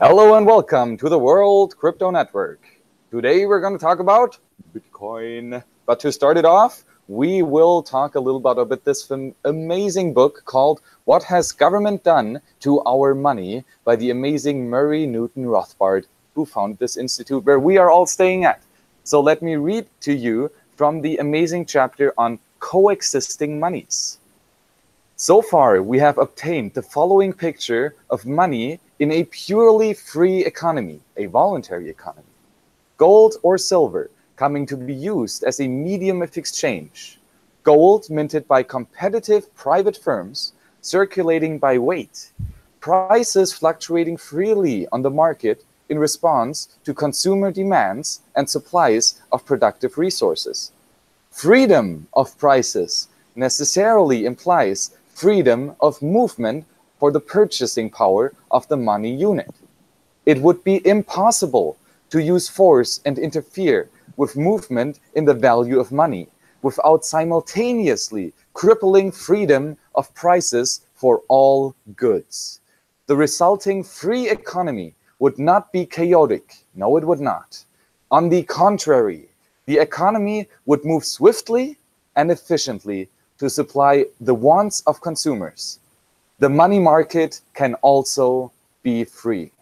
Hello and welcome to the World Crypto Network. Today we're going to talk about Bitcoin. But to start it off, we will talk a little bit about this amazing book called What Has Government Done to Our Money by the amazing Murray Newton Rothbard, who founded this institute where we are all staying at. So let me read to you from the amazing chapter on coexisting monies. So far, we have obtained the following picture of money in a purely free economy, a voluntary economy. Gold or silver coming to be used as a medium of exchange. Gold minted by competitive private firms, circulating by weight. Prices fluctuating freely on the market in response to consumer demands and supplies of productive resources. Freedom of prices necessarily implies freedom of movement for the purchasing power of the money unit. It would be impossible to use force and interfere with movement in the value of money without simultaneously crippling freedom of prices for all goods. The resulting free economy would not be chaotic. No, it would not. On the contrary, the economy would move swiftly and efficiently to supply the wants of consumers. The money market can also be free.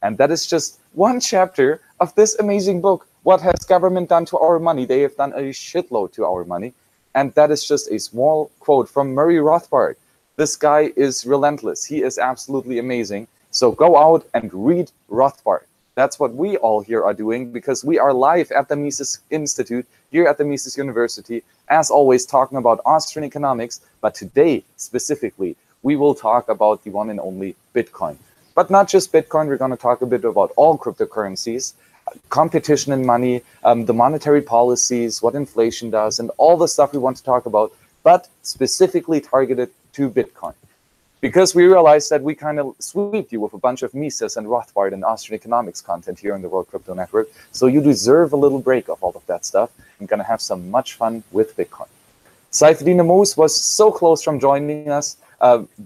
And that is just one chapter of this amazing book. What has government done to our money? They have done a shitload to our money. And that is just a small quote from Murray Rothbard. This guy is relentless. He is absolutely amazing. So go out and read Rothbard. That's what we all here are doing, because we are live at the Mises Institute here at the Mises University, as always, talking about Austrian economics. But today, specifically, we will talk about the one and only Bitcoin. But not just Bitcoin, we're going to talk a bit about all cryptocurrencies, competition in money, the monetary policies, what inflation does, and all the stuff we want to talk about, but specifically targeted to Bitcoin. Because we realized that we kind of sweep you with a bunch of Mises and Rothbard and Austrian economics content here on the World Crypto Network. So you deserve a little break of all of that stuff and going to have some much fun with Bitcoin. Saifedean Ammous was so close from joining us,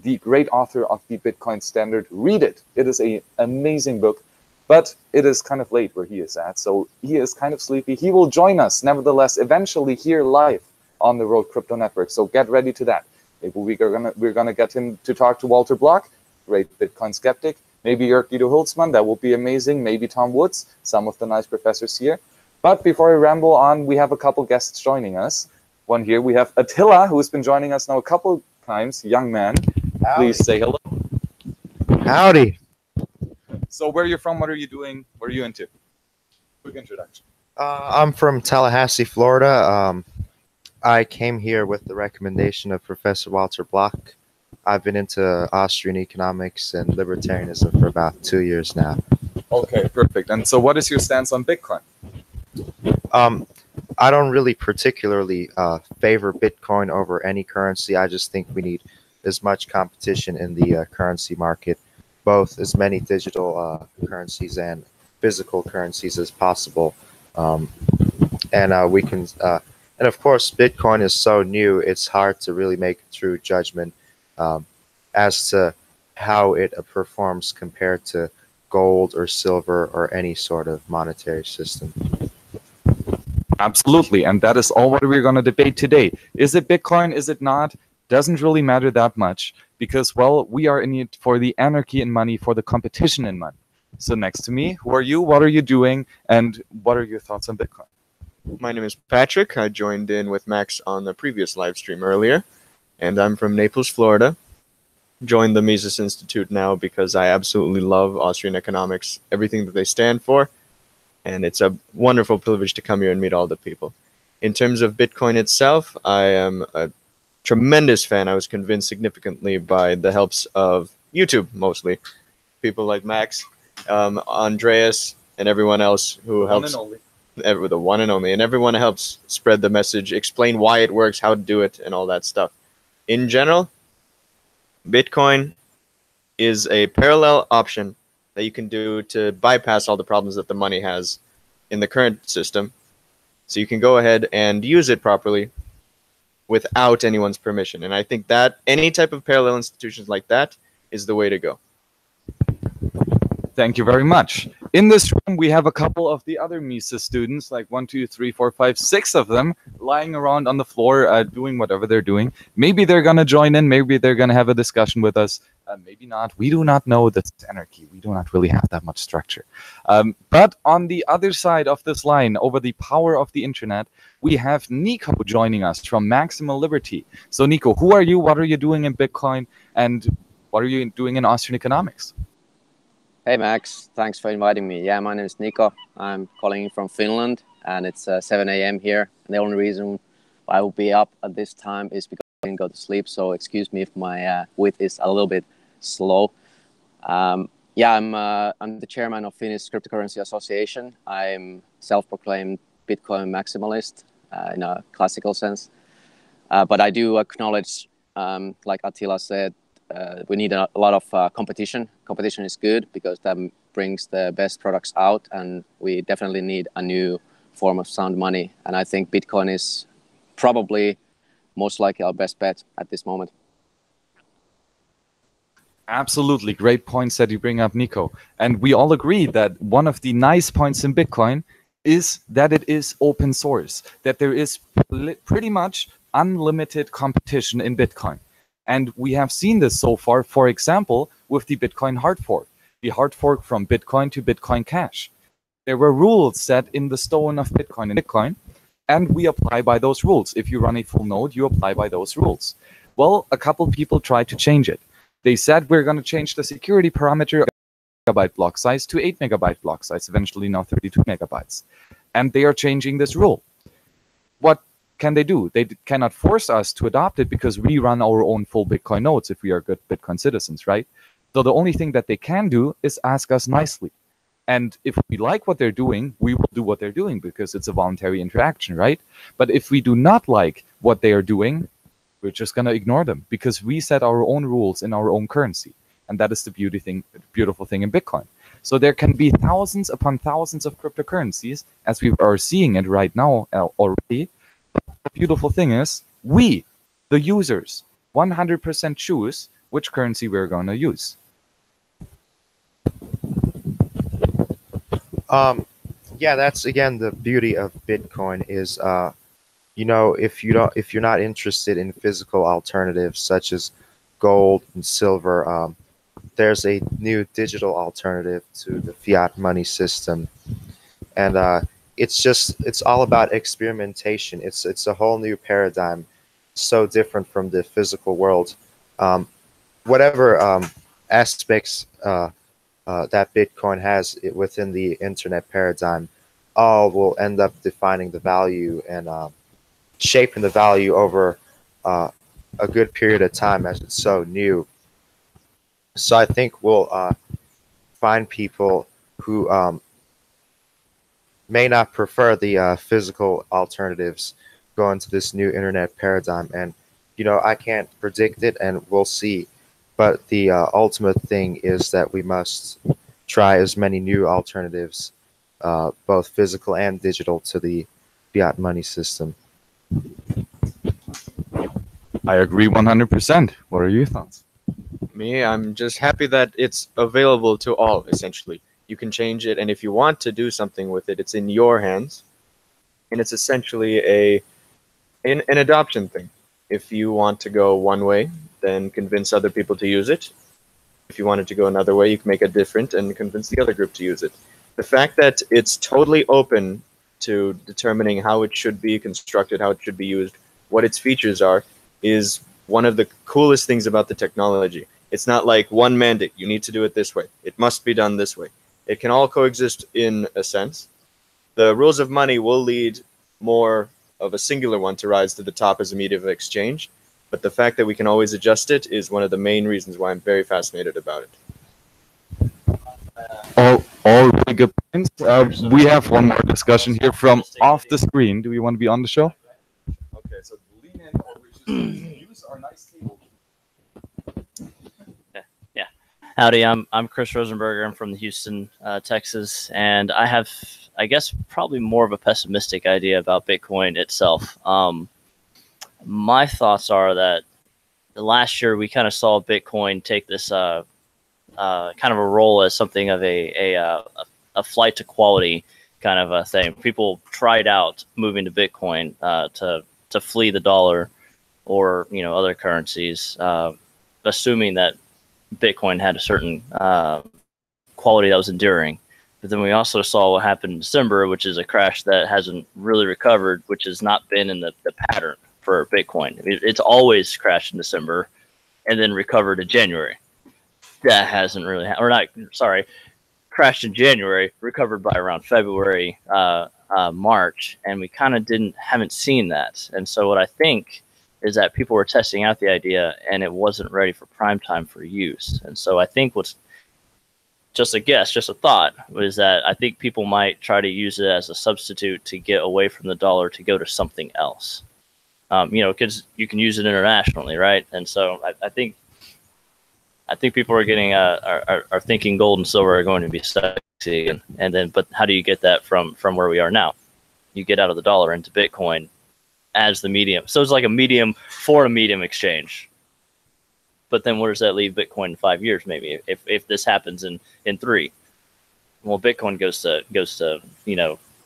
the great author of the Bitcoin Standard. Read it. It is an amazing book, but it is kind of late where he is at. So he is kind of sleepy. He will join us, nevertheless, eventually here live on the World Crypto Network. So get ready to that. Maybe we're gonna get him to talk to Walter Block, great Bitcoin skeptic. Maybe Jörg Guido Hülsmann, that will be amazing. Maybe Tom Woods, some of the nice professors here. But before I ramble on, we have a couple guests joining us. One here, we have Attila, who's been joining us now a couple times. Young man, Howdy. Please say hello. Howdy. So where are you from? What are you doing? What are you into? Quick introduction. I'm from Tallahassee, Florida. I came here with the recommendation of Professor Walter Block. I've been into Austrian economics and libertarianism for about 2 years now. Okay, perfect. And so what is your stance on Bitcoin? I don't really particularly favor Bitcoin over any currency. I just think we need as much competition in the currency market, both as many digital currencies and physical currencies as possible. And of course, Bitcoin is so new, it's hard to really make a true judgment as to how it performs compared to gold or silver or any sort of monetary system. Absolutely, and that is all what we're going to debate today. Is it Bitcoin? Is it not? Doesn't really matter that much because, well, we are in it for the anarchy in money, for the competition in money. So next to me, who are you? What are you doing? And what are your thoughts on Bitcoin? My name is Patrick. I joined in with Max on the previous live stream earlier, and I'm from Naples, Florida. Joined the Mises Institute now because I absolutely love Austrian economics, everything that they stand for, and it's a wonderful privilege to come here and meet all the people. In terms of Bitcoin itself, I am a tremendous fan. I was convinced significantly by the helps of YouTube, mostly. People like Max, Andreas, and everyone else who helps. The one and only, and everyone helps spread the message, explain why it works, how to do it, and all that stuff. In general, Bitcoin is a parallel option that you can do to bypass all the problems that the money has in the current system. So you can go ahead and use it properly without anyone's permission. And I think that any type of parallel institutions like that is the way to go. Thank you very much. In this room, we have a couple of the other Mises students, like 1, 2, 3, 4, 5, 6 of them, lying around on the floor, doing whatever they're doing. Maybe they're going to join in. Maybe they're going to have a discussion with us. Maybe not. We do not know this anarchy. We do not really have that much structure. But on the other side of this line, over the power of the internet, we have Niko joining us from Maximal Liberty. So Niko, who are you? What are you doing in Bitcoin? And what are you doing in Austrian economics? Hey Max, thanks for inviting me. Yeah, my name is Niko. I'm calling in from Finland, and it's 7 a.m. here. And the only reason I will be up at this time is because I didn't go to sleep. So excuse me if my wit is a little bit slow. Yeah, I'm the chairman of Finnish Cryptocurrency Association. I'm self-proclaimed Bitcoin maximalist in a classical sense. But I do acknowledge, like Attila said, we need a lot of competition. Competition is good because that brings the best products out, and we definitely need a new form of sound money. And I think Bitcoin is probably most likely our best bet at this moment. Absolutely. Great points that you bring up, Niko. And we all agree that one of the nice points in Bitcoin is that it is open source, that there is pretty much unlimited competition in Bitcoin. And we have seen this so far, for example, with the Bitcoin hard fork, the hard fork from Bitcoin to Bitcoin Cash. There were rules set in the stone of Bitcoin, and we apply by those rules. If you run a full node, you apply by those rules. Well, a couple people tried to change it. They said we're going to change the security parameter of megabyte block size to 8 megabyte block size, eventually now 32 megabytes. And they are changing this rule. What can they do? They cannot force us to adopt it because we run our own full Bitcoin nodes if we are good Bitcoin citizens, right? So the only thing that they can do is ask us nicely. And if we like what they're doing, we will do what they're doing because it's a voluntary interaction, right? But if we do not like what they are doing, we're just going to ignore them because we set our own rules in our own currency. And that is the beautiful thing in Bitcoin. So there can be thousands upon thousands of cryptocurrencies, as we are seeing it right now already. The beautiful thing is we, the users, 100% choose which currency we're going to use. Yeah, that's again the beauty of Bitcoin is you know, if you're not interested in physical alternatives such as gold and silver, there's a new digital alternative to the fiat money system, and it's all about experimentation. It's a whole new paradigm, so different from the physical world. Whatever aspects that Bitcoin has within the internet paradigm, all will end up defining the value and shaping the value over a good period of time as it's so new. So I think we'll find people who may not prefer the physical alternatives go into this new internet paradigm. And, you know, I can't predict it and we'll see. But the ultimate thing is that we must try as many new alternatives, both physical and digital, to the fiat money system. I agree 100%. What are your thoughts? Me, I'm just happy that it's available to all, essentially. You can change it, and if you want to do something with it, it's in your hands. And it's essentially an adoption thing. If you want to go one way, then convince other people to use it. If you wanted to go another way, you can make it different and convince the other group to use it. The fact that it's totally open to determining how it should be constructed, how it should be used, what its features are, is one of the coolest things about the technology. It's not like one mandate, you need to do it this way. It must be done this way. It can all coexist in a sense. The rules of money will lead more of a singular one to rise to the top as a medium of exchange. But the fact that we can always adjust it is one of the main reasons why I'm very fascinated about it. All really good points. We have one more discussion here from off the screen. Do we want to be on the show? Okay, so lean in or use our nice table. Yeah. Howdy, I'm Chris Rosenberger. I'm from Houston, Texas, and I have, I guess, probably more of a pessimistic idea about Bitcoin itself. My thoughts are that last year we kind of saw Bitcoin take this kind of a role as something of a flight to quality kind of a thing. People tried out moving to Bitcoin to flee the dollar or other currencies, assuming that Bitcoin had a certain quality that was enduring. But then we also saw what happened in December, which is a crash that hasn't really recovered, which has not been in the pattern for Bitcoin. It's always crashed in December and then recovered in January. That hasn't really, crashed in January, recovered by around February, March, and we kind of haven't seen that. And so what I think is that people were testing out the idea and it wasn't ready for prime time for use. And so I think what's just a guess, just a thought, was that I think people might try to use it as a substitute to get away from the dollar to go to something else. Because you can use it internationally, right? And so I think people are getting are thinking gold and silver are going to be sexy, and then but how do you get that from where we are now? You get out of the dollar into Bitcoin as the medium. So it's like a medium for a medium exchange. But then where does that leave Bitcoin in 5 years, maybe, if this happens in 3? Well, Bitcoin goes to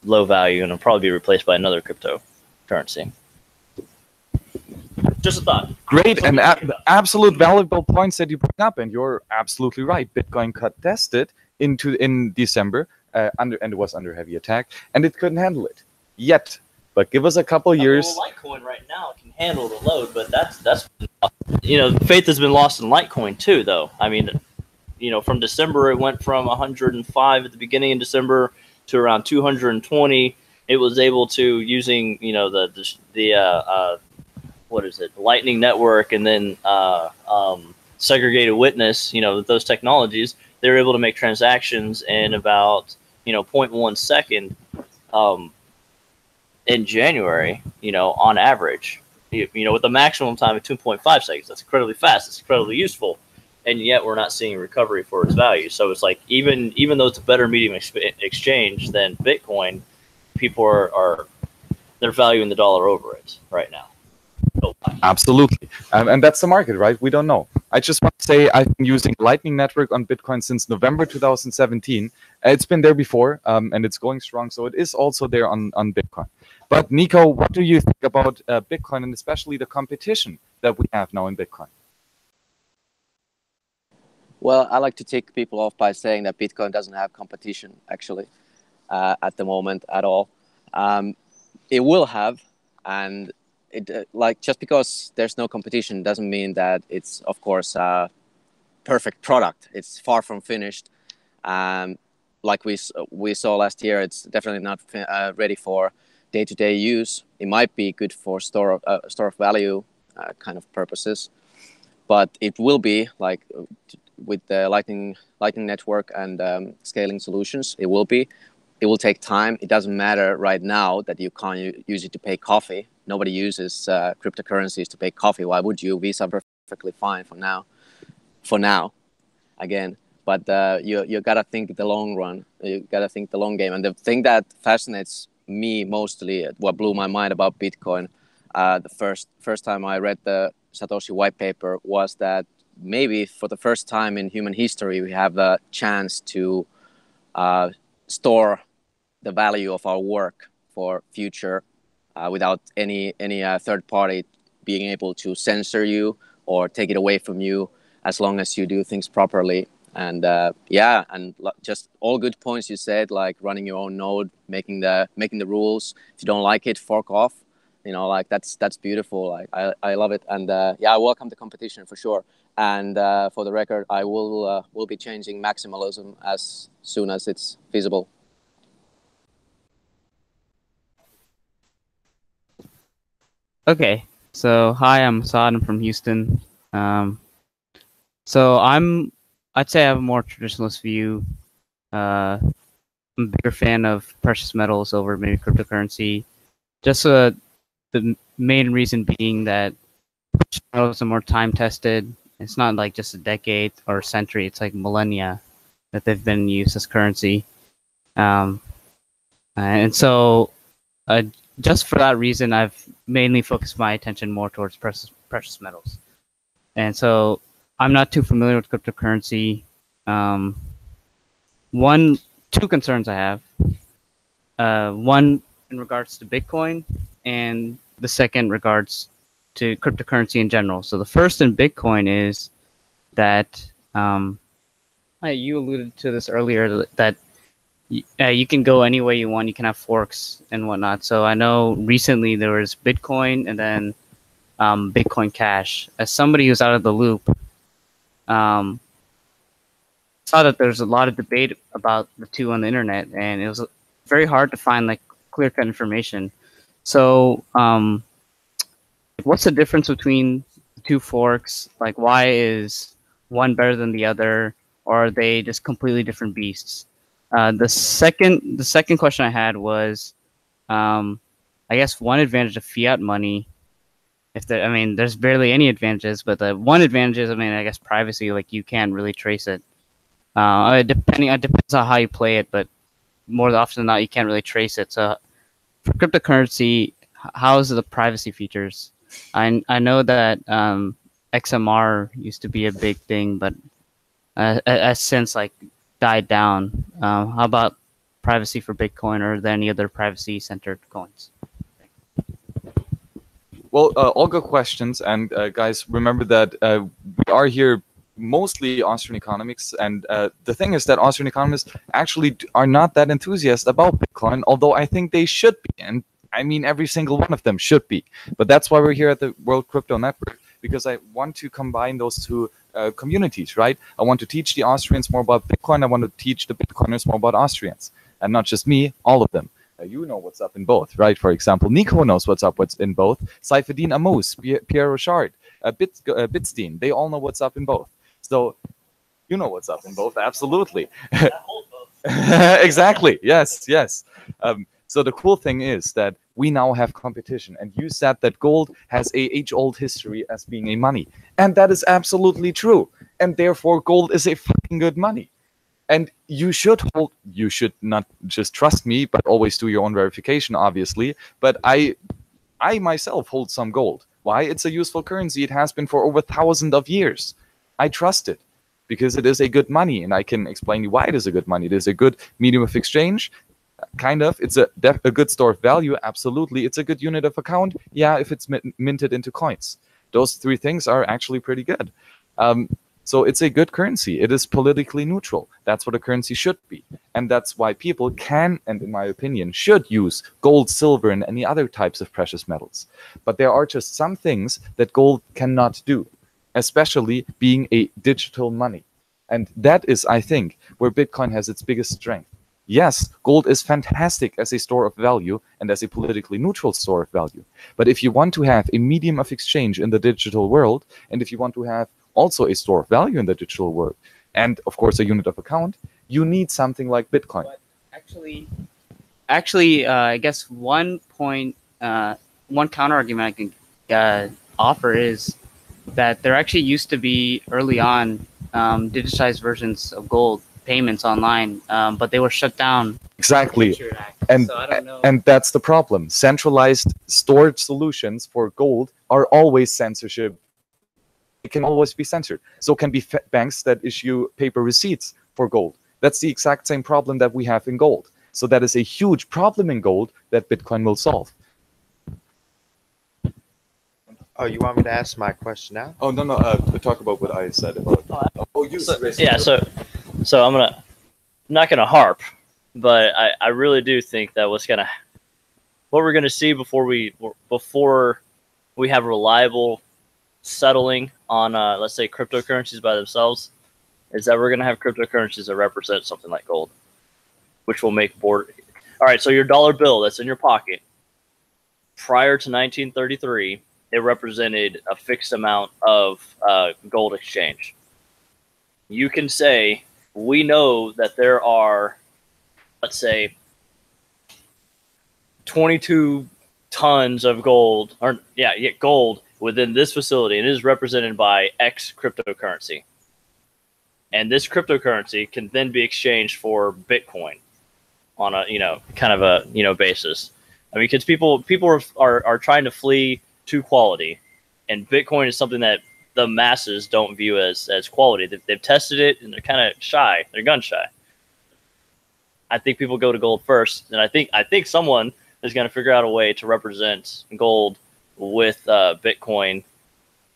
low value and it'll probably be replaced by another cryptocurrency. Just a thought. Great and absolute valuable points that you bring up, and you're absolutely right. Bitcoin got tested in December, and it was under heavy attack, and it couldn't handle it yet. But give us a couple years. Well, Litecoin right now can handle the load, but that's faith has been lost in Litecoin too, though. I mean, from December it went from 105 at the beginning of December to around 220. It was able to, using the what is it, Lightning Network, and then segregated witness, those technologies, they were able to make transactions in about 0.1 second in January, on average, with a maximum time of 2.5 seconds. That's incredibly fast. It's incredibly useful, and yet we're not seeing recovery for its value. So it's like even though it's a better medium exchange than Bitcoin, people are they're valuing the dollar over it right now. Absolutely. And that's the market, right? We don't know. I just want to say I've been using Lightning Network on Bitcoin since November 2017. It's been there before, and it's going strong. So it is also there on Bitcoin. But Niko, what do you think about Bitcoin, and especially the competition that we have now in Bitcoin? Well, I like to tick people off by saying that Bitcoin doesn't have competition, actually, at the moment at all. It will have, and just because there's no competition doesn't mean that it's, of course, a perfect product. It's far from finished. Like we saw last year, it's definitely not ready for day-to-day use. It might be good for store of value kind of purposes, but it will be, like with the Lightning Network and scaling solutions, it will take time. It doesn't matter right now that you can't use it to pay coffee. Nobody uses cryptocurrencies to pay coffee. Why would you? Visa perfectly fine for now, again. But you gotta think the long run. You gotta think the long game. And the thing that fascinates me mostly, what blew my mind about Bitcoin, the first time I read the Satoshi white paper, was that maybe for the first time in human history we have a chance to store the value of our work for future without any third party being able to censor you or take it away from you, as long as you do things properly. And yeah, and just all good points you said, like running your own node, making the rules. If you don't like it, fork off. Like that's beautiful. I love it. And yeah, I welcome the competition for sure. And for the record, I will be changing maximalism as soon as it's feasible. Okay, so hi, I'm Assad. I'm from Houston. So I'd say I have a more traditionalist view. I'm a bigger fan of precious metals over maybe cryptocurrency. Just the main reason being that precious metals are more time tested. It's not like just a decade or a century. It's like millennia that they've been used as currency. And so just for that reason, I've mainly focused my attention more towards precious metals. And so I'm not too familiar with cryptocurrency. Two concerns I have. One in regards to Bitcoin, and the second regards to cryptocurrency in general. So the first in Bitcoin is that you alluded to this earlier, that you can go any way you want. You can have forks and whatnot. So I know recently there was Bitcoin and then Bitcoin Cash. As somebody who's out of the loop, saw that there's a lot of debate about the two on the internet, and it was very hard to find like clear-cut information. So what's the difference between the two forks? Like, why is one better than the other, or are they just completely different beasts? The second question I had was, I guess one advantage of fiat money, there's barely any advantages, but the one advantage is, I guess privacy. Like, you can't really trace it. It depends on how you play it, but more often than not, you can't really trace it. So for cryptocurrency, how's the privacy features? I know that XMR used to be a big thing, but has since like died down. How about privacy for Bitcoin, or are there any other privacy-centered coins? Well, all good questions. And guys, remember that we are here mostly Austrian economics. And the thing is that Austrian economists actually are not that enthusiastic about Bitcoin, although I think they should be. And I mean, every single one of them should be. But that's why we're here at the World Crypto Network, because I want to combine those two communities, right? I want to teach the Austrians more about Bitcoin. I want to teach the Bitcoiners more about Austrians. And not just me, all of them. You know what's up in both, right? For example, Niko knows what's in both. Saifeddin Ammous, Pierre Rochard, Bitstein, they all know what's up in both. So you know what's up in both, absolutely. Exactly, yes. So the cool thing is that we now have competition. And you said that gold has a age-old history as being a money. And that is absolutely true. And therefore, gold is a fucking good money. And you should not just trust me, but always do your own verification, obviously. But I myself hold some gold. Why? It's a useful currency. It has been for over thousands of years. I trust it because it is a good money, and I can explain you why it is a good money. It is a good medium of exchange, kind of. It's a good store of value, absolutely. It's a good unit of account, yeah, if it's minted into coins. Those three things are actually pretty good. So it's a good currency. It is politically neutral. That's what a currency should be. And that's why people can, and in my opinion, should use gold, silver, and any other types of precious metals. But there are just some things that gold cannot do, especially being a digital money. And that is, I think, where Bitcoin has its biggest strength. Yes, gold is fantastic as a store of value and as a politically neutral store of value. But if you want to have a medium of exchange in the digital world, and if you want to have also a store of value in the digital world, and of course a unit of account, you need something like Bitcoin. But actually, I guess one counter argument I can offer is that there actually used to be early on digitized versions of gold payments online, but they were shut down. Exactly, and so I don't know. And that's the problem. Centralized storage solutions for gold are always censorship. It can always be censored. So can be banks that issue paper receipts for gold. That's the exact same problem that we have in gold. So that is a huge problem in gold that Bitcoin will solve. Oh, you want me to ask my question now? Oh, no. Talk about what I said about. So I'm not gonna harp, but I really do think that what we're gonna see before we have reliable settling on let's say cryptocurrencies by themselves, is that we're going to have cryptocurrencies that represent something like gold, which will make all right, so your dollar bill that's in your pocket prior to 1933, it represented a fixed amount of gold exchange. You can say, we know that there are, let's say, 22 tons of gold, gold within this facility, and it is represented by X cryptocurrency. And this cryptocurrency can then be exchanged for Bitcoin on a, kind of a, basis. I mean, because people are trying to flee to quality, and Bitcoin is something that the masses don't view as quality. They've tested it and they're kind of shy. They're gun shy. I think people go to gold first, and I think someone is going to figure out a way to represent gold with Bitcoin,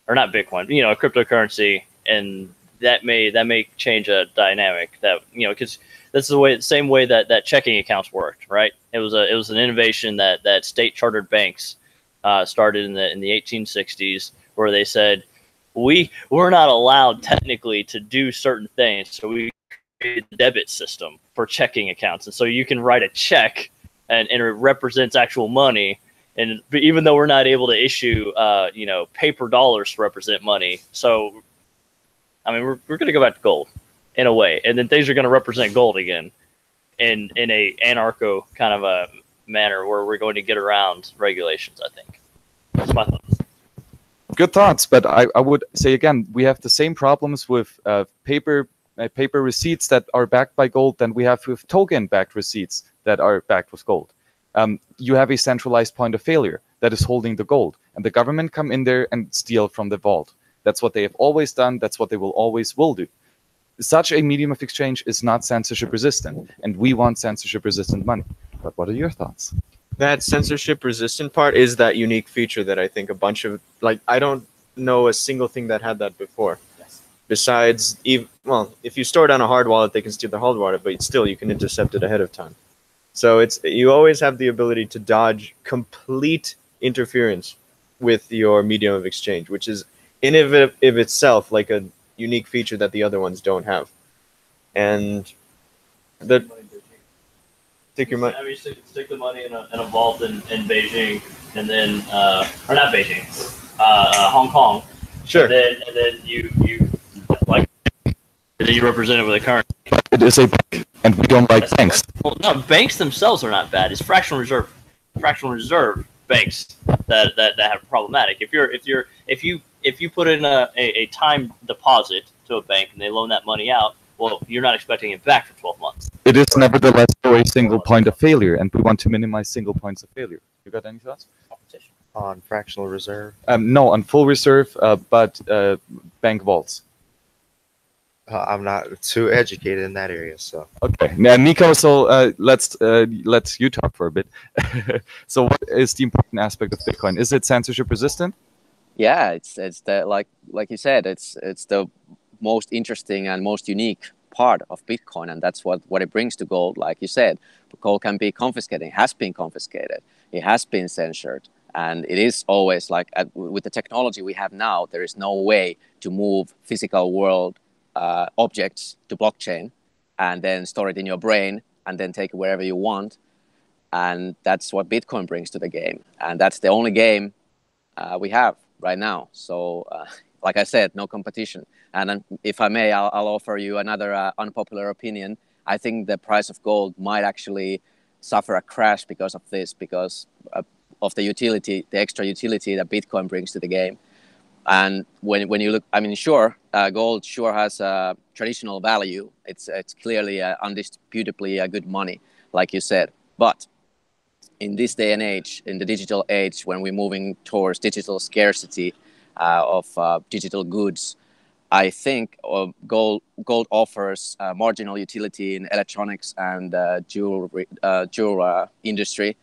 or not Bitcoin, you know, a cryptocurrency, and that may change a dynamic that, you know, because this is the same way that checking accounts worked, right? It was an innovation that state chartered banks started in the 1860s, where they said we're not allowed technically to do certain things, so we created a debit system for checking accounts, and so you can write a check and it represents actual money. And even though we're not able to issue, you know, paper dollars to represent money, so I mean, we're going to go back to gold in a way, and then things are going to represent gold again in a anarcho kind of a manner where we're going to get around regulations. I think that's my thoughts. Good thoughts, but I would say again, we have the same problems with paper receipts that are backed by gold than we have with token-backed receipts that are backed with gold. You have a centralized point of failure that is holding the gold, and the government come in there and steal from the vault. That's what they have always done. That's what they will always will do. Such a medium of exchange is not censorship resistant, and we want censorship resistant money. But what are your thoughts? That censorship resistant part is that unique feature that I think a bunch of, like, I don't know a single thing that had that before. Yes. Besides, well, if you store it on a hard wallet, they can steal the hard wallet, but still you can intercept it ahead of time. So you always have the ability to dodge complete interference with your medium of exchange, which is in of itself like a unique feature that the other ones don't have. And stick your money. I mean, stick the money in a vault in Beijing, and then or not Beijing, Hong Kong. Sure. And then you like, and then you represent it with a currency. It is a bank, and we don't like banks. Well, no, banks themselves are not bad. It's fractional reserve banks that have problematic. If you put in a time deposit to a bank and they loan that money out, well, you're not expecting it back for 12 months. It is nevertheless a single point of failure, and we want to minimize single points of failure. You got any thoughts? On fractional reserve? No, on full reserve, but bank vaults. I'm not too educated in that area, so. Okay, now Niko, so let's you talk for a bit. So, what is the important aspect of Bitcoin? Is it censorship resistant? Yeah, it's the like you said, it's the most interesting and most unique part of Bitcoin, and that's what it brings to gold. Like you said, gold can be confiscated, it has been confiscated, it has been censored, and it is always like with the technology we have now, there is no way to move physical world objects to blockchain and then store it in your brain and then take it wherever you want. And that's what Bitcoin brings to the game, and that's the only game we have right now. So like I said, no competition. And if I may, I'll offer you another unpopular opinion. I think the price of gold might actually suffer a crash because of this, because of the utility, the extra utility that Bitcoin brings to the game. And when you look, I mean, sure, gold sure has a traditional value. It's clearly undisputably a good money, like you said. But in this day and age, in the digital age, when we're moving towards digital scarcity of digital goods, I think gold offers marginal utility in electronics and jewelry industry,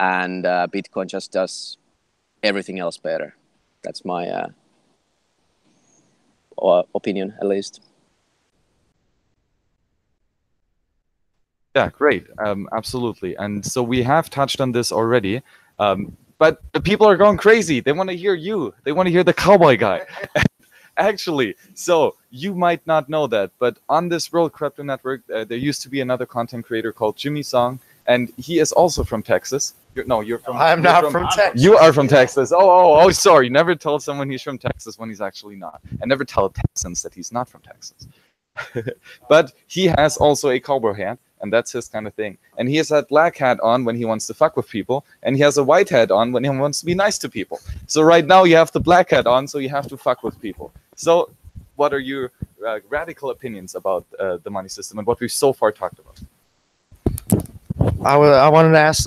and Bitcoin just does everything else better. That's my opinion, at least. Yeah, great. Absolutely. And so we have touched on this already, but the people are going crazy. They want to hear you. They want to hear the cowboy guy. Actually, so you might not know that, but on this World Crypto Network, there used to be another content creator called Jimmy Song, and he is also from Texas. You're from. I'm not from Texas. You are from Texas. Oh, sorry. Never tell someone he's from Texas when he's actually not. And never tell Texans that he's not from Texas. But he has also a cowboy hat, and that's his kind of thing. And he has that black hat on when he wants to fuck with people, and he has a white hat on when he wants to be nice to people. So right now you have the black hat on, so you have to fuck with people. So what are your radical opinions about the money system and what we've so far talked about? I wanted to ask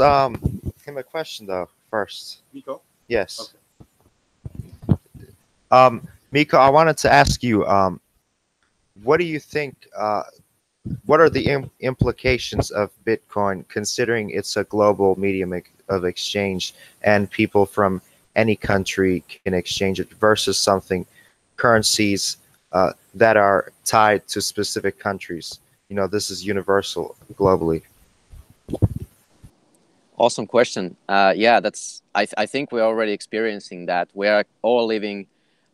him a question though first. Niko? Yes. Okay. Miko, I wanted to ask you, what do you think? What are the implications of Bitcoin, considering it's a global medium of exchange and people from any country can exchange it, versus something, currencies that are tied to specific countries? You know, this is universal globally. Awesome question. Yeah, that's. I think we're already experiencing that. We are all living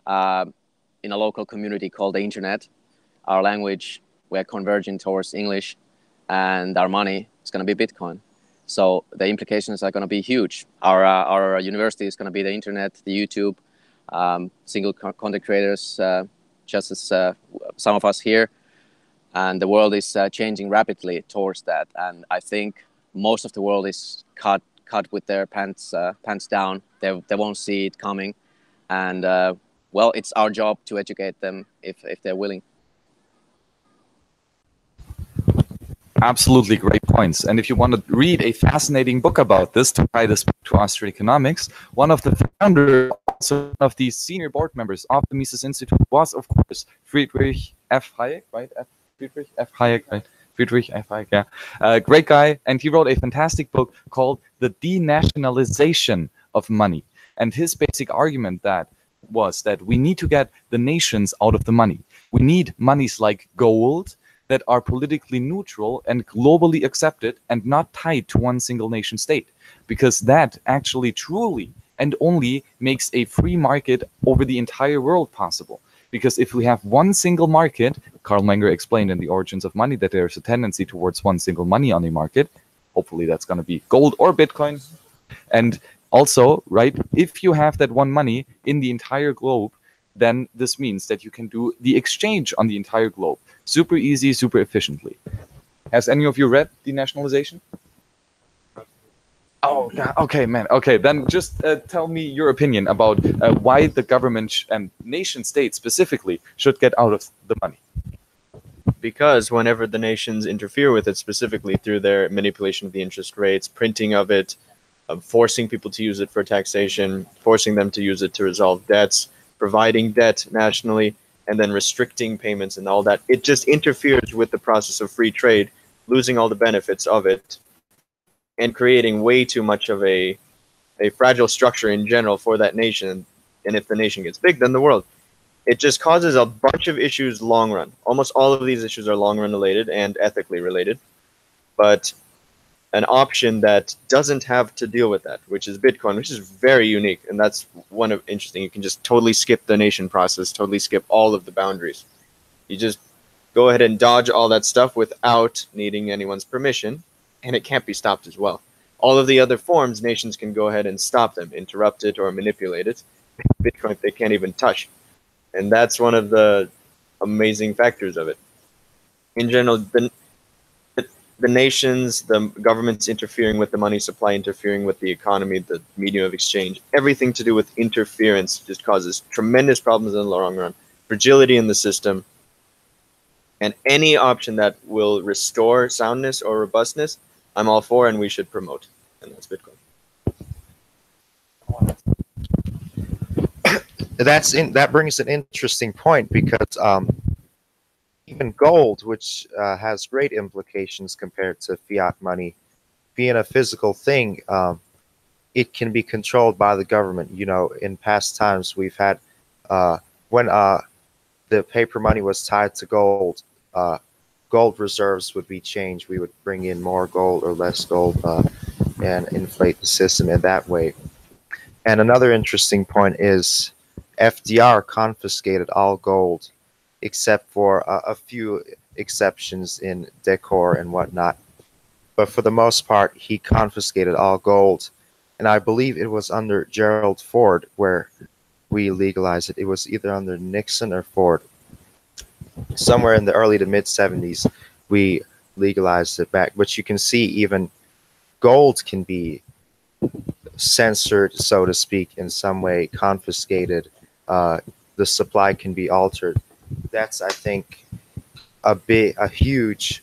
in a local community called the internet. Our language, we're converging towards English, and our money is going to be Bitcoin. So the implications are going to be huge. Our university is going to be the internet, the YouTube, single content creators, just as some of us here, and the world is changing rapidly towards that. And I think most of the world is cut with their pants down. They won't see it coming, and well, it's our job to educate them if they're willing. Absolutely great points. And if you want to read a fascinating book about this, to tie this to Austrian Economics, one of the founders, also one of the senior board members of the Mises Institute was, of course, Friedrich F. Hayek, right? Friedrich F. Hayek, right? Friedrich F. Hayek, yeah. Great guy. And he wrote a fantastic book called The Denationalization of Money. And his basic argument was that we need to get the nations out of the money. We need monies like gold that are politically neutral and globally accepted and not tied to one single nation state, because that actually truly and only makes a free market over the entire world possible. Because if we have one single market, Karl Menger explained in The Origins of Money that there's a tendency towards one single money on a market. Hopefully that's going to be gold or Bitcoin. And also, right, if you have that one money in the entire globe, then this means that you can do the exchange on the entire globe super easy, super efficiently. Has any of you read Denationalization? Oh, God. Okay, man. Okay, then just tell me your opinion about why the government and nation states specifically should get out of the money. Because whenever the nations interfere with it, specifically through their manipulation of the interest rates, printing of it, forcing people to use it for taxation, forcing them to use it to resolve debts, providing debt nationally, and then restricting payments and all that, it just interferes with the process of free trade, losing all the benefits of it, and creating way too much of a fragile structure in general for that nation. And if the nation gets big, then the world. It just causes a bunch of issues long run. Almost all of these issues are long run related and ethically related. But an option that doesn't have to deal with that, which is Bitcoin, which is very unique. And that's one of interesting. You can just totally skip the nation process, totally skip all of the boundaries. You just go ahead and dodge all that stuff without needing anyone's permission, and it can't be stopped as well. All of the other forms, nations can go ahead and stop them, interrupt it, or manipulate it. Bitcoin, they can't even touch. And that's one of the amazing factors of it. In general, the nations, the governments interfering with the money supply, interfering with the economy, the medium of exchange, everything to do with interference just causes tremendous problems in the long run, fragility in the system, and any option that will restore soundness or robustness, I'm all for, and we should promote. And that's Bitcoin. That brings an interesting point, because even gold, which has great implications compared to fiat money, being a physical thing, it can be controlled by the government. You know, in past times we've had, when the paper money was tied to gold, gold reserves would be changed. We would bring in more gold or less gold and inflate the system in that way. And another interesting point is FDR confiscated all gold, except for a few exceptions in decor and whatnot. But for the most part, he confiscated all gold. And I believe it was under Gerald Ford where we legalized it. It was either under Nixon or Ford. Somewhere in the early to mid 70s, we legalized it back. But you can see even gold can be censored, so to speak, in some way, confiscated. The supply can be altered. That's, I think, a huge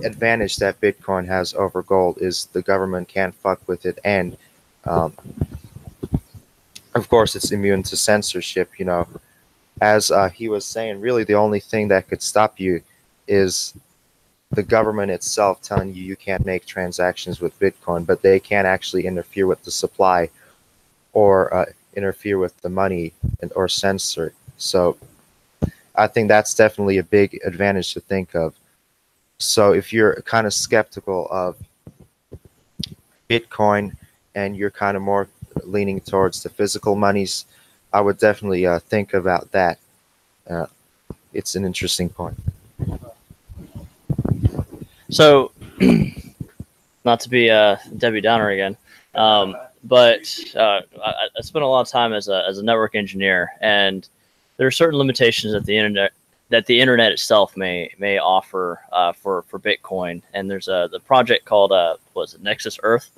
advantage that Bitcoin has over gold, is the government can't fuck with it, and of course, it's immune to censorship. You know, as he was saying, really the only thing that could stop you is the government itself telling you you can't make transactions with Bitcoin, but they can't actually interfere with the supply or interfere with the money or censor it. So I think that's definitely a big advantage to think of. So if you're kind of skeptical of Bitcoin and you're kind of more leaning towards the physical monies, I would definitely think about that. It's an interesting point. So, not to be Debbie Downer again, but I spent a lot of time as a network engineer, and there are certain limitations that the internet itself may offer for Bitcoin. And there's the project called was it Nexus Earth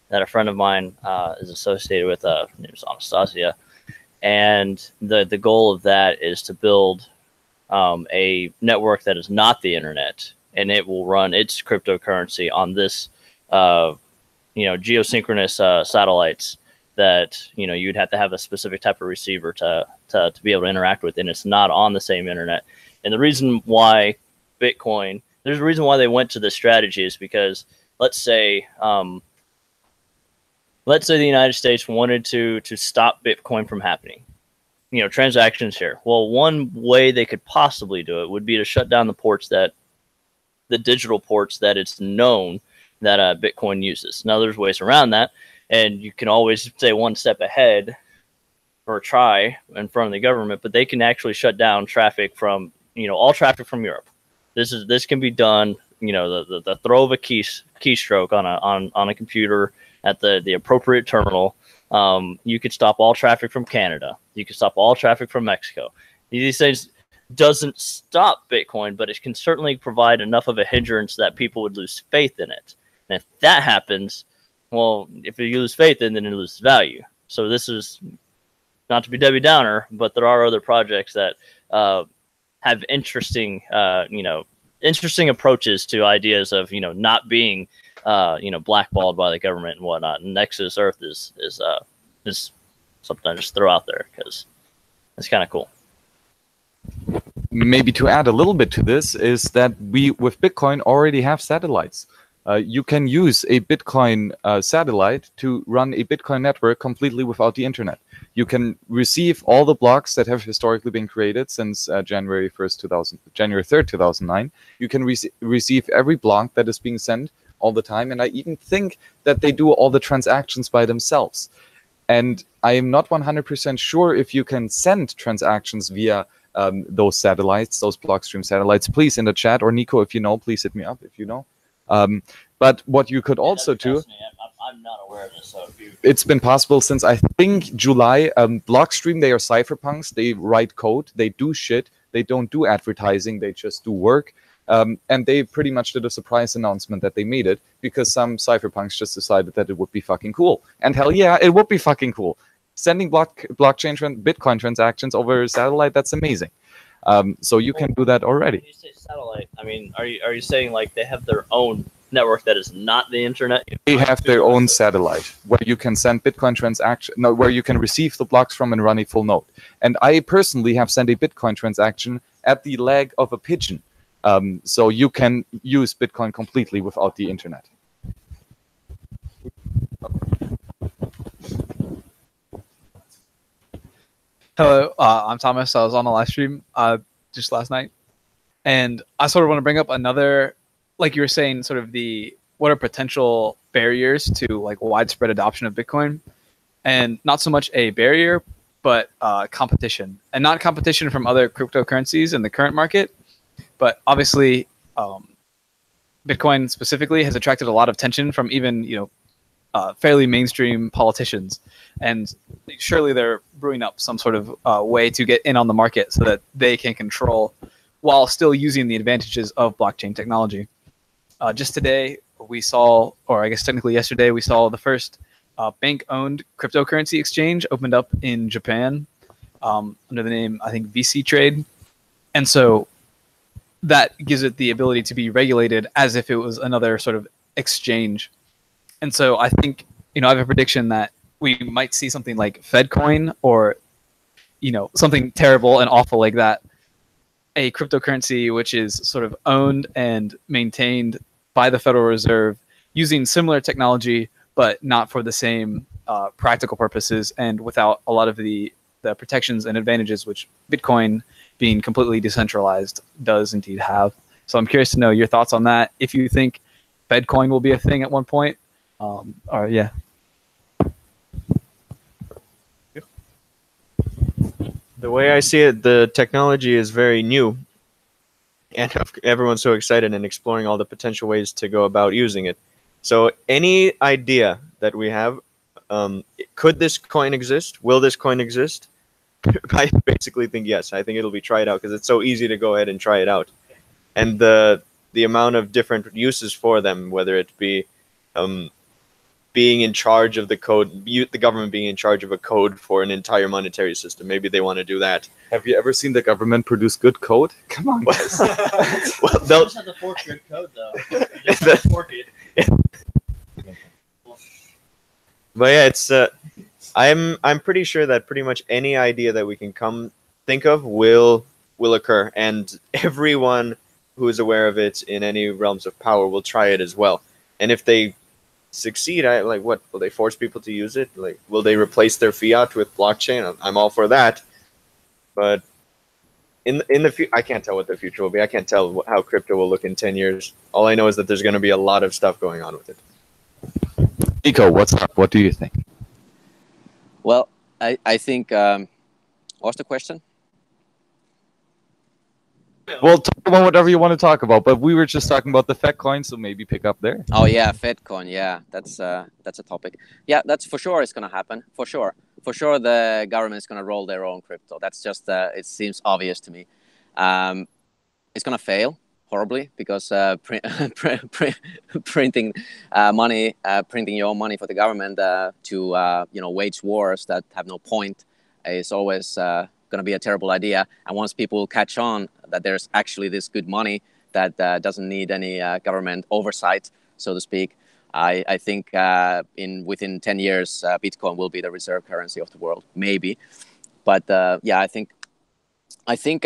that a friend of mine is associated with. Her name is Anastasia, and the goal of that is to build a network that is not the internet, and it will run its cryptocurrency on this geosynchronous satellites that you'd have to have a specific type of receiver to be able to interact with, and it's not on the same internet. And the reason why Bitcoin, there's a reason why they went to this strategy is because let's say the United States wanted to stop Bitcoin from happening, transactions here. Well, one way they could possibly do it would be to shut down the digital ports that it's known that Bitcoin uses. Now, there's ways around that, and you can always stay one step ahead or try in front of the government, but they can actually shut down traffic from, all traffic from Europe. This can be done, the throw of a keystroke on a computer at the appropriate terminal. You could stop all traffic from Canada. You could stop all traffic from Mexico. These things doesn't stop Bitcoin, but it can certainly provide enough of a hindrance that people would lose faith in it. And if that happens, well, if you lose faith in it, then it loses value. So this is not to be Debbie Downer, but there are other projects that have interesting approaches to ideas of not being blackballed by the government and whatnot. And Nexus Earth is something I just throw out there because it's kind of cool. Maybe to add a little bit to this is that we, with Bitcoin, already have satellites. You can use a Bitcoin satellite to run a Bitcoin network completely without the internet. You can receive all the blocks that have historically been created since January 3rd, 2009. You can receive every block that is being sent all the time. And I even think that they do all the transactions by themselves. And I am not 100% sure if you can send transactions via those satellites, those Blockstream satellites. Please, in the chat, or Niko, if you know, please hit me up if you know. But what you could also do, I'm not aware of this, so it's been possible since I think July. Blockstream, they are cypherpunks. They write code. They do shit. They don't do advertising. They just do work. And they pretty much did a surprise announcement that they made it because some cypherpunks just decided that it would be fucking cool. And hell yeah, it would be fucking cool. Sending blockchain Bitcoin transactions over satellite, that's amazing. So you can do that already. When you say satellite, I mean, are you saying like they have their own network that is not the internet? They have their own satellite where you can send Bitcoin where you can receive the blocks from and run a full node. And I personally have sent a Bitcoin transaction at the leg of a pigeon. So you can use Bitcoin completely without the internet. Hello, I'm Thomas. I was on a live stream just last night, and I sort of want to bring up another, like you were saying, sort of what are potential barriers to like widespread adoption of Bitcoin, and not so much a barrier, but competition, and not competition from other cryptocurrencies in the current market, but obviously Bitcoin specifically has attracted a lot of attention from even fairly mainstream politicians, and surely they're brewing up some sort of way to get in on the market so that they can control while still using the advantages of blockchain technology. Just today we saw, or I guess technically yesterday, we saw the first bank-owned cryptocurrency exchange opened up in Japan under the name, I think, VC Trade. And so that gives it the ability to be regulated as if it was another sort of exchange. And so I think, I have a prediction that we might see something like FedCoin or, you know, something terrible and awful like that. A cryptocurrency which is sort of owned and maintained by the Federal Reserve using similar technology, but not for the same practical purposes and without a lot of the protections and advantages which Bitcoin, being completely decentralized, does indeed have. So I'm curious to know your thoughts on that. If you think FedCoin will be a thing at one point, or yeah. The way I see it, the technology is very new, and everyone's so excited and exploring all the potential ways to go about using it. So any idea that we have, could this coin exist? Will this coin exist? I basically think yes. I think it'll be tried out because it's so easy to go ahead and try it out. And the amount of different uses for them, whether it be being in charge of the code, the government being in charge of a code for an entire monetary system. Maybe they want to do that. Have you ever seen the government produce good code? Come on, guys. Well, they'll just have to fork good code, though. Just fork it. But yeah, it's I'm pretty sure that pretty much any idea that we can think of will occur, and everyone who is aware of it in any realms of power will try it as well. And if they succeed, what will they force people to use it? Like, will they replace their fiat with blockchain? I'm all for that. But in the I can't tell what the future will be. I can't tell how crypto will look in 10 years. All I know is that there's going to be a lot of stuff going on with it. Niko, what's up? What do you think? Well, I think, what's the question? Well, talk about whatever you want to talk about, but we were just talking about the FedCoin, so maybe pick up there. Oh yeah, FedCoin. Yeah, that's a topic. Yeah, that's for sure. It's going to happen. For sure, the government is going to roll their own crypto. That's just it seems obvious to me. It's going to fail horribly because printing money, printing your own money for the government to wage wars that have no point is always going to be a terrible idea. And once people catch on that there's actually this good money that doesn't need any government oversight, so to speak, I think within 10 years, Bitcoin will be the reserve currency of the world, maybe. But yeah, I think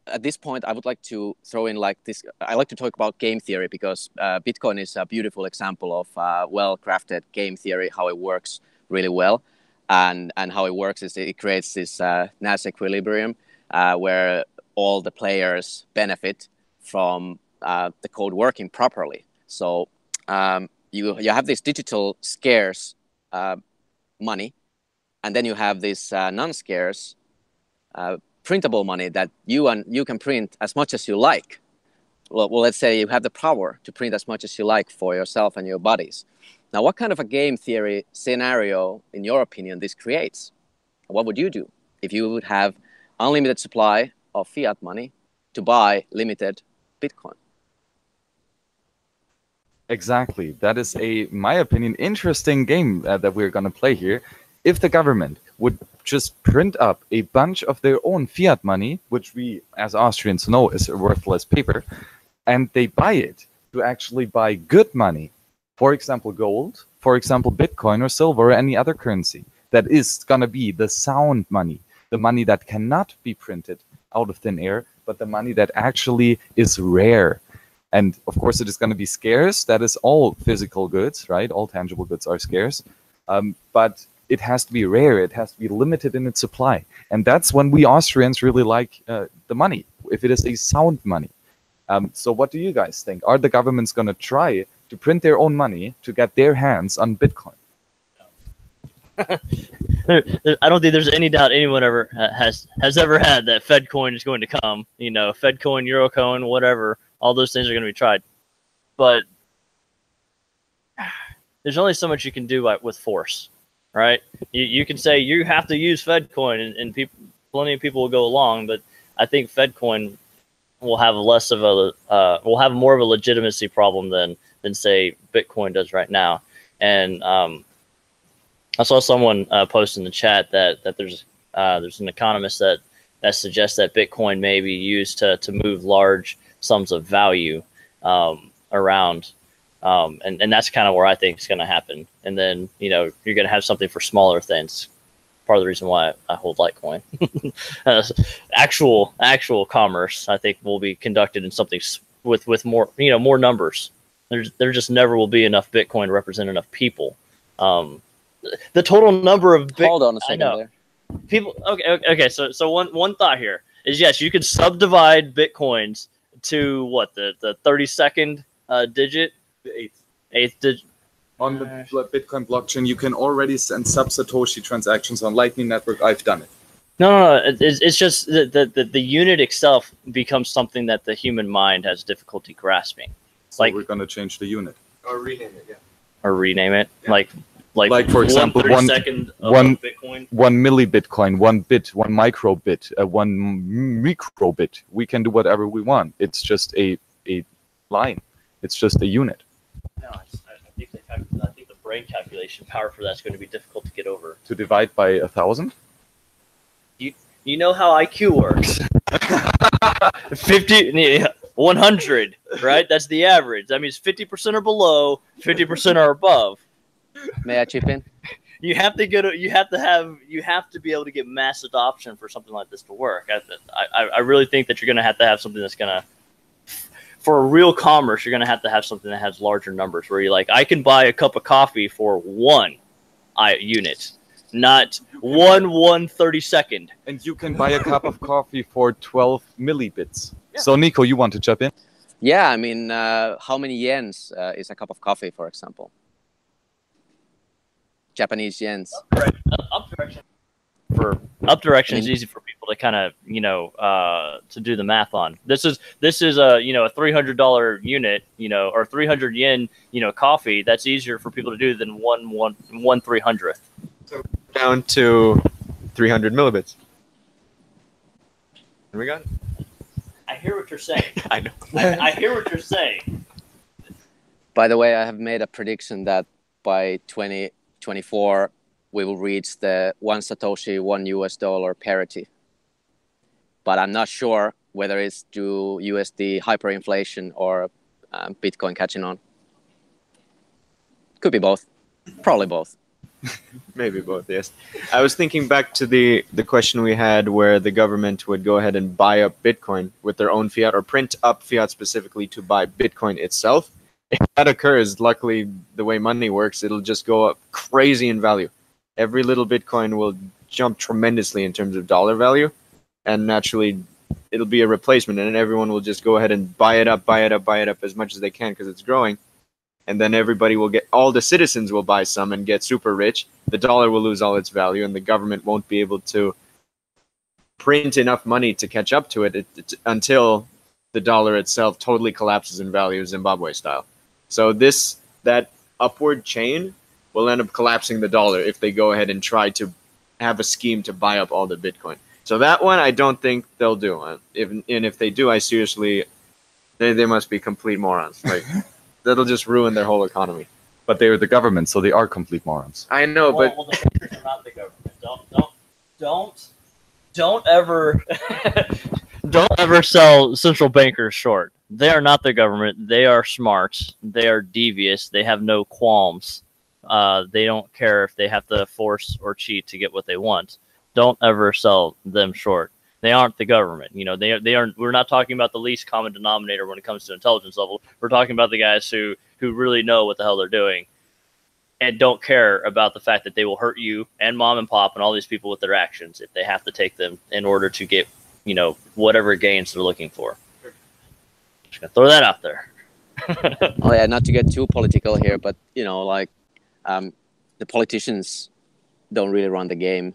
at this point, I would like to throw in like this. I like to talk about game theory because Bitcoin is a beautiful example of well-crafted game theory, how it works really well. And how it works is it creates this Nash equilibrium where all the players benefit from the code working properly. So you have this digital scarce money, and then you have this non-scarce printable money that you can print as much as you like. Well, let's say you have the power to print as much as you like for yourself and your buddies. Now, what kind of a game theory scenario, in your opinion, this creates? What would you do if you would have unlimited supply of fiat money to buy limited Bitcoin? Exactly. That is my opinion, interesting game that we're going to play here. If the government would just print up a bunch of their own fiat money, which we as Austrians know is a worthless paper, and they buy it to actually buy good money, for example, gold, for example, Bitcoin or silver or any other currency, that is going to be the sound money, the money that cannot be printed out of thin air, but the money that actually is rare. And of course, it is going to be scarce. That is all physical goods, right? All tangible goods are scarce. But it has to be rare. It has to be limited in its supply. And that's when we Austrians really like the money, if it is a sound money. So what do you guys think? Are the governments going to try to print their own money to get their hands on Bitcoin? I don't think there's any doubt anyone ever has ever had that FedCoin is going to come. You know, FedCoin, Eurocoin, whatever, all those things are going to be tried. But there's only so much you can do with force, right? You can say you have to use FedCoin, and plenty of people will go along. But I think FedCoin will have will have more of a legitimacy problem than say Bitcoin does right now. And I saw someone post in the chat that there's an economist that suggests that Bitcoin may be used to move large sums of value around. And that's kind of where I think it's going to happen. And then, you know, you're going to have something for smaller things. Part of the reason why I hold Litecoin. Actual commerce, I think, will be conducted in something with more, you know, more numbers. There just never will be enough Bitcoin to represent enough people. The total number of Hold on a second there. People. Okay. So one thought here is, yes, you could subdivide Bitcoins to what, the 32nd digit, The eighth digit. On the Bitcoin blockchain, you can already send sub-Satoshi transactions on Lightning Network. I've done it. No. It's just the unit itself becomes something that the human mind has difficulty grasping. So we're going to change the unit. Or rename it, yeah. Or rename it. Yeah. Like for example, 1/32 of Bitcoin. 1 millibitcoin, 1 bit, 1 microbit, 1 microbit. We can do whatever we want. It's just a line. It's just a unit. No, I think the brain calculation power for that's going to be difficult to get over. To divide by 1,000? You know how IQ works. 100, right? That's the average. That means 50% are below, 50% are above. May I chip in? You have to be able to get mass adoption for something like this to work. I really think that you're going to have something that's going to, for a real commerce, you're going to have something that has larger numbers, where you're like, I can buy a cup of coffee for 1 unit, not 1/132nd. And you can buy a cup of coffee for 12 millibits. Yeah. So, Niko, you want to jump in? Yeah, I mean, how many yens is a cup of coffee, for example? Japanese yens. Up direction is easy for people to kind of, you know, to do the math on. This is a, you know, a $300 unit, you know, or 300 yen, you know, coffee. That's easier for people to do than 1/300th. So down to 300 millibits. And we got it. I hear what you're saying. I know. I hear what you're saying. By the way, I have made a prediction that by 2024, we will reach the 1 Satoshi, $1 parity. But I'm not sure whether it's due USD hyperinflation or Bitcoin catching on. Could be both. Probably both. Maybe both, yes. I was thinking back to the question we had where the government would go ahead and buy up Bitcoin with their own fiat, or print up fiat specifically to buy Bitcoin itself. If that occurs, luckily, the way money works, it'll just go up crazy in value. Every little Bitcoin will jump tremendously in terms of dollar value, and naturally, it'll be a replacement, and everyone will just go ahead and buy it up as much as they can because it's growing. And then everybody will get, all the citizens will buy some and get super rich. The dollar will lose all its value, and the government won't be able to print enough money to catch up to it until the dollar itself totally collapses in value, Zimbabwe style. So that upward chain will end up collapsing the dollar if they go ahead and try to have a scheme to buy up all the Bitcoin. So that one, I don't think they'll do. If they do, I seriously, they must be complete morons. Like, that'll just ruin their whole economy. But they are the government, so they are complete morons. I know, but the bankers are not the government. Don't ever don't ever sell central bankers short. They are not the government. They are smart. They are devious. They have no qualms. They don't care if they have to force or cheat to get what they want. Don't ever sell them short. They aren't the government. You know, they aren't. We're not talking about the least common denominator when it comes to intelligence level. We're talking about the guys who really know what the hell they're doing and don't care about the fact that they will hurt you and mom and pop and all these people with their actions if they have to take them in order to get, you know, whatever gains they're looking for. Just gonna throw that out there. Oh yeah, not to get too political here, but you know, like the politicians don't really run the game.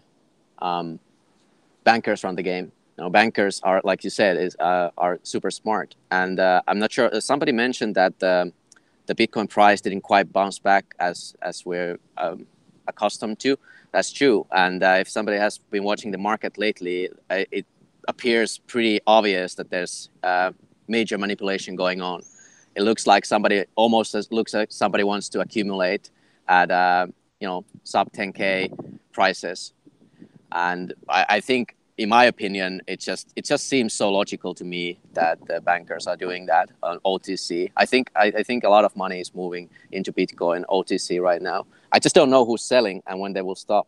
Bankers run the game. You know, bankers are, like you said, are super smart. And I'm not sure. Somebody mentioned that the Bitcoin price didn't quite bounce back as we're accustomed to. That's true. And if somebody has been watching the market lately, it appears pretty obvious that there's major manipulation going on. It looks like somebody wants to accumulate at you know, sub 10K prices. And I think in my opinion, it just seems so logical to me that the bankers are doing that on OTC. I think a lot of money is moving into Bitcoin OTC right now. I just don't know who's selling and when they will stop.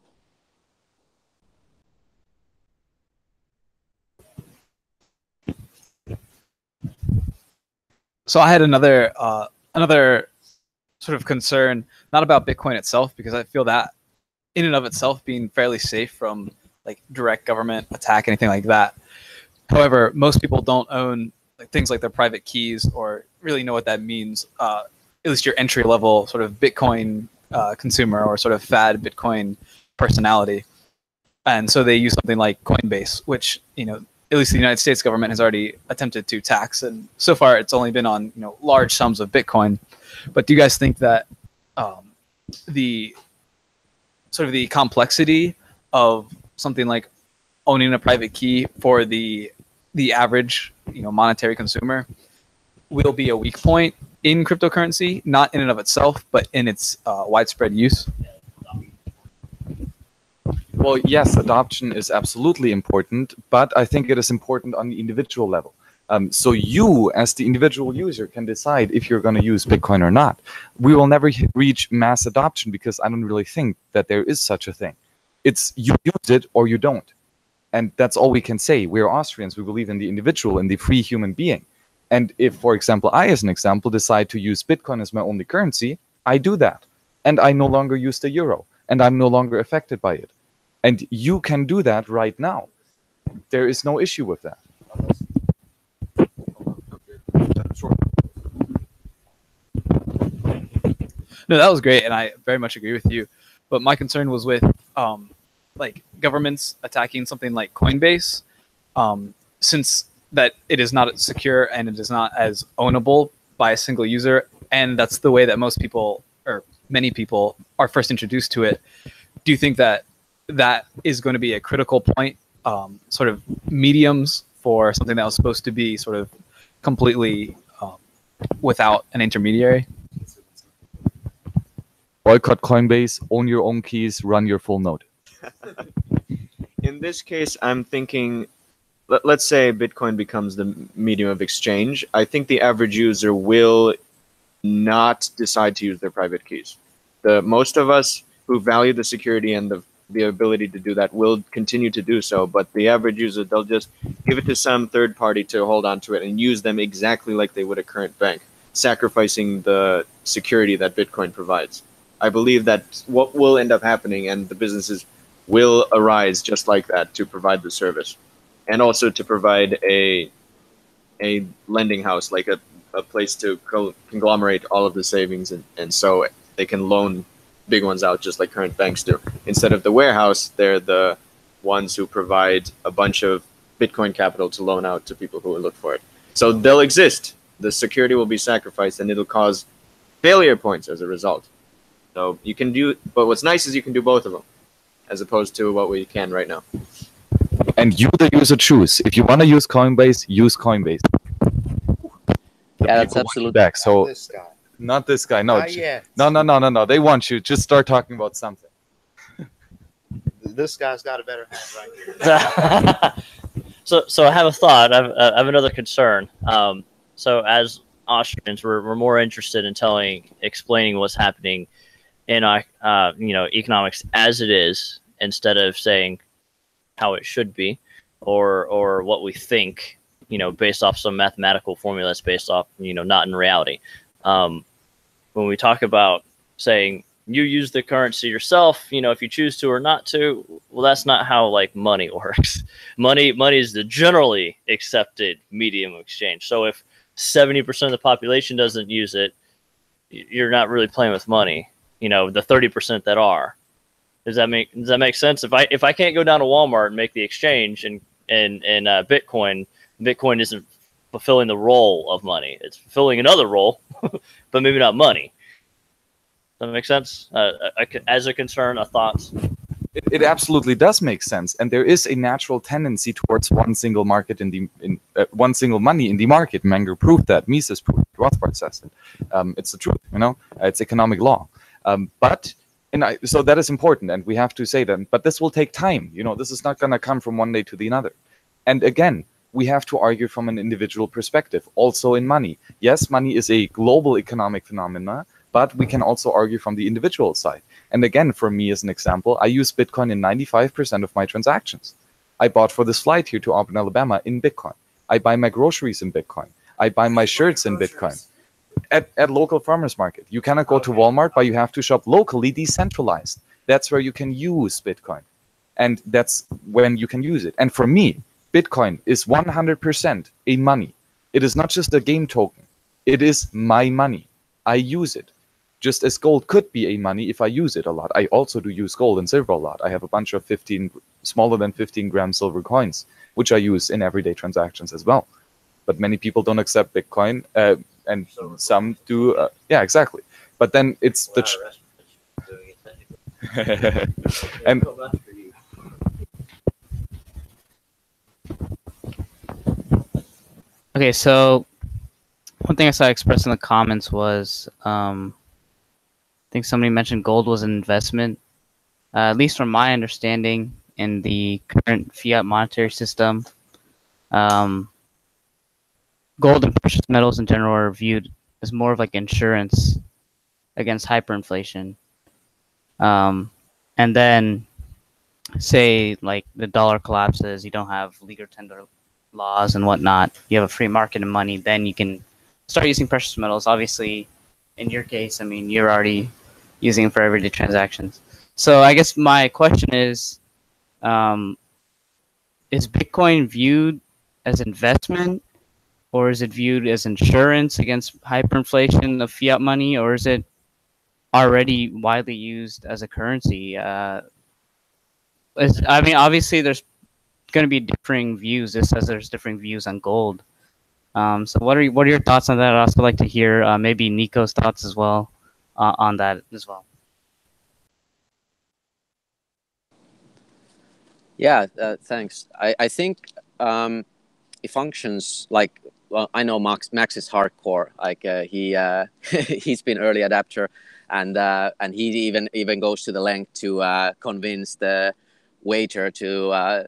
So I had another sort of concern, not about Bitcoin itself, because I feel that in and of itself being fairly safe from like direct government attack, anything like that. However, most people don't own like things like their private keys or really know what that means. At least your entry level sort of Bitcoin consumer or sort of fad Bitcoin personality, and so they use something like Coinbase, which at least the United States government has already attempted to tax, and so far it's only been on large sums of Bitcoin. But do you guys think that the sort of the complexity of something like owning a private key for the average monetary consumer will be a weak point in cryptocurrency, not in and of itself, but in its widespread use? Well, yes, adoption is absolutely important, but I think it is important on the individual level. So you, as the individual user, can decide if you're going to use Bitcoin or not. We will never reach mass adoption because I don't really think that there is such a thing. It's you use it or you don't. And that's all we can say. We're Austrians. We believe in the individual, in the free human being. And if, for example, I, as an example, decide to use Bitcoin as my only currency, I do that. And I no longer use the euro. And I'm no longer affected by it. And you can do that right now. There is no issue with that. No, that was great, and I very much agree with you. But my concern was with like governments attacking something like Coinbase, since that it is not secure and it is not as ownable by a single user, and that's the way that most people or many people are first introduced to it. Do you think that that is going to be a critical point, sort of mediums for something that was supposed to be sort of completely without an intermediary? Boycott Coinbase, own your own keys, run your full node. In this case, I'm thinking, let's say Bitcoin becomes the medium of exchange. I think the average user will not decide to use their private keys. Most of us who value the security and the ability to do that will continue to do so, but the average user, they'll just give it to some third party to hold on to it and use them exactly like they would a current bank, sacrificing the security that Bitcoin provides. I believe that what will end up happening, and the businesses will arise just like that to provide the service, and also to provide a lending house, like a place to conglomerate all of the savings, and so they can loan big ones out just like current banks do. Instead of the warehouse, they're the ones who provide a bunch of Bitcoin capital to loan out to people who will look for it. So they'll exist. The security will be sacrificed, and it'll cause failure points as a result. So you can do, but what's nice is you can do both of them, as opposed to what we can right now. And you, the user, choose. If you want to use Coinbase, use Coinbase. Yeah, that's absolutely back. So This guy. not this guy. No, Not yet. no. They want you. Just start talking about something. This guy's got a better hand right here. So I have a thought. I have another concern. So as Austrians, we're more interested in explaining what's happening in economics as it is, instead of saying how it should be, or what we think, based off some mathematical formula that's based off, not in reality. When we talk about saying you use the currency yourself, if you choose to or not to, well, that's not how like money works. Money is the generally accepted medium of exchange. So if 70% of the population doesn't use it, you're not really playing with money. The 30% that are. Does that make sense? If I can't go down to Walmart and make the exchange and Bitcoin isn't fulfilling the role of money. It's fulfilling another role, but maybe not money. Does that make sense? As a concern, a thought. It absolutely does make sense, and there is a natural tendency towards one single market one single money in the market. Menger proved that. Mises proved it. Rothbard says it. It's the truth. It's economic law. But So that is important, and we have to say that. But this will take time. You know, this is not going to come from one day to the other. And again, we have to argue from an individual perspective, also in money. Yes, money is a global economic phenomena, but we can also argue from the individual side. And again, for me as an example, I use Bitcoin in 95% of my transactions. I bought for this flight here to Auburn, Alabama in Bitcoin. I buy my groceries in Bitcoin. I buy my shirts in Bitcoin. At local farmers market. You cannot go to Walmart, but you have to shop locally, decentralized. That's where you can use Bitcoin. And that's when you can use it. And for me, Bitcoin is 100% a money. It is not just a game token. It is my money. I use it. Just as gold could be a money if I use it a lot. I also do use gold and silver a lot. I have a bunch of smaller than 15 gram silver coins, which I use in everyday transactions as well. But many people don't accept Bitcoin, and some do. Yeah, exactly. But then it's the... and Okay, so one thing I saw expressed in the comments was, I think somebody mentioned gold was an investment. At least from my understanding, in the current fiat monetary system, gold and precious metals in general are viewed as more of like insurance against hyperinflation. And then, say like the dollar collapses, you don't have legal tender laws and whatnot, you have a free market of money, then you can start using precious metals. Obviously, in your case, I mean, you're already using them for everyday transactions. So I guess my question is Bitcoin viewed as investment, or is it viewed as insurance against hyperinflation of fiat money, or is it already widely used as a currency? I mean, obviously, there's going to be differing views, just as there's differing views on gold. So what are your thoughts on that? I'd also like to hear maybe Niko's thoughts as well on that as well. Yeah, thanks. I think it functions like, well, I know Max is hardcore. Like he's been early adapter, and he even goes to the length to convince the waiter to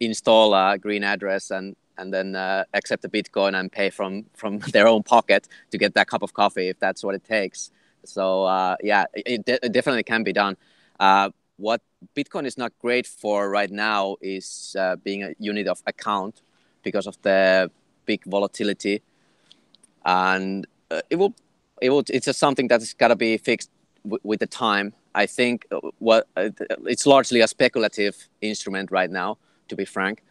install a green address and then accept the Bitcoin and pay from their own pocket to get that cup of coffee if that's what it takes. So yeah, it definitely can be done. What Bitcoin is not great for right now is being a unit of account because of the big volatility, and it's just something that's got to be fixed with the time. I think it's largely a speculative instrument right now, to be frank,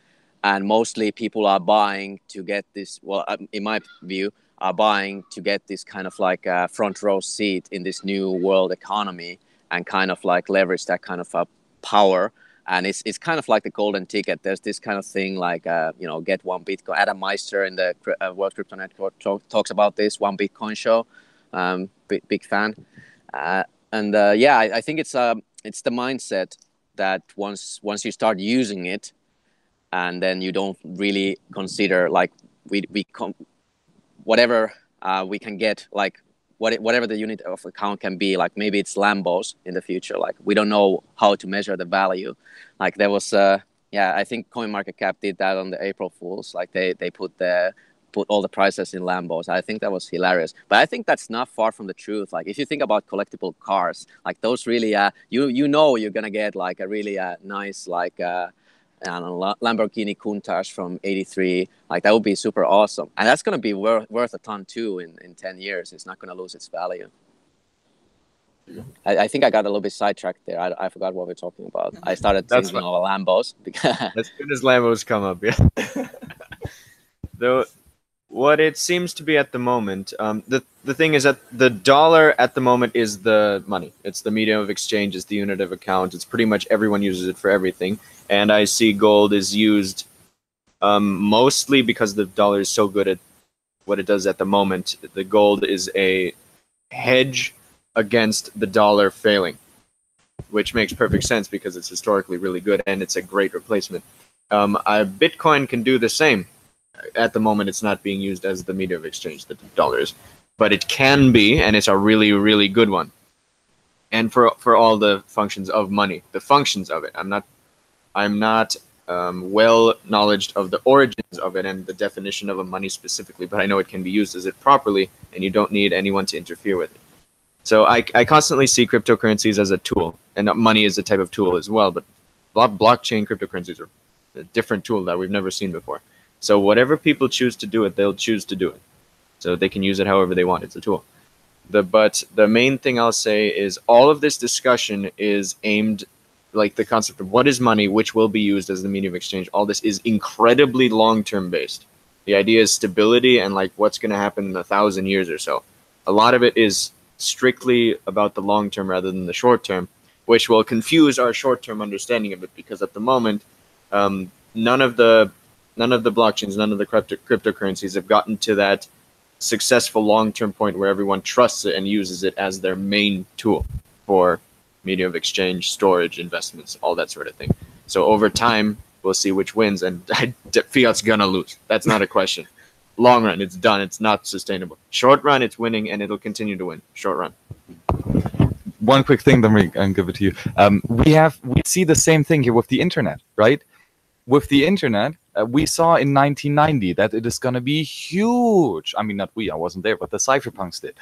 and mostly people are buying to get this. Well, in my view, are buying to get this kind of like a front row seat in this new world economy and kind of like leverage that kind of power. And it's kind of like the golden ticket. There's this kind of thing like, get one Bitcoin. Adam Meister in the World Crypto Network talks about this one Bitcoin show. Big fan. Yeah, I think it's the mindset that once you start using it, and then you don't really consider like whatever we can get, like whatever the unit of account can be, like maybe it's Lambos in the future. Like we don't know how to measure the value. Like there was, I think CoinMarketCap did that on the April Fools. Like they put all the prices in Lambos. I think that was hilarious. But I think that's not far from the truth. Like if you think about collectible cars, like those really, you know you're gonna get like a really nice like. I don't know, Lamborghini Countach from '83, like that would be super awesome, and that's going to be worth a ton too in 10 years. It's not going to lose its value. I think I got a little bit sidetracked there. I forgot what we're talking about. I started thinking of Lambos. As soon as Lambos come up, yeah. Though, what it seems to be at the moment, the thing is that the dollar at the moment is the money. It's the medium of exchange. It's the unit of account. It's pretty much everyone uses it for everything. And I see gold is used mostly because the dollar is so good at what it does at the moment. The gold is a hedge against the dollar failing, which makes perfect sense because it's historically really good and it's a great replacement. Bitcoin can do the same. At the moment, it's not being used as the medium of exchange that the dollar is, but it can be, and it's a really, really good one. and for all the functions of money, the functions of it. I'm not well knowledge of the origins of it and the definition of a money specifically, but I know it can be used as it properly, and you don't need anyone to interfere with it. So I constantly see cryptocurrencies as a tool, and money is a type of tool as well, but blockchain cryptocurrencies are a different tool that we've never seen before. So whatever people choose to do it, they'll choose to do it. So they can use it however they want. It's a tool. But the main thing I'll say is all of this discussion is aimed, like the concept of what is money, which will be used as the medium of exchange, all this is incredibly long-term based. The idea is stability and like what's going to happen in 1,000 years or so. A lot of it is strictly about the long term rather than the short term, which will confuse our short-term understanding of it, because at the moment, none of the blockchains, none of the cryptocurrencies have gotten to that successful long-term point where everyone trusts it and uses it as their main tool for medium of exchange, storage, investments, all that sort of thing. So over time, we'll see which wins, and fiat's gonna lose. That's not a question. Long run, it's done. It's not sustainable. Short run, it's winning, and it'll continue to win. Short run. One quick thing, then we can give it to you. We see the same thing here with the internet, right? With the internet, we saw in 1990 that it is going to be huge. I mean, not we, I wasn't there, but the cypherpunks did.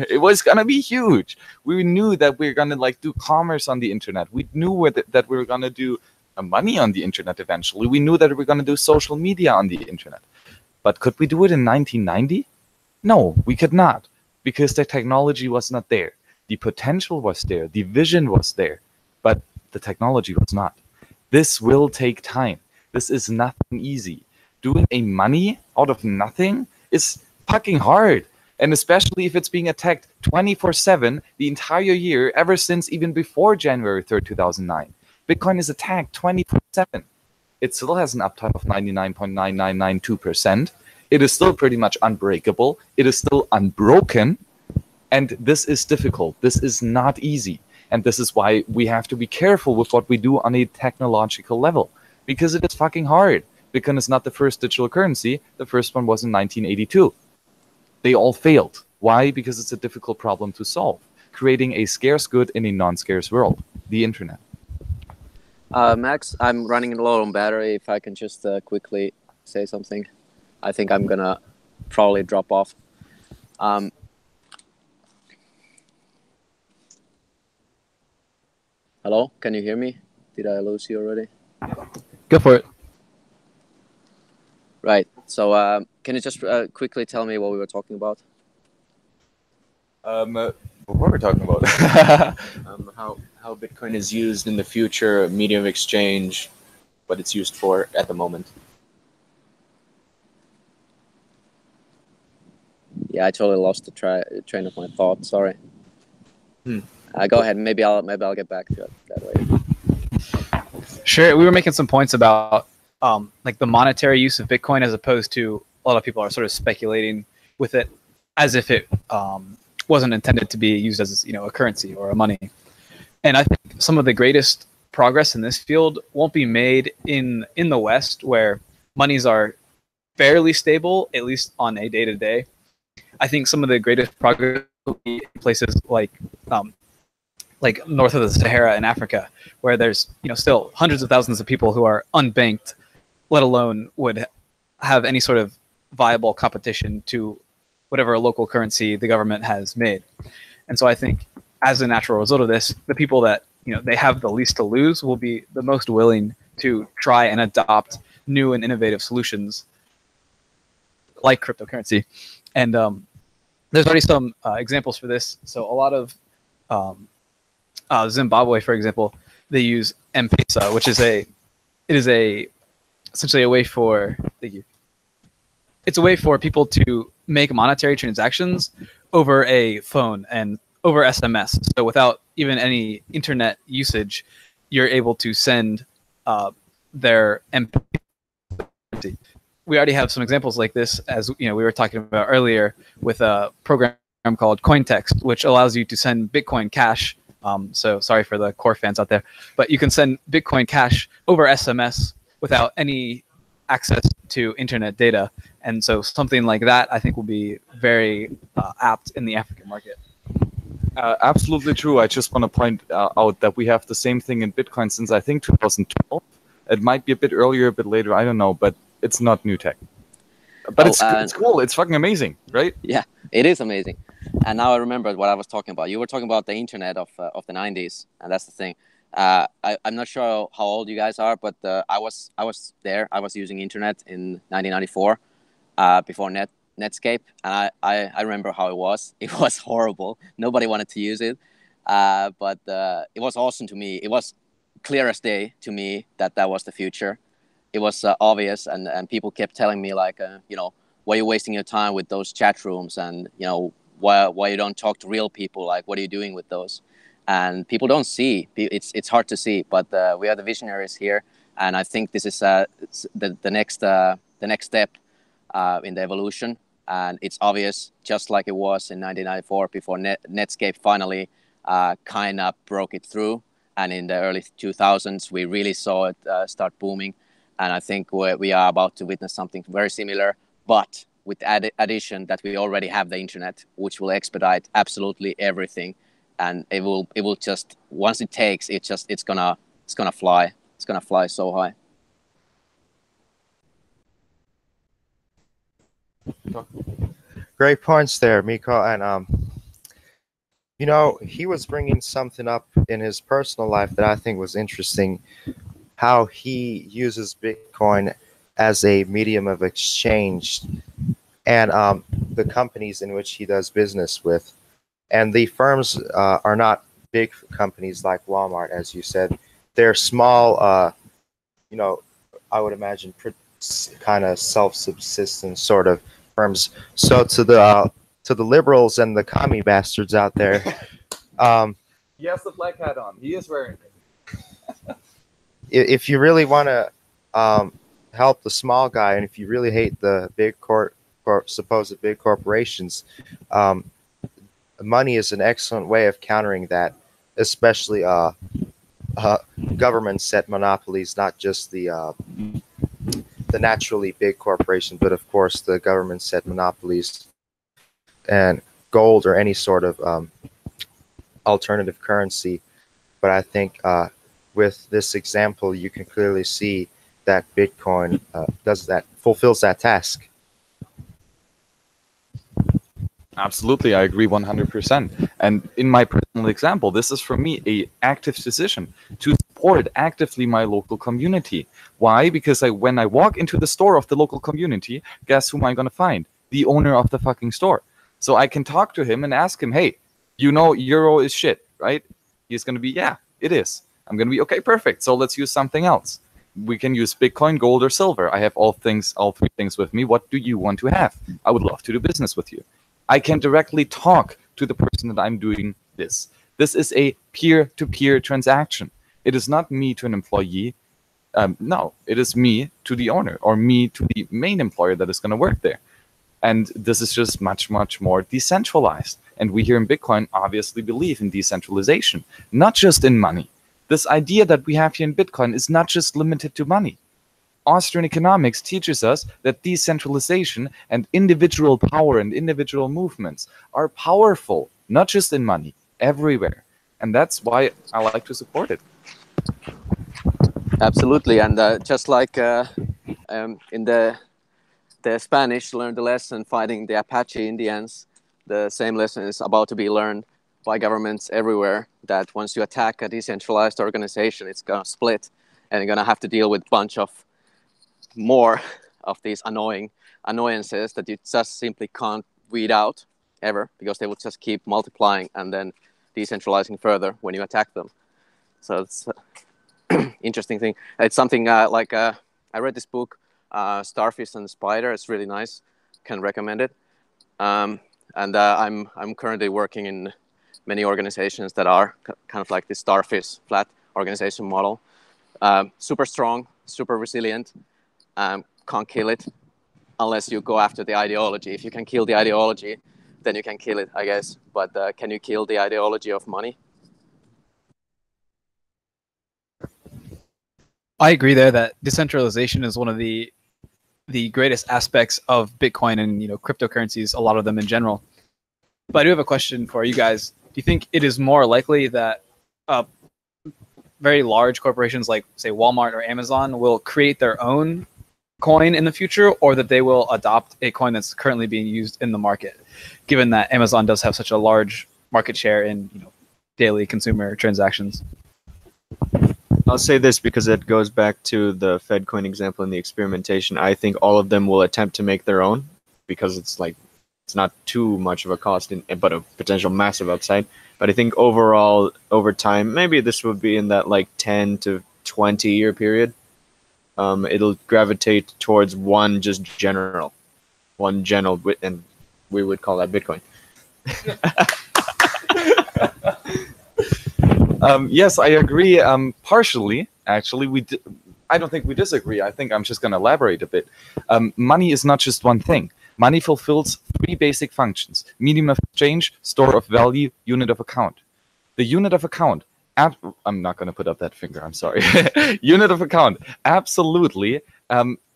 It was going to be huge. We knew that we were going to like do commerce on the internet. We knew that we were going to do money on the internet eventually. We knew that we were going to do social media on the internet. But could we do it in 1990? No, we could not, because the technology was not there. The potential was there. The vision was there, but the technology was not. This will take time. This is nothing easy. Doing a money out of nothing is fucking hard. And especially if it's being attacked 24/7 the entire year, ever since even before January 3rd, 2009. Bitcoin is attacked 24/7. It still has an uptime of 99.9992%. It is still pretty much unbreakable. It is still unbroken. And this is difficult. This is not easy. And this is why we have to be careful with what we do on a technological level. Because it is fucking hard. Bitcoin is not the first digital currency. The first one was in 1982. They all failed. Why? Because it's a difficult problem to solve. Creating a scarce good in a non-scarce world. The internet. Max, I'm running low on battery. If I can just quickly say something. I think I'm going to probably drop off. Hello? Can you hear me? Did I lose you already? Go for it. Right. So can you just quickly tell me what we were talking about? What were we talking about? How Bitcoin is used in the future, medium of exchange, what it's used for at the moment. Yeah, I totally lost the train of my thought. Sorry. Go ahead. Maybe I'll get back to it that later. Sure. We were making some points about like the monetary use of Bitcoin, as opposed to a lot of people are sort of speculating with it as if it wasn't intended to be used as a currency or a money. And I think some of the greatest progress in this field won't be made in the West, where monies are fairly stable, at least on a day-to-day. I think some of the greatest progress will be in places like north of the Sahara in Africa, where there's still hundreds of thousands of people who are unbanked, let alone would have any sort of viable competition to whatever local currency the government has made. And so I think as a natural result of this, the people that they have the least to lose will be the most willing to try and adopt new and innovative solutions like cryptocurrency. And there's already some examples for this. So a lot of Zimbabwe, for example, they use M-Pesa, which is essentially a way for it's a way for people to make monetary transactions over a phone and over SMS. So without even any internet usage, you're able to send their M-Pesa. We already have some examples like this, as we were talking about earlier, with a program called Cointext, which allows you to send Bitcoin Cash. So sorry for the core fans out there, but you can send Bitcoin Cash over SMS without any access to internet data. And so something like that, I think, will be very apt in the African market. Absolutely true. I just want to point out that we have the same thing in Bitcoin since I think 2012. It might be a bit earlier, a bit later, I don't know, but it's not new tech. But it's cool. It's fucking amazing, right? Yeah, it is amazing. And now I remembered what I was talking about. You were talking about the internet of the 90s, and that's the thing. I'm not sure how old you guys are, but I was there. I was using internet in 1994 before Netscape, and I remember how it was. It was horrible. Nobody wanted to use it, but it was awesome to me. It was clear as day to me that was the future. It was obvious, and people kept telling me like, why are you wasting your time with those chat rooms, and why you don't talk to real people? Like, what are you doing with those? And people don't see. It's hard to see, but we are the visionaries here, and I think this is the next step in the evolution. And it's obvious, just like it was in 1994 before Netscape finally kind of broke it through. And in the early 2000s, we really saw it start booming. And I think we are about to witness something very similar, but with the addition that we already have the internet, which will expedite absolutely everything. And it will just, once it takes, it's gonna fly. It's gonna fly so high. Great points there, Miko. And he was bringing something up in his personal life that I think was interesting. How he uses Bitcoin as a medium of exchange, and the companies in which he does business with. And the firms are not big companies like Walmart, as you said. They're small, I would imagine kind of self-subsistent sort of firms. So to the liberals and the commie bastards out there, he has the black hat on. He is wearing it. If you really want to help the small guy, and if you really hate the big supposed big corporations, money is an excellent way of countering that, especially government set monopolies, not just the naturally big corporation, but of course the government set monopolies, and gold or any sort of alternative currency. But I think with this example, you can clearly see that Bitcoin fulfills that task. Absolutely, I agree 100%. And in my personal example, this is for me a active decision to support actively my local community. Why? Because when I walk into the store of the local community, guess who am I going to find? The owner of the fucking store. So I can talk to him and ask him, hey, euro is shit, right? He's going to be, yeah, it is. I'm going to be, okay, perfect. So let's use something else. We can use Bitcoin, gold, or silver. I have all three things with me. What do you want to have? I would love to do business with you. I can directly talk to the person that I'm doing this. This is a peer-to-peer transaction. It is not me to an employee. No, it is me to the owner, or me to the main employer that is going to work there. And this is just much, much more decentralized. And we here in Bitcoin obviously believe in decentralization, not just in money. This idea that we have here in Bitcoin is not just limited to money. Austrian Economics teaches us that decentralization and individual power and individual movements are powerful, not just in money, everywhere. And that's why I like to support it. Absolutely. And just like in the Spanish learned the lesson fighting the Apache Indians, the same lesson is about to be learned by governments everywhere, that once you attack a decentralized organization, it's going to split, and you're going to have to deal with a bunch of more of these annoyances that you just simply can't weed out ever, because they will just keep multiplying and then decentralizing further when you attack them. So it's interesting thing. It's something I read this book, Starfish and the Spider. It's really nice. Can recommend it. And I'm currently working in many organizations that are kind of like this Starfish flat organization model. Super strong, super resilient. Can't kill it unless you go after the ideology. If you can kill the ideology, then you can kill it, I guess. But can you kill the ideology of money? I agree there that decentralization is one of the greatest aspects of Bitcoin and cryptocurrencies, a lot of them in general. But I do have a question for you guys. you think it is more likely that very large corporations like, say, Walmart or Amazon will create their own coin in the future, or that they will adopt a coin that's currently being used in the market, given that Amazon does have such a large market share in daily consumer transactions? I'll say this because it goes back to the Fed coin example and the experimentation. I think all of them will attempt to make their own because it's not too much of a cost, but a potential massive upside. But I think overall, over time, maybe this would be in that 10 to 20 year period. It'll gravitate towards one general, and we would call that Bitcoin. Yes, I agree. Partially, actually, I don't think we disagree. I think I'm just going to elaborate a bit. Money is not just one thing. Money fulfills three basic functions: medium of exchange, store of value, unit of account. The unit of account, I'm not going to put up that finger, I'm sorry. Unit of account absolutely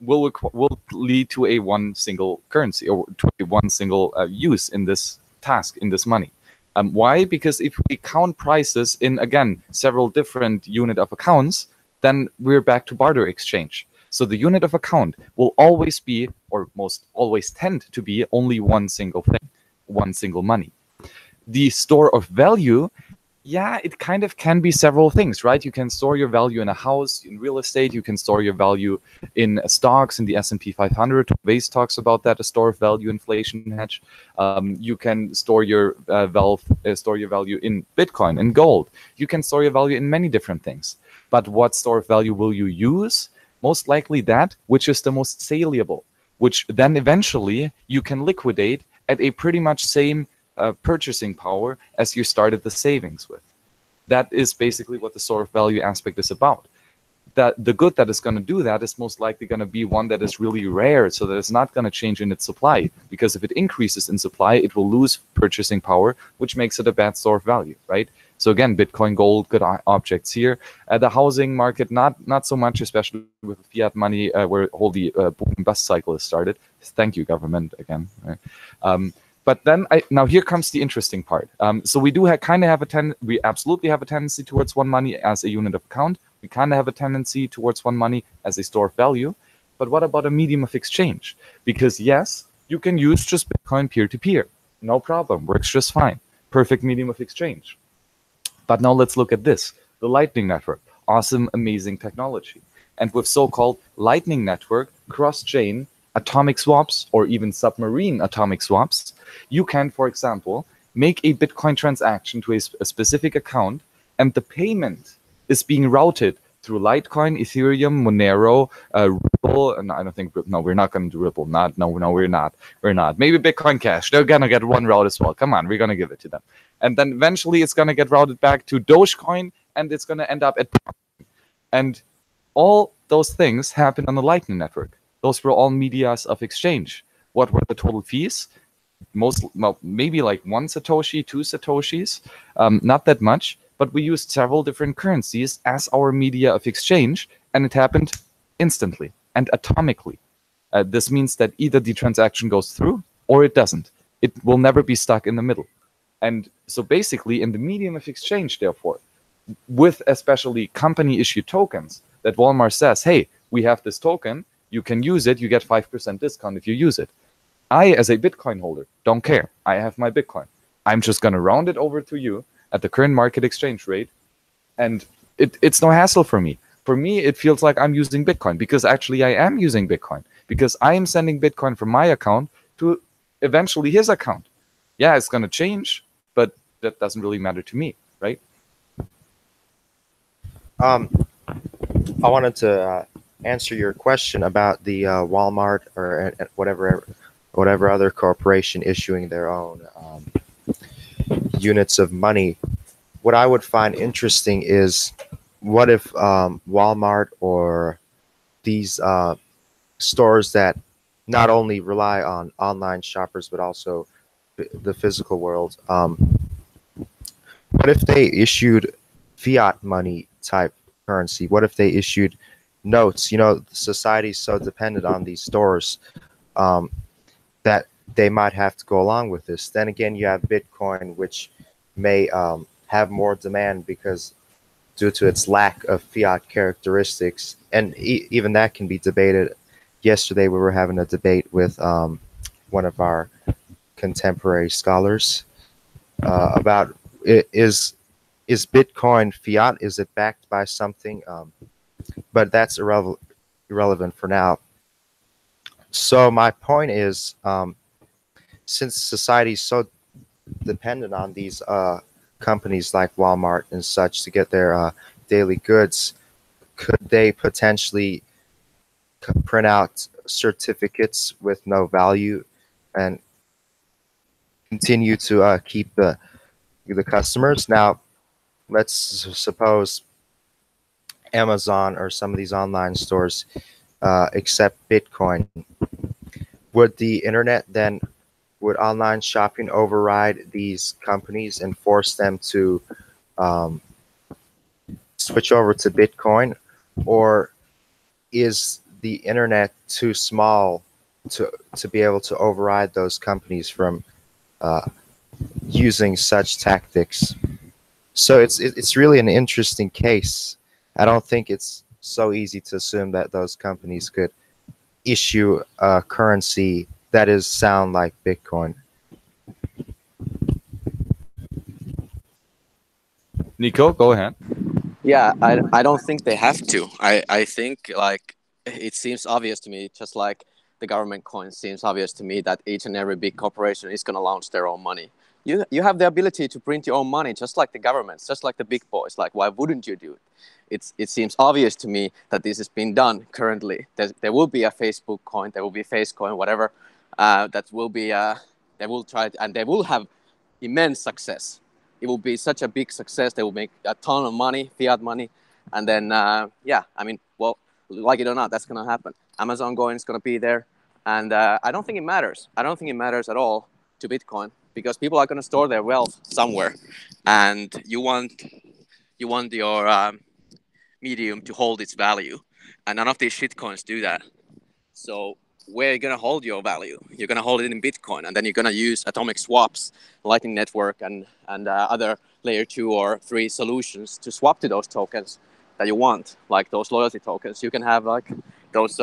will lead to a one single currency, or to a one single use in this task, in this money. Why? Because if we count prices in, again, several different unit of accounts, then we're back to barter exchange. So the unit of account will always be, or most always tend to be, only one single thing, one single money. The store of value, yeah, it kind of can be several things, right? You can store your value in a house, in real estate. You can store your value in stocks, in the S&P 500. Vase talks about that, a store of value inflation hedge. You can store your value in Bitcoin, in gold. You can store your value in many different things. But what store of value will you use? Most likely that which is the most saleable, which then eventually you can liquidate at a pretty much same purchasing power as you started the savings with. That is basically what the store of value aspect is about. That the good that is going to do that is most likely going to be one that is really rare, so that it's not going to change in its supply, because if it increases in supply, it will lose purchasing power, which makes it a bad store of value, right? So again, Bitcoin, gold, good objects here. The housing market, not so much, especially with fiat money, where all the boom and bust cycle has started. Thank you, government, again. Right? But then, now here comes the interesting part. So we do we absolutely have a tendency towards one money as a unit of account. We kind of have a tendency towards one money as a store of value. But what about a medium of exchange? Because yes, you can use just Bitcoin peer-to-peer. No problem, works just fine. Perfect medium of exchange. But now let's look at this, the Lightning Network. Awesome, amazing technology. And with so-called Lightning Network, cross-chain, atomic swaps, or even submarine atomic swaps, you can, for example, make a Bitcoin transaction to a specific account, and the payment is being routed through Litecoin, Ethereum, Monero, Ripple, and I don't think, no, we're not going to do Ripple. No, we're not. We're not. Maybe Bitcoin Cash. They're going to get one route as well. Come on, we're going to give it to them. And then eventually it's going to get routed back to Dogecoin, and it's going to end up at... And all those things happen on the Lightning Network. Those were all medias of exchange. What were the total fees? Maybe like 1 Satoshi, 2 Satoshis, not that much, but we used several different currencies as our media of exchange, and it happened instantly and atomically. This means that either the transaction goes through or it doesn't. It will never be stuck in the middle. And so basically in the medium of exchange, therefore, with especially company-issued tokens, that Walmart says, hey, we have this token, you can use it, you get 5% discount if you use it. I, as a Bitcoin holder, don't care. I have my Bitcoin. I'm just going to round it over to you at the current market exchange rate, and it's no hassle for me. For me, it feels like I'm using Bitcoin, because actually I am using Bitcoin, because I am sending Bitcoin from my account to eventually his account. Yeah, it's going to change, but that doesn't really matter to me, right? I wanted to answer your question about the Walmart or whatever other corporation issuing their own units of money. What I would find interesting is, what if Walmart or these stores that not only rely on online shoppers but also the physical world, what if they issued fiat money type currency? What if they issued notes? You know, society is so dependent on these stores that they might have to go along with this. Then again, you have Bitcoin, which may have more demand because due to its lack of fiat characteristics, and even that can be debated. Yesterday we were having a debate with one of our contemporary scholars about is Bitcoin fiat? Is it backed by something? But that's irrelevant for now. So my point is, since society is so dependent on these companies like Walmart and such to get their daily goods, could they potentially print out certificates with no value and continue to keep the customers? Now, let's suppose Amazon or some of these online stores accept Bitcoin. Would the internet then, would online shopping override these companies and force them to switch over to Bitcoin? Or is the internet too small to be able to override those companies from using such tactics? So it's really an interesting case. I don't think it's so easy to assume that those companies could issue a currency that is sound like Bitcoin. Niko, go ahead. Yeah, I don't think they have to. I think, like, it seems obvious to me, just like the government coins seems obvious to me, that each and every big corporation is going to launch their own money. You have the ability to print your own money, just like the governments, just like the big boys. Like, why wouldn't you do it? It seems obvious to me that this is being done currently. There will be a Facebook coin, there will be a face coin, whatever. That will be they will try and they will have immense success. It will be such a big success. They will make a ton of money, fiat money, and then yeah, I mean, well, like it or not, that's gonna happen. Amazon coin is gonna be there, and I don't think it matters. I don't think it matters at all to Bitcoin, because people are gonna store their wealth somewhere, and you want your medium to hold its value, and none of these shitcoins do that. So where are you gonna hold your value? You're gonna hold it in Bitcoin, and then you're gonna use atomic swaps, Lightning Network, and other layer 2 or 3 solutions to swap to those tokens that you want, like those loyalty tokens. You can have like those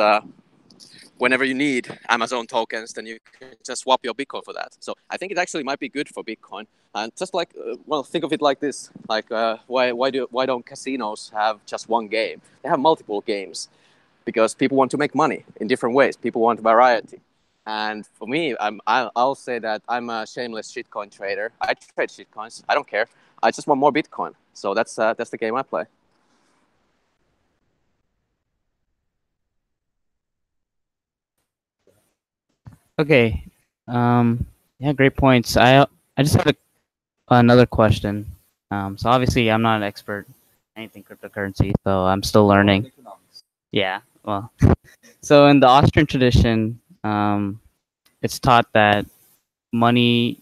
whenever you need Amazon tokens, then you can just swap your Bitcoin for that. So I think it actually might be good for Bitcoin. And just like, well, think of it like this: like, why don't casinos have just one game? They have multiple games, because people want to make money in different ways. People want variety. And for me, I'll say that I'm a shameless shitcoin trader. I trade shitcoins. I don't care. I just want more Bitcoin. So that's the game I play. Okay. Yeah, great points. I just have another question. So obviously I'm not an expert in anything cryptocurrency, so I'm still learning. Yeah. Well, so in the Austrian tradition, it's taught that money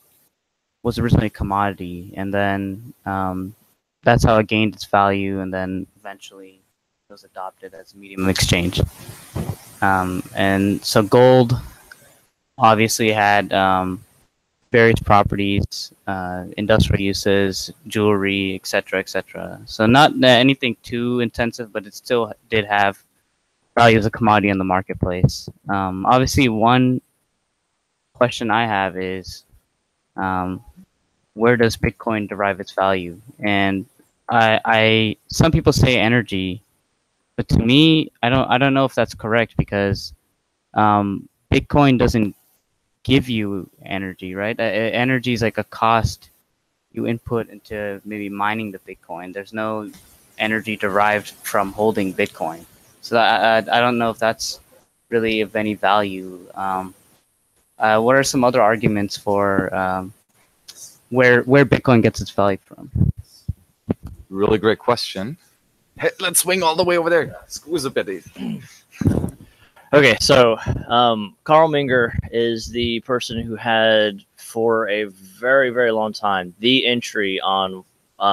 was originally a commodity, and then that's how it gained its value, and then eventually it was adopted as a medium of exchange. And so gold obviously had various properties, industrial uses, jewelry, etc., etc. So not anything too intensive, but it still did have value as a commodity in the marketplace. Obviously, one question I have is, where does Bitcoin derive its value? And some people say energy, but to me, I don't know if that's correct, because Bitcoin doesn't give you energy, right? Energy is like a cost you input into maybe mining the Bitcoin. There's no energy derived from holding Bitcoin. So I don't know if that's really of any value. What are some other arguments for where Bitcoin gets its value from? Really great question. Hey, let's swing all the way over there. Squeeze a bit. Okay, so Carl Menger is the person who had, for a very, very long time, the entry on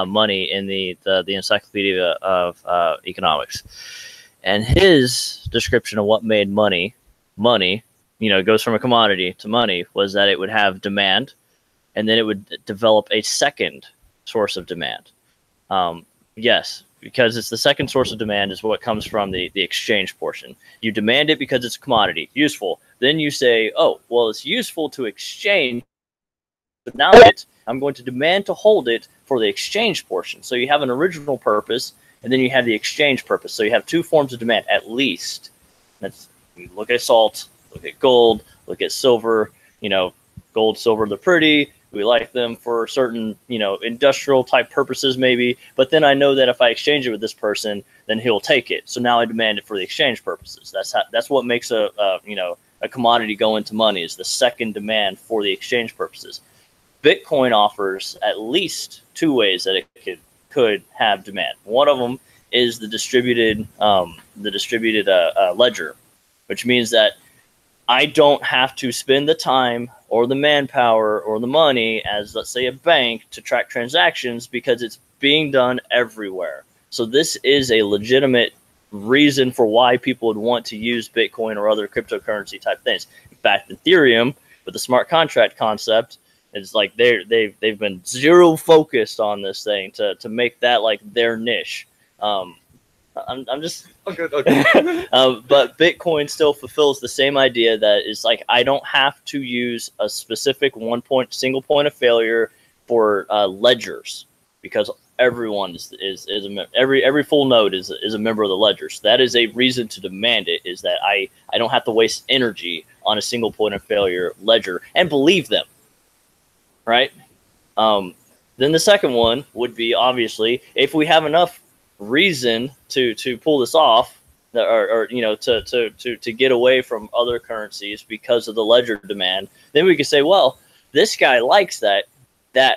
money in the Encyclopedia of Economics. And his description of what made money, goes from a commodity to money, was that it would have demand, and then it would develop a second source of demand. Yes, because it's the second source of demand is what comes from the exchange portion. You demand it because it's a commodity, useful. Then you say, oh, well, it's useful to exchange, but now I'm going to demand to hold it for the exchange portion. So you have an original purpose, and then you have the exchange purpose. So you have two forms of demand, at least. That's, you look at salt, look at gold, look at silver. You know, gold, silver, they're pretty. We like them for certain, you know, industrial type purposes maybe. But then I know that if I exchange it with this person, then he'll take it. So now I demand it for the exchange purposes. That's what makes a commodity go into money, is the second demand for the exchange purposes. Bitcoin offers at least two ways that it could have demand. One of them is the distributed ledger, which means that I don't have to spend the time or the manpower or the money as, let's say, a bank to track transactions, because it's being done everywhere. So this is a legitimate reason for why people would want to use Bitcoin or other cryptocurrency type things. In fact, Ethereum, with the smart contract concept, it's like they've been zero focused on this thing to make that like their niche. I'm just okay. But Bitcoin still fulfills the same idea that is like, I don't have to use a specific single point of failure for ledgers, because everyone every full node is a member of the ledgers. That is a reason to demand it, is that I don't have to waste energy on a single point of failure ledger and believe them, right? Then the second one would be, obviously, if we have enough reason to pull this off, or you know, to get away from other currencies because of the ledger demand, then we could say, well, this guy likes that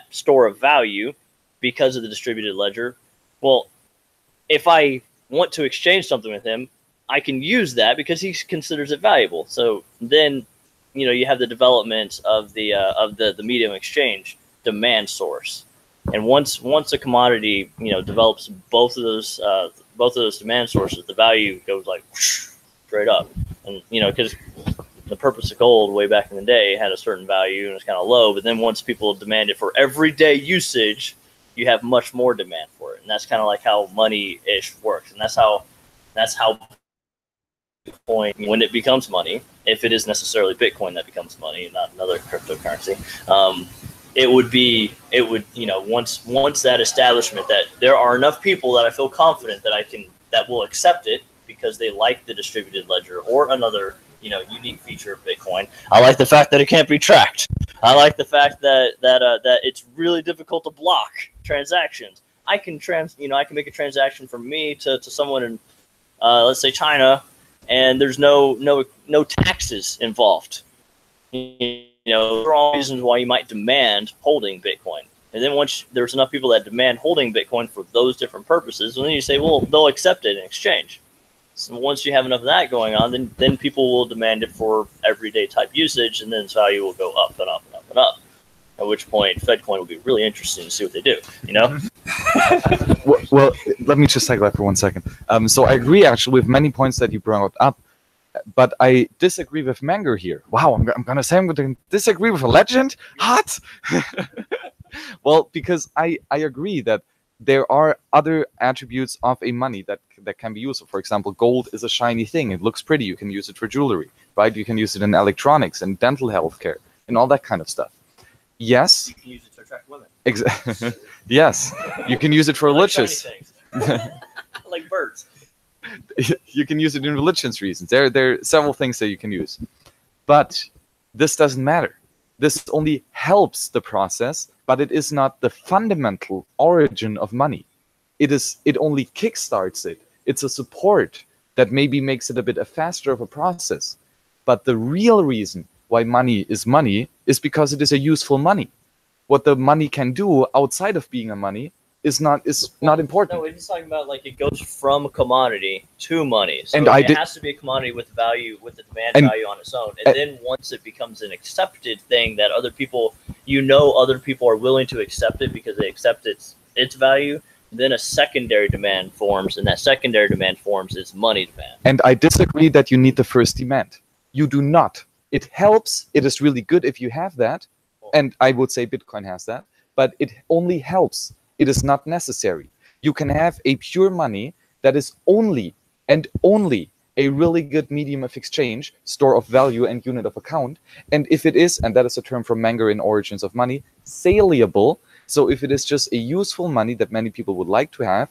store of value because of the distributed ledger. Well, if I want to exchange something with him, I can use that because he considers it valuable. So then, you know, you have the development of the medium exchange demand source. And once a commodity, you know, develops both of those demand sources, the value goes like whoosh, straight up. And you know, because the purpose of gold way back in the day had a certain value and it's kind of low, but then once people demand it for everyday usage, you have much more demand for it. And that's kind of like how money-ish works. And that's how Bitcoin, when it becomes money, if it is necessarily Bitcoin that becomes money, not another cryptocurrency, it would, you know, once that establishment that there are enough people that I feel confident that will accept it because they like the distributed ledger or another, you know, unique feature of Bitcoin. I like the fact that it can't be tracked. I like the fact that it's really difficult to block transactions. I can make a transaction from me to someone in, let's say, China, and there's no taxes involved. You know, there are all reasons why you might demand holding Bitcoin. And then once there's enough people that demand holding Bitcoin for those different purposes, and then you say, well, they'll accept it in exchange. So once you have enough of that going on, then people will demand it for everyday type usage, and then its value will go up and up and up and up. At which point, FedCoin will be really interesting to see what they do, you know? well, let me just cycle that for 1 second. So I agree, actually, with many points that you brought up. But I disagree with Menger here. Wow, I'm going to say I'm going to disagree with a legend? Hot! Well, because I agree that there are other attributes of a money that can be useful. For example, gold is a shiny thing. It looks pretty. You can use it for jewelry, right? You can use it in electronics and dental health care and all that kind of stuff. Yes. You can use it to attract women. Exactly. Yes. You can use it for religious. Like birds. You can use it in religious reasons. There are several things that you can use. But this doesn't matter. This only helps the process, but it is not the fundamental origin of money. It only kickstarts it. It's a support that maybe makes it a bit faster of a process. But the real reason why money is because it is a useful money. What the money can do outside of being a money is not important. No, we're just talking about like it goes from a commodity to money. So and it has to be a commodity with value, with the demand value on its own. And then once it becomes an accepted thing that other people are willing to accept it because they accept its value, then a secondary demand forms, and that secondary demand forms is money demand. And I disagree that you need the first demand. You do not. It helps. It is really good if you have that. And I would say Bitcoin has that. But it only helps. It is not necessary. You can have a pure money that is only and only a really good medium of exchange, store of value, and unit of account. And if it is, and that is a term from Menger in Origins of Money, saleable. So if it is just a useful money that many people would like to have,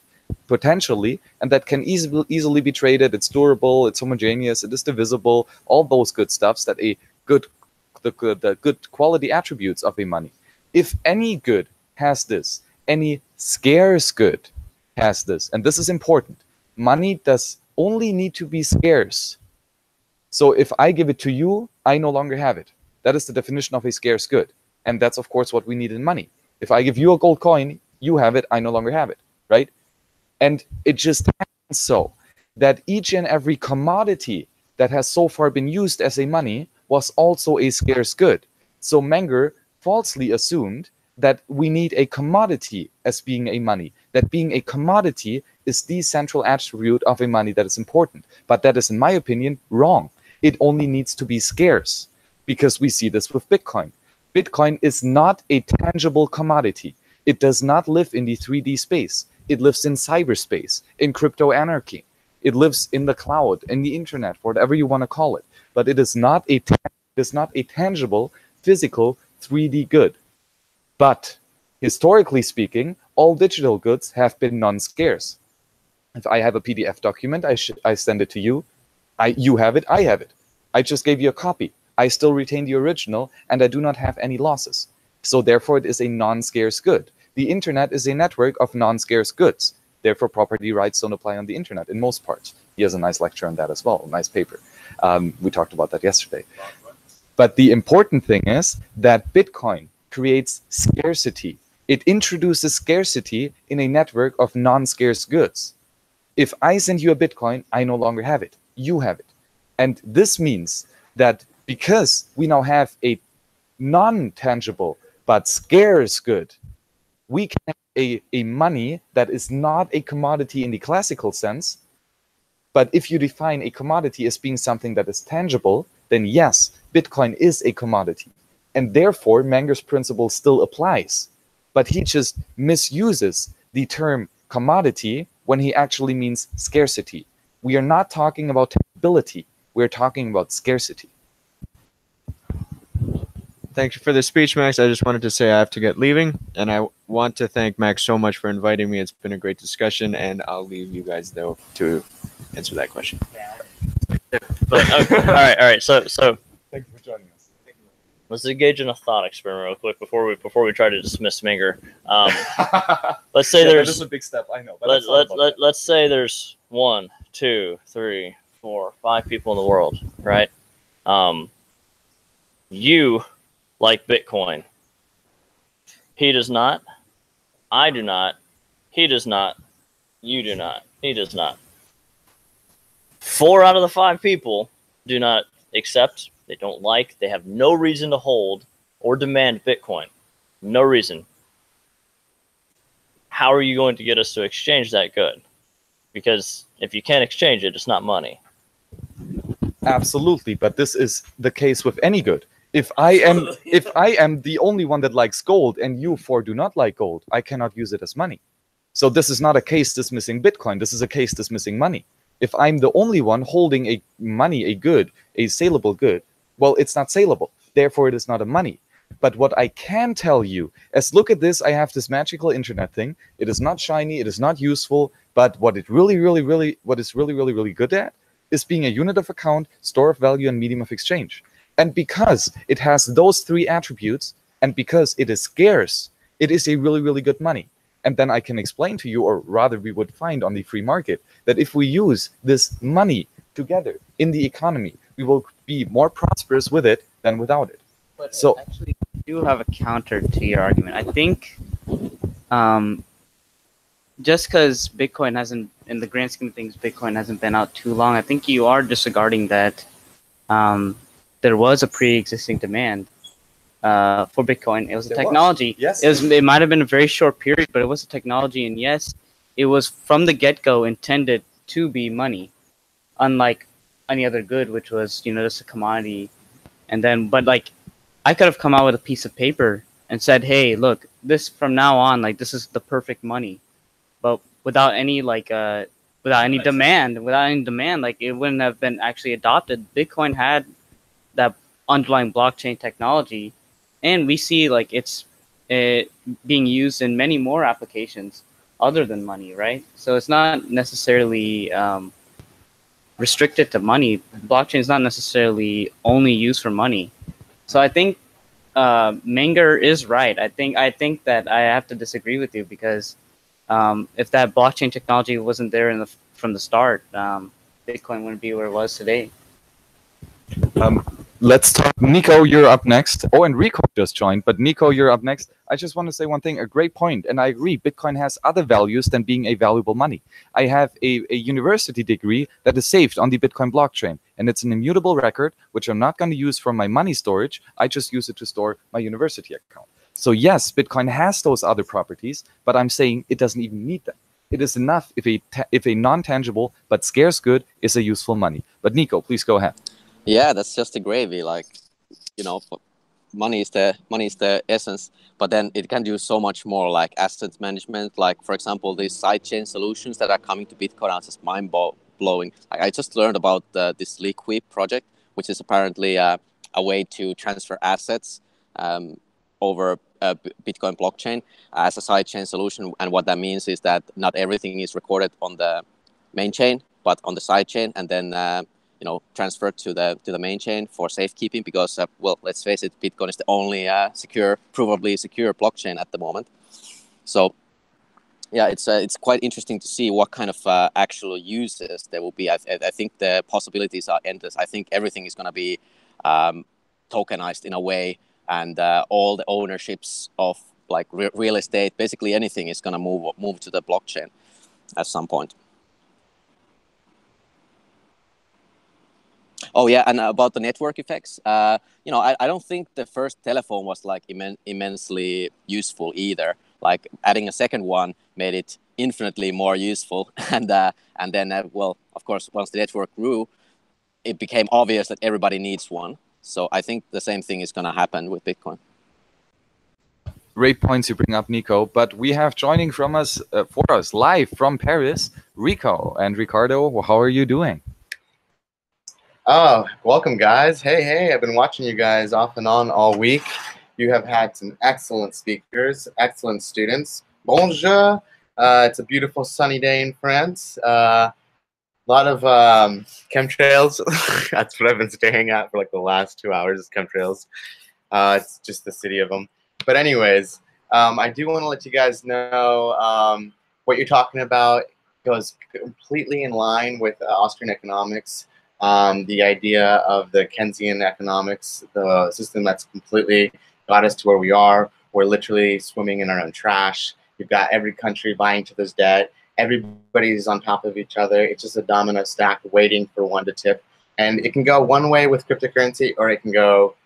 potentially, and that can easily be traded, it's durable, it's homogeneous, it is divisible, all those good stuffs that the good quality attributes of a money. If any good has this, any scarce good has this, and this is important. Money does only need to be scarce. So if I give it to you, I no longer have it. That is the definition of a scarce good. And that's, of course, what we need in money. If I give you a gold coin, you have it, I no longer have it, right? And it just happens so that each and every commodity that has so far been used as a money was also a scarce good. So Menger falsely assumed that we need a commodity as being a money, that being a commodity is the central attribute of a money that is important. But that is, in my opinion, wrong. It only needs to be scarce, because we see this with Bitcoin. Bitcoin is not a tangible commodity. It does not live in the 3D space. It lives in cyberspace, in crypto anarchy. It lives in the cloud, in the internet, whatever you want to call it. But it is not a tangible, physical 3D good. But historically speaking, all digital goods have been non-scarce. If I have a PDF document, I send it to you. You have it, I have it. I just gave you a copy. I still retain the original, and I do not have any losses. So therefore, it is a non-scarce good. The internet is a network of non-scarce goods. Therefore, property rights don't apply on the internet in most parts. He has a nice lecture on that as well, a nice paper. We talked about that yesterday. But the important thing is that Bitcoin creates scarcity. It introduces scarcity in a network of non-scarce goods. If I send you a Bitcoin, I no longer have it. You have it. And this means that because we now have a non-tangible but scarce good, we can have a money that is not a commodity in the classical sense. But if you define a commodity as being something that is tangible, then yes, Bitcoin is a commodity. And therefore, Menger's principle still applies. But he just misuses the term commodity when he actually means scarcity. We are not talking about tangibility. We're talking about scarcity. Thank you for the speech, Max. I just wanted to say I have to get leaving, and I want to thank Max so much for inviting me. It's been a great discussion, and I'll leave you guys, though, to answer that question. But, okay, all right. So Thank you for joining us. let's engage in a thought experiment real quick before we try to dismiss Menger. Let's say that there's is a big step, I know. But let's say there's 1, 2, 3, 4, 5 people in the world, right? You like Bitcoin. He does not. I do not. He does not. You do not. He does not. 4 out of the 5 people do not accept, they don't like, they have no reason to hold or demand Bitcoin. No reason. How are you going to get us to exchange that good? Because if you can't exchange it, it's not money. Absolutely, but this is the case with any good. If I am the only one that likes gold and you 4 do not like gold, I cannot use it as money. So this is not a case dismissing Bitcoin. This is a case dismissing money. If I'm the only one holding a money, a good, a saleable good, well, it's not saleable. Therefore, it is not a money. But what I can tell you is, look at this. I have this magical internet thing. It is not shiny. It is not useful. But what it really good at is being a unit of account, store of value, and medium of exchange. And because it has those 3 attributes, and because it is scarce, it is a really good money. And then I can explain to you, or rather we would find on the free market, that if we use this money together in the economy, we will be more prosperous with it than without it. But So actually, I do have a counter to your argument. I think just because Bitcoin hasn't, in the grand scheme of things, Bitcoin hasn't been out too long, I think you are disregarding that there was a pre-existing demand for Bitcoin. It was a technology. Yes. It might have been a very short period, but it was a technology, and yes, it was from the get-go intended to be money, unlike any other good, which was, just a commodity. And then, but like, I could have come out with a piece of paper and said, hey, look, this from now on, like this is the perfect money, but without any without any demand, like it wouldn't have been actually adopted. Bitcoin had that underlying blockchain technology, and we see like it's being used in many more applications other than money, right? So it's not necessarily restricted to money. Blockchain is not necessarily only used for money. So I think Menger is right. I think that I have to disagree with you, because if that blockchain technology wasn't there from the start, Bitcoin wouldn't be where it was today. Let's talk. Niko, you're up next. Oh, and Rico just joined, but Niko, you're up next. I just want to say one thing, a great point, and I agree. Bitcoin has other values than being a valuable money. I have a university degree that is saved on the Bitcoin blockchain, and it's an immutable record, which I'm not going to use for my money storage. I just use it to store my university account. So yes, Bitcoin has those other properties, but I'm saying it doesn't even need them. It is enough if a non-tangible but scarce good is a useful money. But Niko, please go ahead. Yeah, that's just the gravy. Like, you know, money is the essence, but then it can do so much more, like asset management. Like, for example, these sidechain solutions that are coming to Bitcoin are just mind-blowing. Like, I just learned about this SKYPE project, which is apparently a way to transfer assets over Bitcoin blockchain as a sidechain solution. And what that means is that not everything is recorded on the main chain, but on the sidechain, and then transferred to the main chain for safekeeping, because well, let's face it, Bitcoin is the only provably secure blockchain at the moment. So yeah, it's quite interesting to see what kind of actual uses there will be. I think the possibilities are endless. I think everything is going to be tokenized in a way, and all the ownerships of like real estate, basically anything, is going to move to the blockchain at some point. Oh yeah, and about the network effects, I don't think the first telephone was like immensely useful either. Like adding a second one made it infinitely more useful, and then well, of course, once the network grew, it became obvious that everybody needs one. So I think the same thing is going to happen with Bitcoin. Great points you bring up, Niko. But we have joining for us live from Paris, Rico. And Ricardo, how are you doing? Oh, welcome, guys. Hey, I've been watching you guys off and on all week. You have had some excellent speakers, excellent students. Bonjour. It's a beautiful sunny day in France. A lot of chemtrails. That's what I've been staring at for like the last 2 hours, is chemtrails. It's just the city of them. But anyways, I do want to let you guys know what you're talking about goes completely in line with Austrian Economics. The idea of the Keynesian economics, the system that's completely got us to where we are. We're literally swimming in our own trash. You've got every country buying to this debt. Everybody's on top of each other. It's just a domino stack waiting for one to tip. And it can go one way with cryptocurrency, or it can go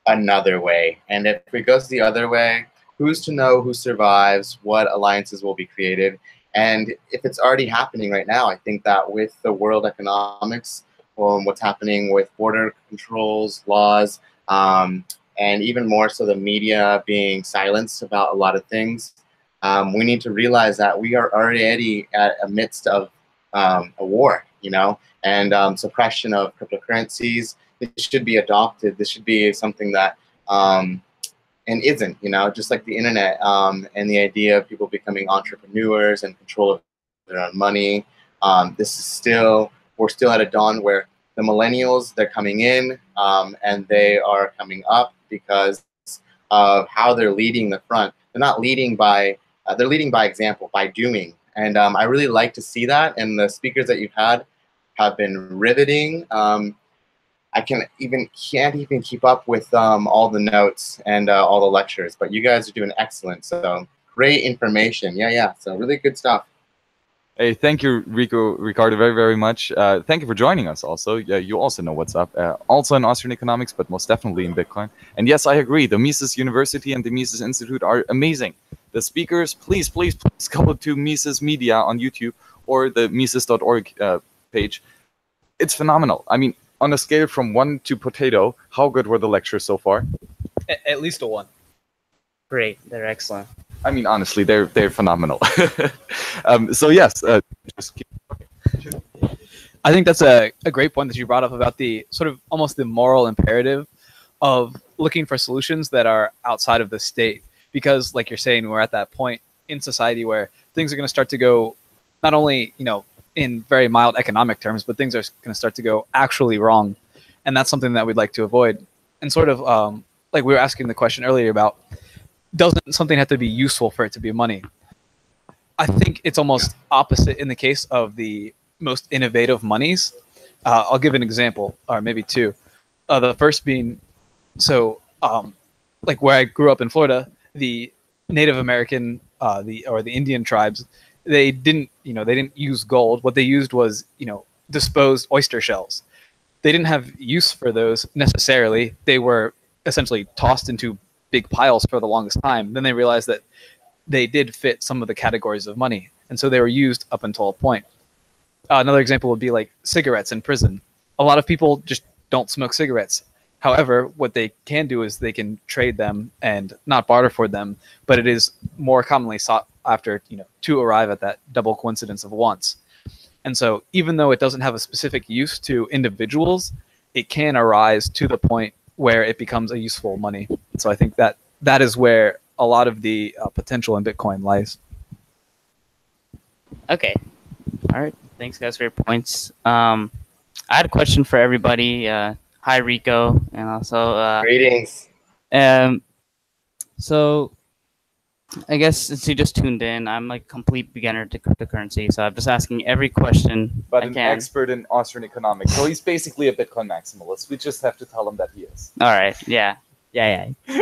another way. And if it goes the other way, who's to know who survives, what alliances will be created? And if it's already happening right now, I think that with the world economics, what's happening with border controls, laws, and even more so the media being silenced about a lot of things, we need to realize that we are already at a midst of a war, and suppression of cryptocurrencies. This should be adopted. This should be something that, and isn't, just like the internet, and the idea of people becoming entrepreneurs and control of their own money. We're still at a dawn where the millennials, they're coming in, and they are coming up because of how they're leading the front. They're not leading by, they're leading by example, by doing. And I really like to see that. And the speakers that you've had have been riveting. I can't even keep up with all the notes and all the lectures, but you guys are doing excellent. So great information. Yeah. So really good stuff. Hey, thank you, Ricardo, very, very much. Thank you for joining us also. Yeah, you also know what's up. Also in Austrian Economics, but most definitely in Bitcoin. And yes, I agree. The Mises University and the Mises Institute are amazing. The speakers, please go to Mises Media on YouTube or the Mises.org page. It's phenomenal. I mean, on a scale from 1 to potato, how good were the lectures so far? At least a 1. Great. They're excellent. I mean, honestly, they're phenomenal. So yes, just keep talking. I think that's a great point that you brought up about the sort of almost the moral imperative of looking for solutions that are outside of the state. Because like you're saying, we're at that point in society where things are going to start to go not only, in very mild economic terms, but things are going to start to go actually wrong. And that's something that we'd like to avoid. And sort of like we were asking the question earlier about, doesn't something have to be useful for it to be money? I think it's almost opposite in the case of the most innovative monies. I'll give an example, or maybe two. The first being, like where I grew up in Florida, the Native American, the Indian tribes, they didn't use gold. What they used was, disposed oyster shells. They didn't have use for those necessarily. They were essentially tossed into big piles for the longest time. Then they realized that they did fit some of the categories of money, and so they were used up until a point. Another example would be like cigarettes in prison. A lot of people just don't smoke cigarettes. However, what they can do is they can trade them and not barter for them, but it is more commonly sought after, to arrive at that double coincidence of wants. And so even though it doesn't have a specific use to individuals, it can arise to the point where it becomes a useful money. So I think that is where a lot of the potential in Bitcoin lies. Okay. All right. Thanks, guys, for your points. I had a question for everybody. Hi, Rico, and also Greetings. So I guess since you just tuned in, I'm like complete beginner to cryptocurrency, so I'm just asking every question But I an can. expert in Austrian Economics. So he's basically a Bitcoin maximalist. We just have to tell him that he is. All right. Yeah.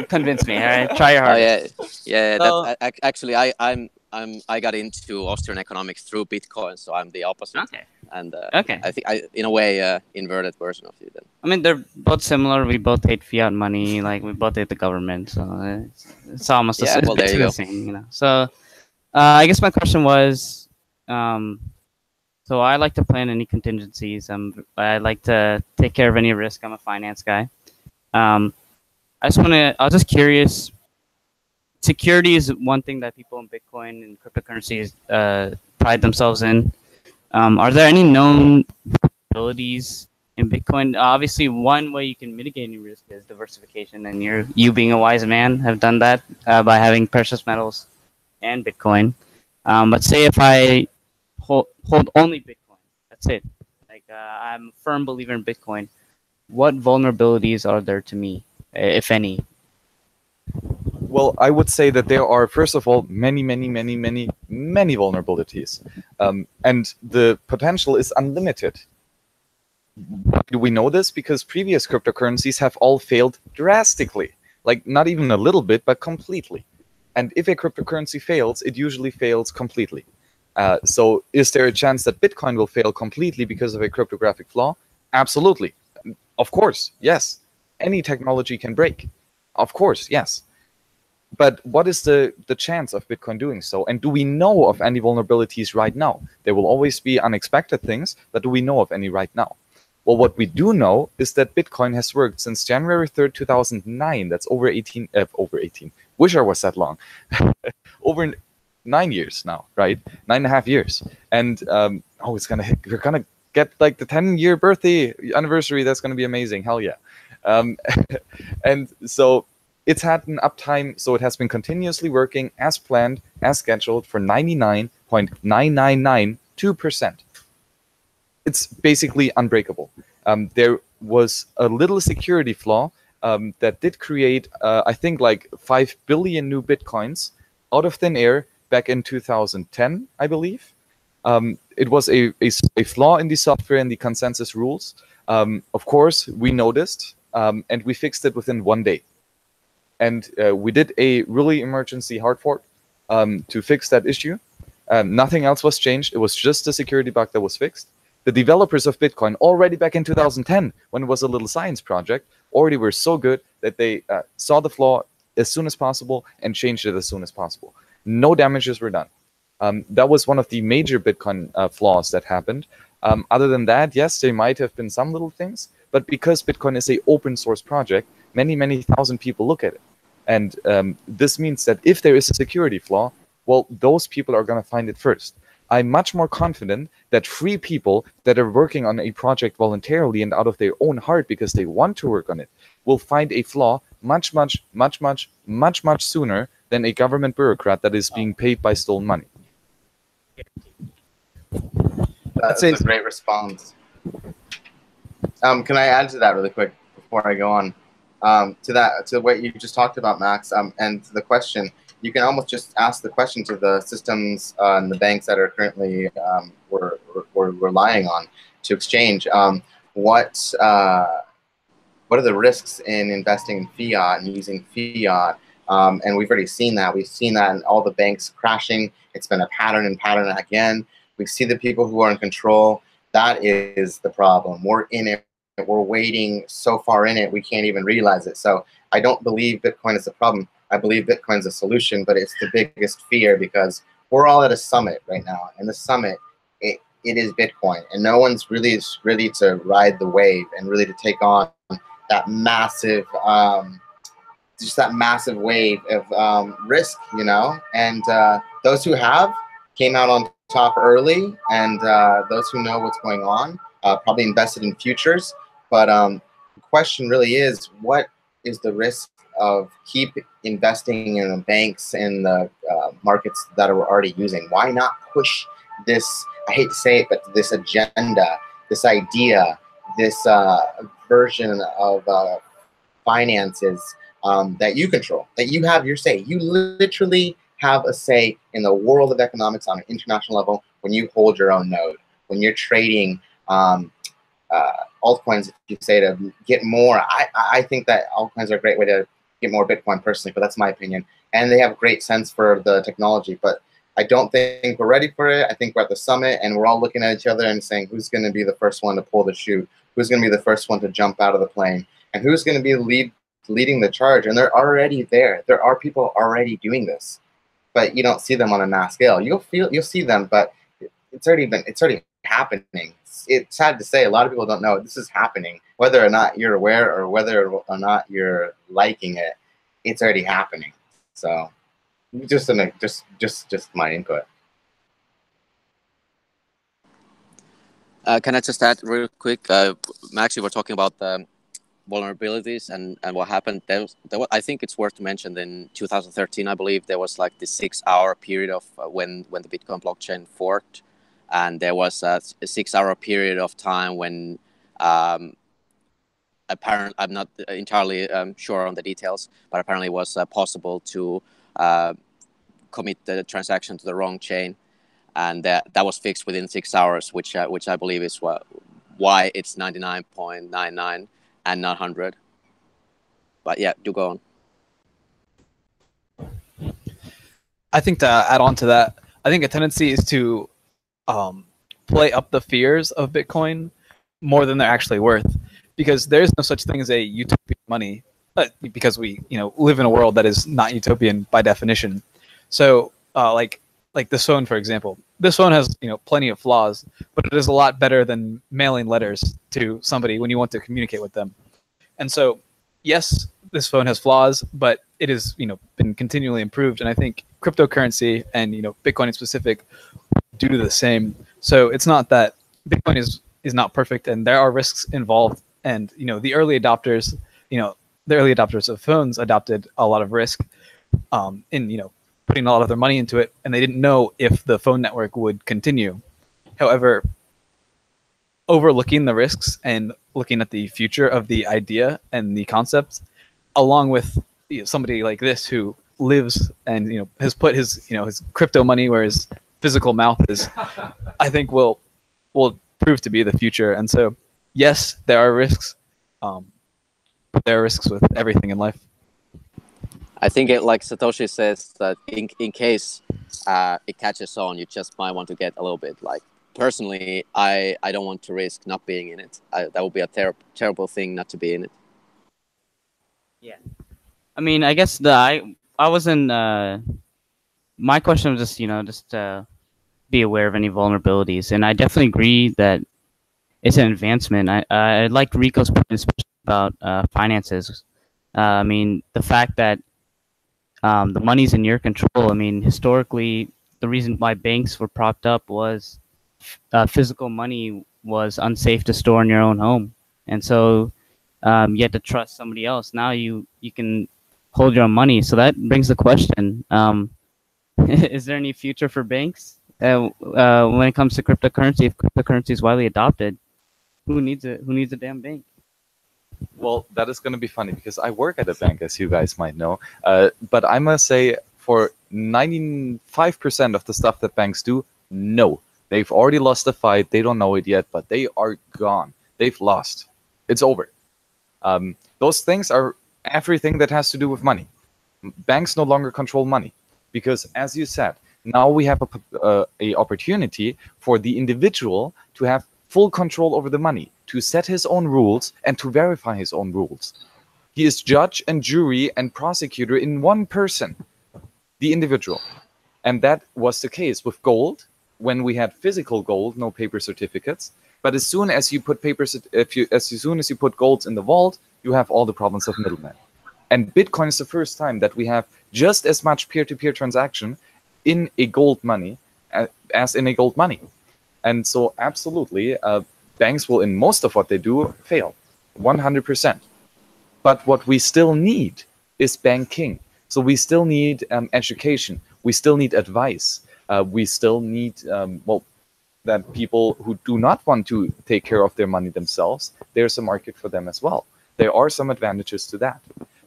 Convince me. All right. Try your Oh hardest. yeah. So- Actually, I got into Austrian economics through Bitcoin, so I'm the opposite. Okay. And Okay. I think in a way, inverted version of you then. I mean, they're both similar. We both hate fiat money. Like we both hate the government. So it's almost Yeah, well, there you the go. same, So I guess my question was, so I like to plan any contingencies. I like to take care of any risk. I'm a finance guy. I was just curious. Security is one thing that people in Bitcoin and cryptocurrencies pride themselves in. Are there any known vulnerabilities in Bitcoin? Obviously, one way you can mitigate any risk is diversification, and you being a wise man have done that by having precious metals and Bitcoin. But say if I hold only Bitcoin, that's it. Like I'm a firm believer in Bitcoin. What vulnerabilities are there to me, if any? Well, I would say that there are, first of all, many vulnerabilities. And the potential is unlimited. Why do we know this? Because previous cryptocurrencies have all failed drastically. Like, not even a little bit, but completely. And if a cryptocurrency fails, it usually fails completely. So is there a chance that Bitcoin will fail completely because of a cryptographic flaw? Absolutely. Of course, yes. Any technology can break. Of course, yes. But what is the chance of Bitcoin doing so? And do we know of any vulnerabilities right now? There will always be unexpected things, but do we know of any right now? Well, what we do know is that Bitcoin has worked since January 3rd, 2009. That's over 18. Wish I was that long. Over 9 years now, right? 9.5 years. And we're gonna get like the 10-year birthday anniversary. That's gonna be amazing. Hell yeah. And so it's had an uptime, so it has been continuously working as planned, as scheduled for 99.9992%. It's basically unbreakable. There was a little security flaw that did create, I think, like 5 billion new Bitcoins out of thin air back in 2010, I believe. It was a flaw in the software and the consensus rules. Of course, we noticed, and we fixed it within 1 day. And we did a really emergency hard fork to fix that issue. Nothing else was changed. It was just a security bug that was fixed. The developers of Bitcoin, already back in 2010, when it was a little science project, already were so good that they saw the flaw as soon as possible and changed it as soon as possible. No damages were done. That was one of the major Bitcoin flaws that happened. Other than that, yes, there might have been some little things, but because Bitcoin is an open source project, many thousand people look at it. And this means that if there is a security flaw, well, those people are going to find it first. I'm much more confident that free people that are working on a project voluntarily and out of their own heart because they want to work on it will find a flaw much sooner than a government bureaucrat that is being paid by stolen money. That's a great response. Can I add to that really quick before I go on? To what you just talked about, Max, and to the question, you can almost just ask the question to the systems and the banks that are currently we're relying on to exchange. What are the risks in investing in fiat and using fiat? And we've already seen that. We've seen that in all the banks crashing. It's been a pattern and pattern again. We see the people who are in control. That is the problem. We're in it. We're wading so far in it, we can't even realize it. So I don't believe Bitcoin is a problem. I believe Bitcoin's a solution, but it's the biggest fear because we're all at a summit right now. And the summit, it is Bitcoin. And no one's really ready to ride the wave and really to take on that massive, just that massive wave of risk, you know? And those who have came out on top early, and those who know what's going on probably invested in futures. But the question really is, what is the risk of keep investing in the banks and the markets that we're already using? Why not push this, I hate to say it, but this agenda, this idea, this version of finances that you control, that you have your say. You literally have a say in the world of economics on an international level when you hold your own node, when you're trading altcoins, if you say to get more. I think that altcoins are a great way to get more Bitcoin personally, but that's my opinion. And they have great sense for the technology, but I don't think we're ready for it. I think we're at the summit and we're all looking at each other and saying, who's going to be the first one to pull the chute? Who's going to be the first one to jump out of the plane? And who's going to be leading the charge? And they're already there. There are people already doing this, but you don't see them on a mass scale. You'll see them, but it's already happening. It's sad to say, a lot of people don't know this is happening. Whether or not you're aware or whether or not you're liking it, it's already happening. So just my input. Can I just add real quick? Max, you were talking about the vulnerabilities and what happened. I think it's worth to mention that in 2013, I believe, there was like this 6-hour period of when the Bitcoin blockchain forked. And there was a 6-hour period of time when apparently, I'm not entirely sure on the details, but apparently it was possible to commit the transaction to the wrong chain. And that was fixed within 6 hours, which I believe is why it's 99.99 and not 100. But yeah, do go on. I think to add on to that, I think a tendency is to play up the fears of Bitcoin more than they're actually worth, because there's no such thing as a utopian money, because we live in a world that is not utopian by definition. So like this phone, for example, this phone has plenty of flaws, but it is a lot better than mailing letters to somebody when you want to communicate with them. And so yes, this phone has flaws, but it has been continually improved, and I think cryptocurrency and Bitcoin in specific do the same. So it's not that Bitcoin is not perfect, and there are risks involved. And the early adopters, of phones adopted a lot of risk in putting a lot of their money into it, and they didn't know if the phone network would continue. However, overlooking the risks and looking at the future of the idea and the concept, along with somebody like this who lives and has put his his crypto money where his physical mouth is, I think will prove to be the future. And so yes, there are risks, but there are risks with everything in life. I think like Satoshi says, that in case it catches on, you just might want to get a little bit like, personally, I don't want to risk not being in it. That would be a terrible thing not to be in it. Yeah, I mean, I guess I wasn't. My question was just be aware of any vulnerabilities, and I definitely agree that it's an advancement. I liked Rico's point, especially about finances. I mean, the fact that The money's in your control. I mean, historically, the reason why banks were propped up was physical money was unsafe to store in your own home, and so you had to trust somebody else. Now you can hold your own money. So that brings the question: is there any future for banks when it comes to cryptocurrency? If cryptocurrency is widely adopted, who needs it? Who needs a damn bank? Well, that is going to be funny because I work at a bank, as you guys might know. But I must say, for 95% of the stuff that banks do, no. They've already lost the fight. They don't know it yet, but they are gone. They've lost. It's over. Those things are everything that has to do with money. Banks no longer control money because, as you said, now we have a opportunity for the individual to have full control over the money, to set his own rules and to verify his own rules. He is judge and jury and prosecutor in one person, the individual. And that was the case with gold when we had physical gold, no paper certificates. But as soon as you put as soon as you put golds in the vault, you have all the problems of middlemen. And Bitcoin is the first time that we have just as much peer-to-peer transaction in a gold money as in a gold money. And so absolutely, banks will, in most of what they do, fail, 100%. But what we still need is banking. So we still need education. We still need advice. We still need, that people who do not want to take care of their money themselves, there's a market for them as well. There are some advantages to that.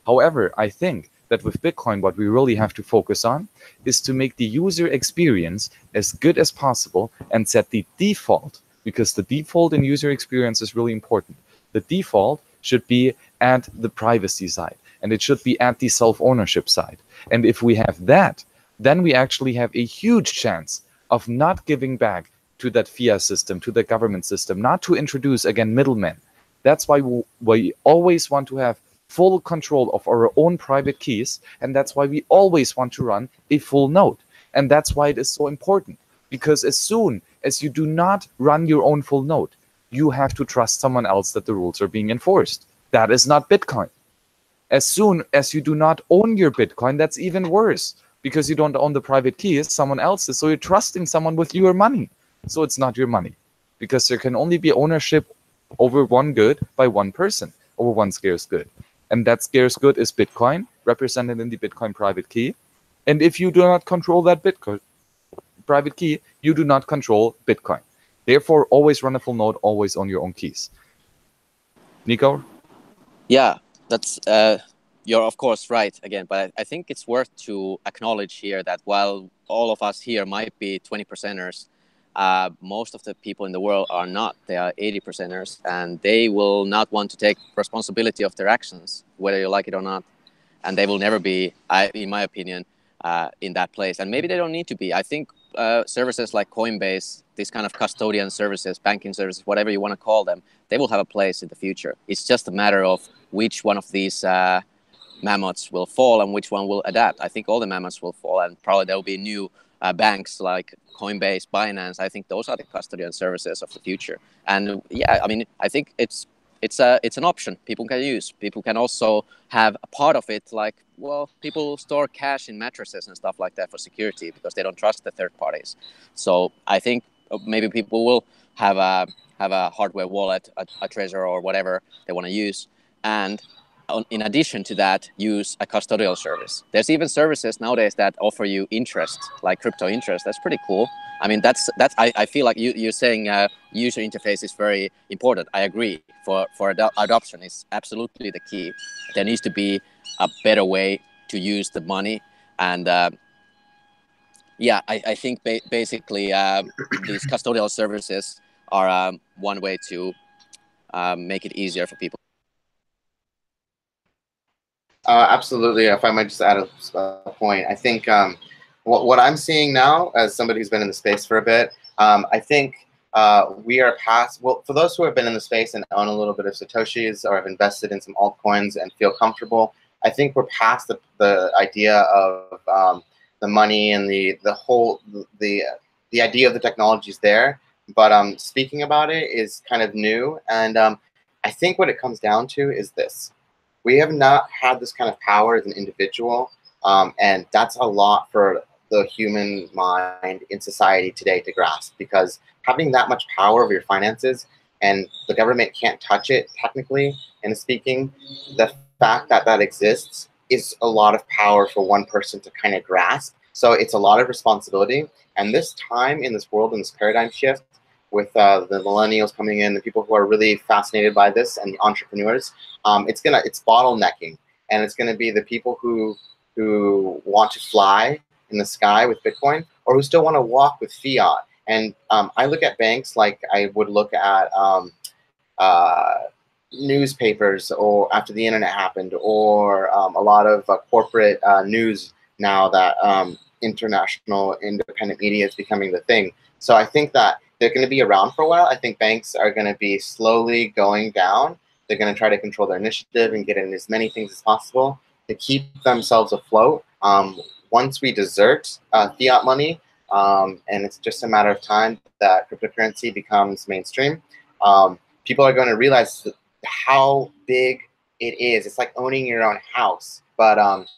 However, I think that with Bitcoin, what we really have to focus on is to make the user experience as good as possible and set the default, because the default in user experience is really important. The default should be at the privacy side, and it should be at the self-ownership side. And if we have that, then we actually have a huge chance of not giving back to that fiat system, to the government system, not to introduce, again, middlemen. That's why we always want to have full control of our own private keys, and that's why we always want to run a full node. And that's why it is so important, because as soon as you do not run your own full node, you have to trust someone else that the rules are being enforced. That is not Bitcoin. As soon as you do not own your Bitcoin, that's even worse, because you don't own the private keys, someone else's, so you're trusting someone with your money. So it's not your money, because there can only be ownership over one good by one person, over one scarce good. And that scarce good is Bitcoin, represented in the Bitcoin private key. And if you do not control that Bitcoin private key, you do not control Bitcoin. Therefore, always run a full node, always own your own keys. Niko? Yeah, that's you're of course right again, but I think it's worth to acknowledge here that while all of us here might be 20%ers, most of the people in the world are not. They are 80%ers, and they will not want to take responsibility of their actions, whether you like it or not. And they will never be, in my opinion, in that place. And maybe they don't need to be. I think services like Coinbase, these kind of custodian services, banking services, whatever you want to call them, they will have a place in the future. It's just a matter of which one of these mammoths will fall and which one will adapt. I think all the mammoths will fall, and probably there will be new banks like Coinbase, Binance. I think those are the custodian services of the future. And yeah, I mean, I think it's an option people can use. People can also have a part of it, like, well, people store cash in mattresses and stuff like that for security because they don't trust the third parties. So I think maybe people will have a hardware wallet, a Trezor or whatever they want to use, and in addition to that, use a custodial service. There's even services nowadays that offer you interest, like crypto interest. That's pretty cool. I mean, I feel like you're saying user interface is very important. I agree. For adoption is absolutely the key. There needs to be a better way to use the money. And yeah, I think basically these custodial services are one way to make it easier for people. Absolutely. If I might just add a point, I think what I'm seeing now, as somebody who's been in the space for a bit, I think we are past, well, for those who have been in the space and own a little bit of Satoshis or have invested in some altcoins and feel comfortable, I think we're past the idea of the money and the idea of the technology is there. But speaking about it is kind of new. And I think what it comes down to is this. We have not had this kind of power as an individual And that's a lot for the human mind in society today to grasp, because having that much power over your finances and the government can't touch it, technically and speaking, the fact that that exists is a lot of power for one person to kind of grasp. So it's a lot of responsibility. And this time in this world, in this paradigm shift, with the millennials coming in, the people who are really fascinated by this, and the entrepreneurs, it's bottlenecking, and it's gonna be the people who want to fly in the sky with Bitcoin, or who still want to walk with fiat. And I look at banks like I would look at newspapers, or after the internet happened, or a lot of corporate news now that international independent media is becoming the thing. So I think that they're going to be around for a while. I think banks are going to be slowly going down. They're going to try to control their initiative and get in as many things as possible to keep themselves afloat. Once we desert fiat money, and it's just a matter of time that cryptocurrency becomes mainstream, people are going to realize how big it is. It's like owning your own house, but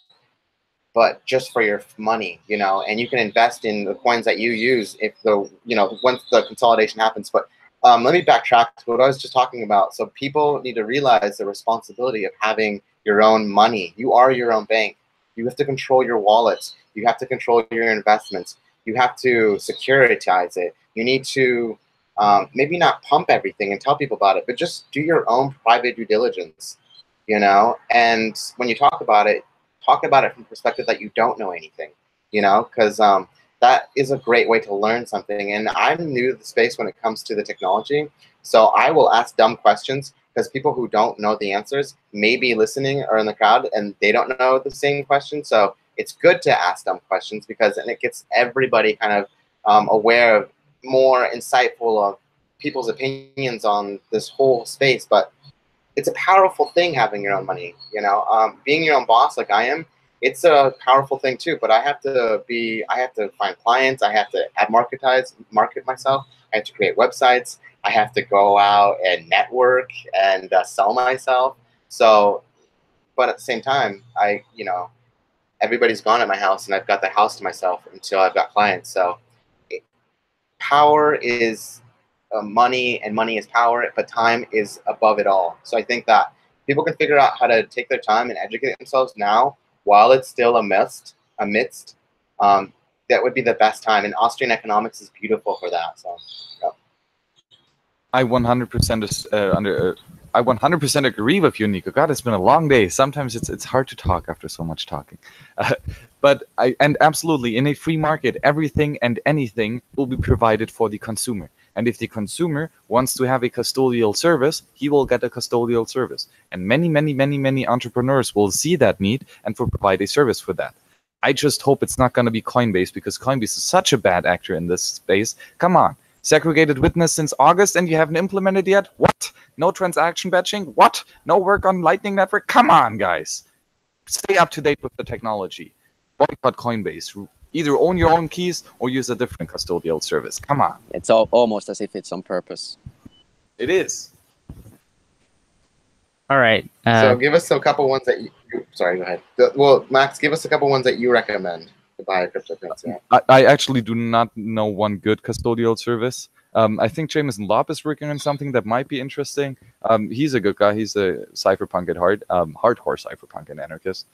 just for your money, you know, and you can invest in the coins that you use if once the consolidation happens. But let me backtrack to what I was just talking about. So people need to realize the responsibility of having your own money. You are your own bank. You have to control your wallets. You have to control your investments. You have to securitize it. You need to maybe not pump everything and tell people about it, but just do your own private due diligence, you know? And when you talk about it from the perspective that you don't know anything, you know, because that is a great way to learn something. And I'm new to the space when it comes to the technology. So I will ask dumb questions, because people who don't know the answers may be listening or in the crowd and they don't know the same question. So it's good to ask dumb questions, because then it gets everybody kind of aware of, more insightful of people's opinions on this whole space. But it's a powerful thing having your own money, you know. Being your own boss like I am, it's a powerful thing too. But I have to find clients. I have to market myself. I have to create websites. I have to go out and network and sell myself. So, but at the same time, everybody's gone at my house, and I've got the house to myself until I've got clients. So, power is money, and money is power, but time is above it all. So I think that people can figure out how to take their time and educate themselves now while it's still amidst, that would be the best time. And Austrian economics is beautiful for that. So, yeah. I 100% agree with you, Niko. God, it's been a long day. Sometimes it's hard to talk after so much talking. And absolutely, in a free market, everything and anything will be provided for the consumer. And if the consumer wants to have a custodial service, he will get a custodial service. And many entrepreneurs will see that need and will provide a service for that. I just hope it's not going to be Coinbase, because Coinbase is such a bad actor in this space. Come on. Segregated witness since August and you haven't implemented yet? What? No transaction batching? What? No work on Lightning Network? Come on, guys. Stay up to date with the technology. Boycott Coinbase. Either own your own keys or use a different custodial service. Come on. It's almost as if it's on purpose. It is. All right. So give us a couple ones that you sorry, go ahead. Well, Max, give us a couple ones that you recommend to buy a cryptocurrency. I actually do not know one good custodial service. I think Jameson Lopp is working on something that might be interesting. He's a good guy. He's a cypherpunk at heart, hardcore cypherpunk and anarchist.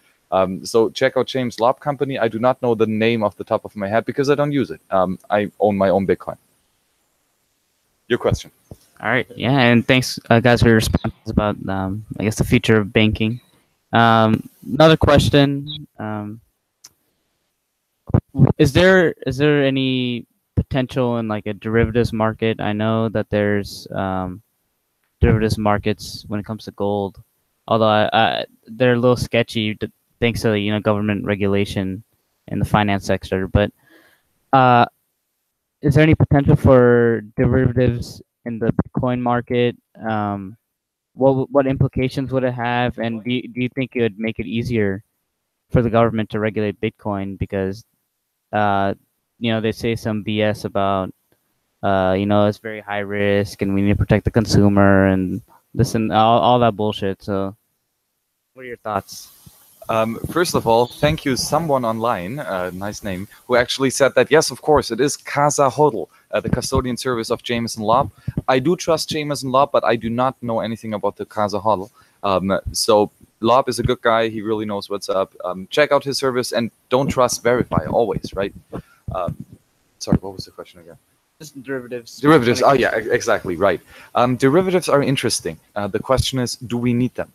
So check out James Lopp Company. I do not know the name off the top of my head because I don't use it. I own my own Bitcoin. Your question. All right. Yeah, and thanks, guys, for your responses about, I guess, the future of banking. Another question. Is there any potential in like a derivatives market? I know that there's derivatives markets when it comes to gold, although they're a little sketchy thanks to government regulation in the finance sector. But is there any potential for derivatives in the Bitcoin market? What implications would it have, and do you think it would make it easier for the government to regulate Bitcoin? Because they say some BS about it's very high risk and we need to protect the consumer and this and all that bullshit. So what are your thoughts? First of all, thank you, someone online, nice name, who actually said that, yes, of course, it is Casa Hodl, the custodian service of Jameson Lobb. I do trust Jameson Lobb, but I do not know anything about the Casa Hodl. So Lobb is a good guy. He really knows what's up. Check out his service and don't trust, verify, always, right? Sorry, what was the question again? Just derivatives. Derivatives, oh yeah, exactly, right. Derivatives are interesting. The question is, do we need them?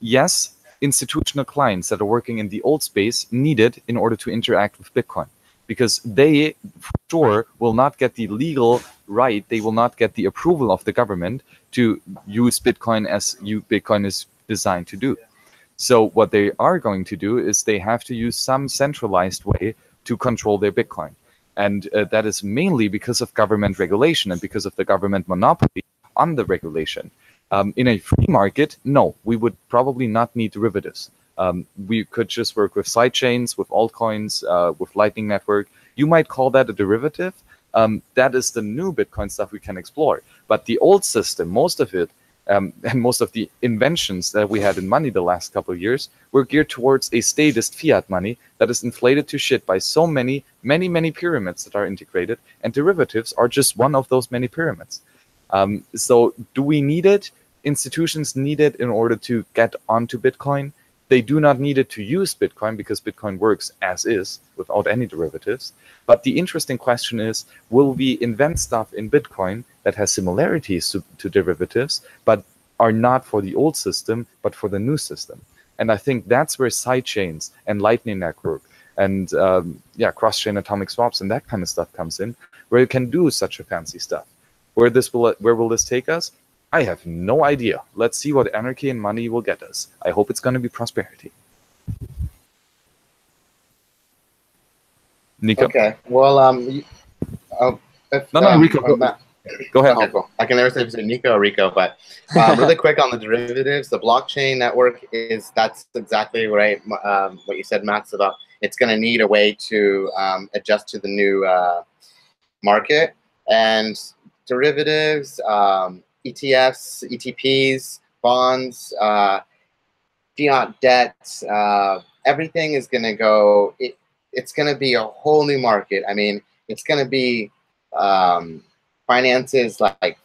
Yes, institutional clients that are working in the old space need it in order to interact with Bitcoin, because they, for sure, will not get the legal right, they will not get the approval of the government to use Bitcoin as Bitcoin is designed to do. So what they are going to do is they have to use some centralized way to control their Bitcoin. And that is mainly because of government regulation and because of the government monopoly on the regulation. In a free market, no, we would probably not need derivatives. We could just work with sidechains, with altcoins, with Lightning Network. You might call that a derivative. That is the new Bitcoin stuff we can explore. But the old system, most of it, and most of the inventions that we had in money the last couple of years were geared towards a statist fiat money that is inflated to shit by so many pyramids that are integrated, and derivatives are just one of those many pyramids. So do we need it? Institutions need it in order to get onto Bitcoin. They do not need it to use Bitcoin because Bitcoin works as is without any derivatives. But the interesting question is, will we invent stuff in Bitcoin that has similarities to derivatives, but are not for the old system, but for the new system? And I think that's where sidechains and Lightning Network and cross-chain atomic swaps and that kind of stuff comes in, where you can do such a fancy stuff. Where will this take us? I have no idea. Let's see what anarchy and money will get us. I hope it's going to be prosperity. Niko? Okay. Well, Rico. Go ahead. Okay, cool. I can never say if it's Niko or Rico, but really quick on the derivatives, the blockchain network that's exactly right. What you said, Max, about it's going to need a way to adjust to the new market, and derivatives, ETFs, ETPs, bonds, fiat debts, everything is going to go. It's going to be a whole new market. I mean, it's going to be finances like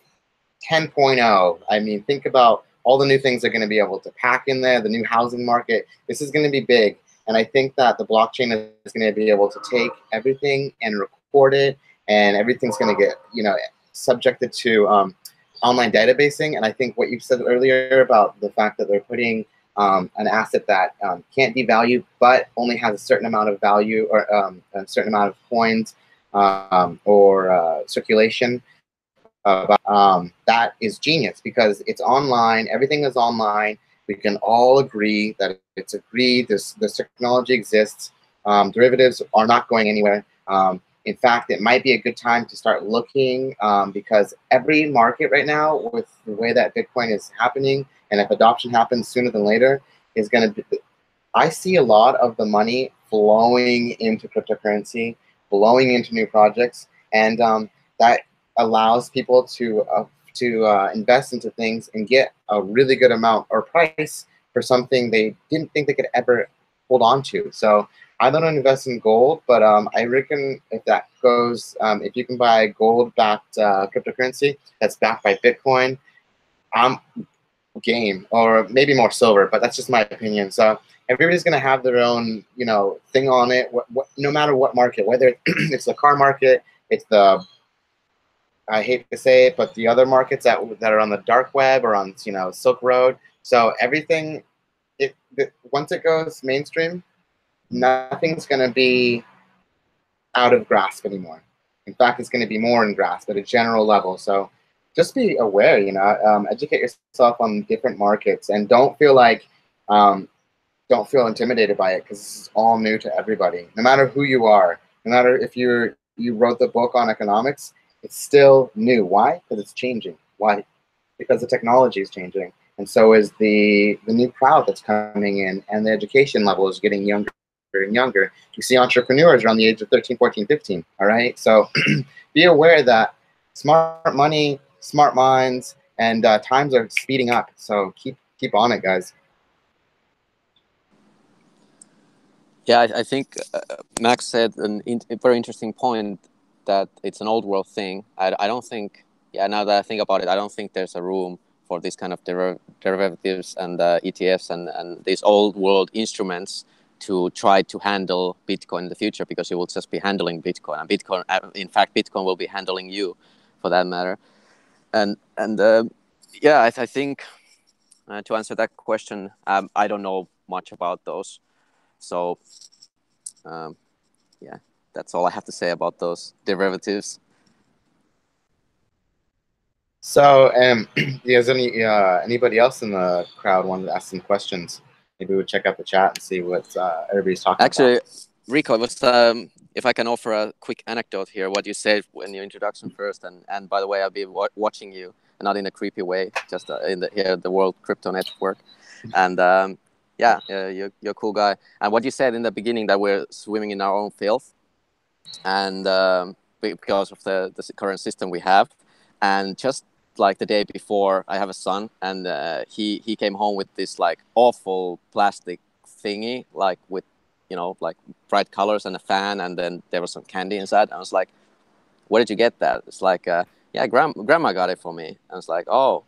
10.0. I mean, think about all the new things they're going to be able to pack in there, the new housing market. This is going to be big. And I think that the blockchain is going to be able to take everything and record it, and everything's going to get, subjected to online databasing. And I think what you said earlier about the fact that they're putting an asset that can't devalue, but only has a certain amount of value or a certain amount of coins or circulation, that is genius, because it's online. Everything is online. We can all agree that it's agreed. This technology exists. Derivatives are not going anywhere. In fact, it might be a good time to start looking, because every market right now, with the way that Bitcoin is happening, and if adoption happens sooner than later, is going to be, I see a lot of the money flowing into cryptocurrency, flowing into new projects, and that allows people to invest into things and get a really good amount or price for something they didn't think they could ever hold on to. So I don't invest in gold, but I reckon if that goes, if you can buy gold-backed cryptocurrency that's backed by Bitcoin, I'm game, or maybe more silver, but that's just my opinion. So everybody's going to have their own, thing on it, no matter what market, whether it's the car market, it's the, I hate to say it, but the other markets that are on the dark web or on, Silk Road. So everything, once it goes mainstream, nothing's going to be out of grasp anymore. In fact, it's going to be more in grasp at a general level. So just be aware, educate yourself on different markets, and don't feel intimidated by it, because this is all new to everybody. No matter who you are, no matter if you wrote the book on economics, it's still new. Why? Because it's changing. Why? Because the technology is changing, and so is the new crowd that's coming in, and the education level is getting younger and younger. You see entrepreneurs around the age of 13, 14, 15, all right? So be aware that smart money, smart minds, and times are speeding up. So keep on it, guys. Yeah, I think Max said a very interesting point that it's an old world thing. I don't think, yeah, now that I think about it, I don't think there's a room for this kind of derivatives and ETFs and these old world instruments to try to handle Bitcoin in the future, because you will just be handling Bitcoin, and Bitcoin, in fact, Bitcoin will be handling you, for that matter. And yeah, I think to answer that question, I don't know much about those, so yeah, that's all I have to say about those derivatives. So, is anybody else in the crowd wanted to ask some questions? Maybe we'll check out the chat and see what everybody's talking Actually, about. Rico, was if I can offer a quick anecdote here, what you said in your introduction first, and by the way, I'll be watching you, not in a creepy way, just in the World Crypto Network, and yeah, you're a cool guy. And what you said in the beginning, that we're swimming in our own filth, and because of the current system we have, and just like the day before, I have a son, and he came home with this like awful plastic thingy, like with, you know, like bright colors and a fan, and then there was some candy inside. I was like, where did you get that? It's like, yeah, grandma got it for me. I was like, oh.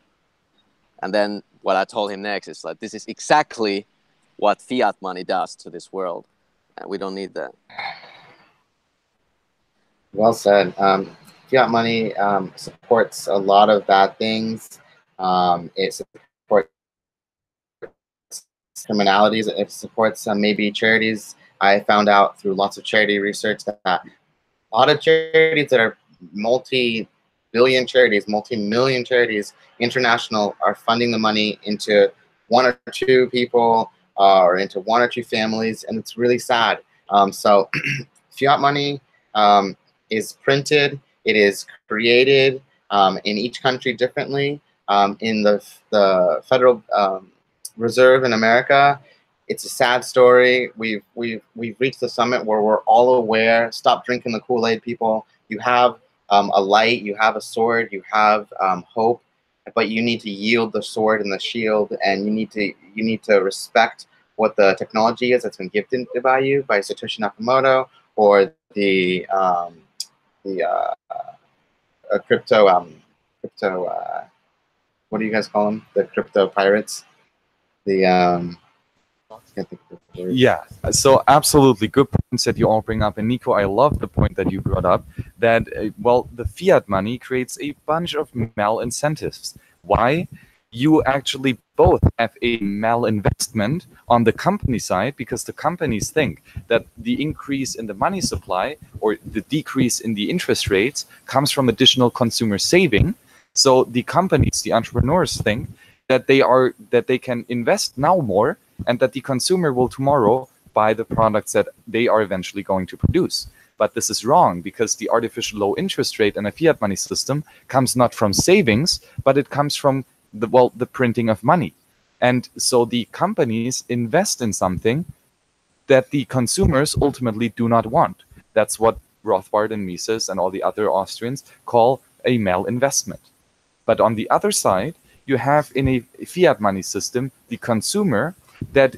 And then what I told him next is like, this is exactly what fiat money does to this world, and we don't need that. Well said. Fiat money supports a lot of bad things. It supports criminalities. It supports maybe charities. I found out through lots of charity research that a lot of charities that are multi-billion charities, multi-million charities, international, are funding the money into one or two people or into one or two families, and it's really sad. So fiat money is printed, it is created in each country differently. In the Federal Reserve in America, it's a sad story. We've reached the summit where we're all aware. Stop drinking the Kool-Aid, people. You have a light, you have a sword, you have hope, but you need to yield the sword and the shield, and you need to respect what the technology is that's been gifted by you, by Satoshi Nakamoto, or the crypto what do you guys call them? The crypto pirates. The can't think of the word. Yeah, so absolutely good points that you all bring up. And Niko, I love the point that you brought up, that, well, the fiat money creates a bunch of mal-incentives. Why? You actually both have a malinvestment on the company side, because the companies think that the increase in the money supply or the decrease in the interest rates comes from additional consumer saving. So the companies, the entrepreneurs, think that they can invest now more, and that the consumer will tomorrow buy the products that they are eventually going to produce. But this is wrong, because the artificial low interest rate in a fiat money system comes not from savings, but it comes from the printing of money. And so the companies invest in something that the consumers ultimately do not want. That's what Rothbard and Mises and all the other Austrians call a malinvestment. But on the other side, you have in a fiat money system the consumer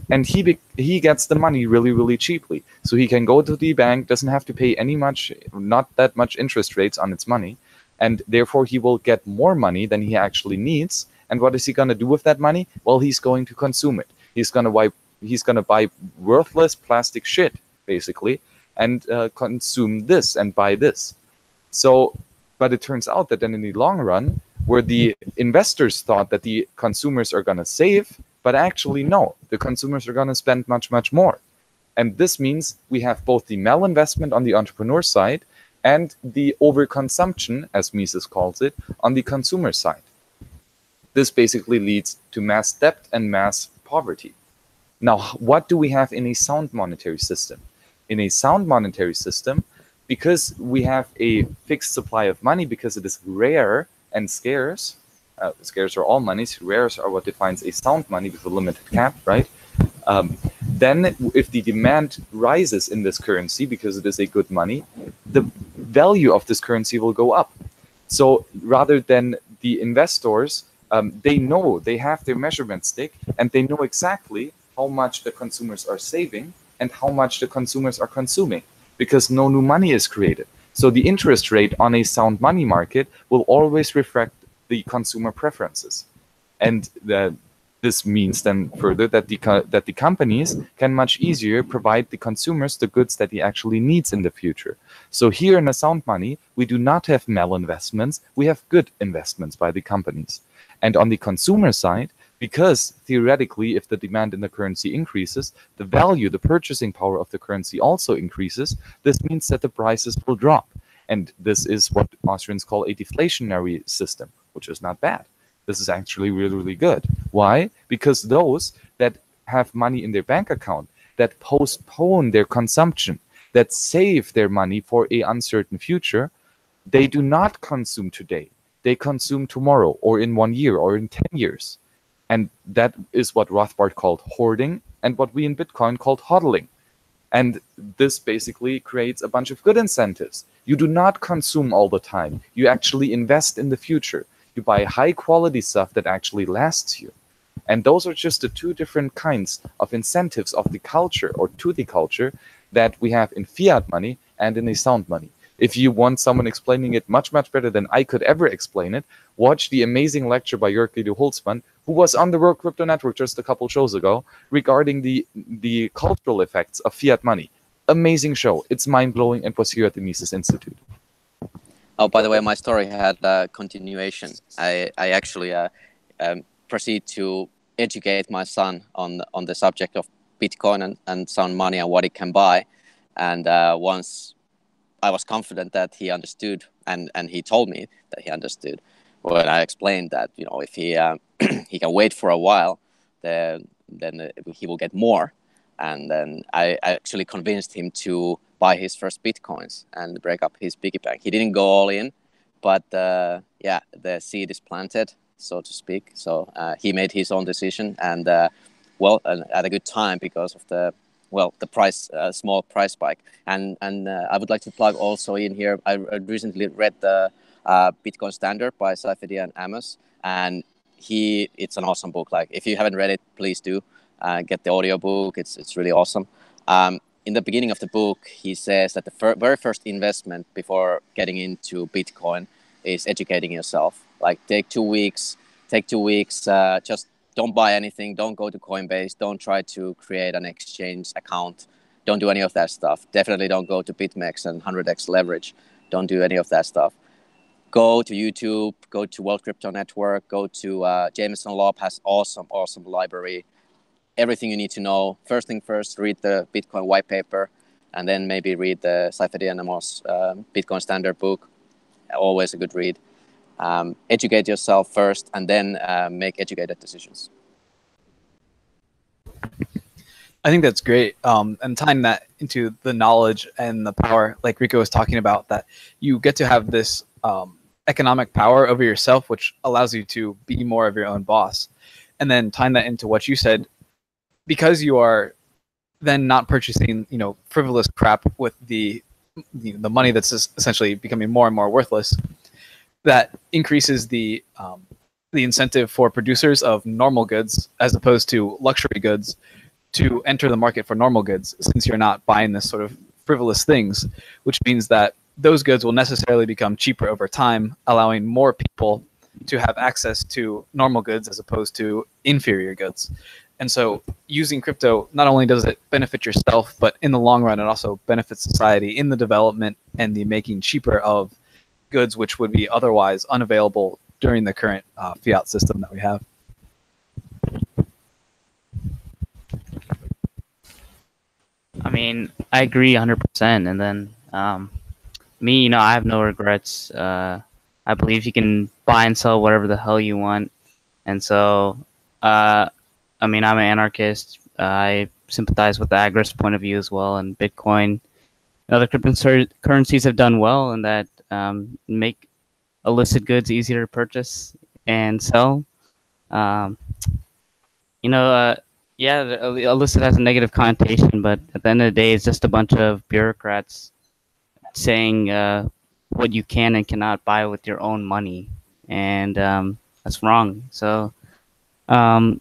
and he gets the money really, really cheaply. So he can go to the bank, doesn't have to pay not that much interest rates on its money, and therefore he will get more money than he actually needs. And what is he going to do with that money? Well, he's going to consume it. He's going to buy worthless plastic shit, basically, and consume this and buy this. So, but it turns out that then in the long run, where the investors thought that the consumers are going to save, but actually no, the consumers are going to spend much, much more. And this means we have both the malinvestment on the entrepreneur side and the overconsumption, as Mises calls it, on the consumer side. This basically leads to mass debt and mass poverty. Now, what do we have in a sound monetary system? In a sound monetary system, because we have a fixed supply of money, because it is rare and scarce, scarce are all monies, rares are what defines a sound money with a limited cap, right? Then if the demand rises in this currency because it is a good money, the value of this currency will go up. So rather than the investors, they have their measurement stick, and they know exactly how much the consumers are saving, and how much the consumers are consuming, because no new money is created. So the interest rate on a sound money market will always reflect the consumer preferences. And this means then further that the companies can much easier provide the consumers the goods that he actually needs in the future. So here in a sound money, we do not have malinvestments, we have good investments by the companies. And on the consumer side, because theoretically, if the demand in the currency increases, the value, the purchasing power of the currency also increases, this means that the prices will drop. And this is what Austrians call a deflationary system, which is not bad. This is actually really, really good. Why? Because those that have money in their bank account, that postpone their consumption, that save their money for an uncertain future, they do not consume today. They consume tomorrow, or in 1 year, or in 10 years. And that is what Rothbard called hoarding, and what we in Bitcoin called hodling. And this basically creates a bunch of good incentives. You do not consume all the time. You actually invest in the future. You buy high quality stuff that actually lasts you. And those are just the two different kinds of incentives of the culture, or to the culture, that we have in fiat money and in a sound money. If you want someone explaining it much, much better than I could ever explain it, watch the amazing lecture by Jörg Guido Holzmann, who was on the World Crypto Network just a couple shows ago, regarding the cultural effects of fiat money. Amazing show. It's mind-blowing, and was here at the Mises Institute. Oh, by the way, my story had a continuation. I actually proceed to educate my son on the subject of Bitcoin and sound money and what it can buy. And once I was confident that he understood, and he told me that he understood, when I explained that, you know, if he he can wait for a while, then he will get more. And then I actually convinced him to buy his first Bitcoins and break up his piggy bank. He didn't go all in, but yeah, the seed is planted, so to speak. So he made his own decision, and well, at a good time, because of the price, small price spike. And I would like to plug also in here, I recently read the Bitcoin Standard by SKYPE and Amos, and it's an awesome book. Like, if you haven't read it, please do get the audiobook. It's really awesome. In the beginning of the book, he says that the very first investment before getting into Bitcoin is educating yourself. Like, take 2 weeks, just don't buy anything, don't go to Coinbase, don't try to create an exchange account, don't do any of that stuff. Definitely don't go to BitMEX and 100x leverage, don't do any of that stuff. Go to YouTube, go to WorldCryptoNetwork, go to Jameson Loeb has awesome library. Everything you need to know. First thing first, read the Bitcoin white paper, and then maybe read the SKYPE and Amos Bitcoin Standard book. Always a good read. Educate yourself first, and then make educated decisions. I think that's great. And tying that into the knowledge and the power, like Rico was talking about, that you get to have this economic power over yourself, which allows you to be more of your own boss. And then tying that into what you said, because you are then not purchasing, you know, frivolous crap with the money that's essentially becoming more and more worthless, that increases the incentive for producers of normal goods as opposed to luxury goods to enter the market for normal goods, since you're not buying this sort of frivolous things, which means that those goods will necessarily become cheaper over time, allowing more people to have access to normal goods as opposed to inferior goods. And so using crypto, not only does it benefit yourself, but in the long run, it also benefits society in the development and the making cheaper of goods which would be otherwise unavailable during the current fiat system that we have. I mean, I agree 100%. And then me, you know, I have no regrets. I believe you can buy and sell whatever the hell you want. And so, I mean, I'm an anarchist. I sympathize with the agrist point of view as well. And Bitcoin and other cryptocurrencies have done well in that make illicit goods easier to purchase and sell. You know, yeah, illicit has a negative connotation, but at the end of the day, it's just a bunch of bureaucrats saying what you can and cannot buy with your own money. And that's wrong. So I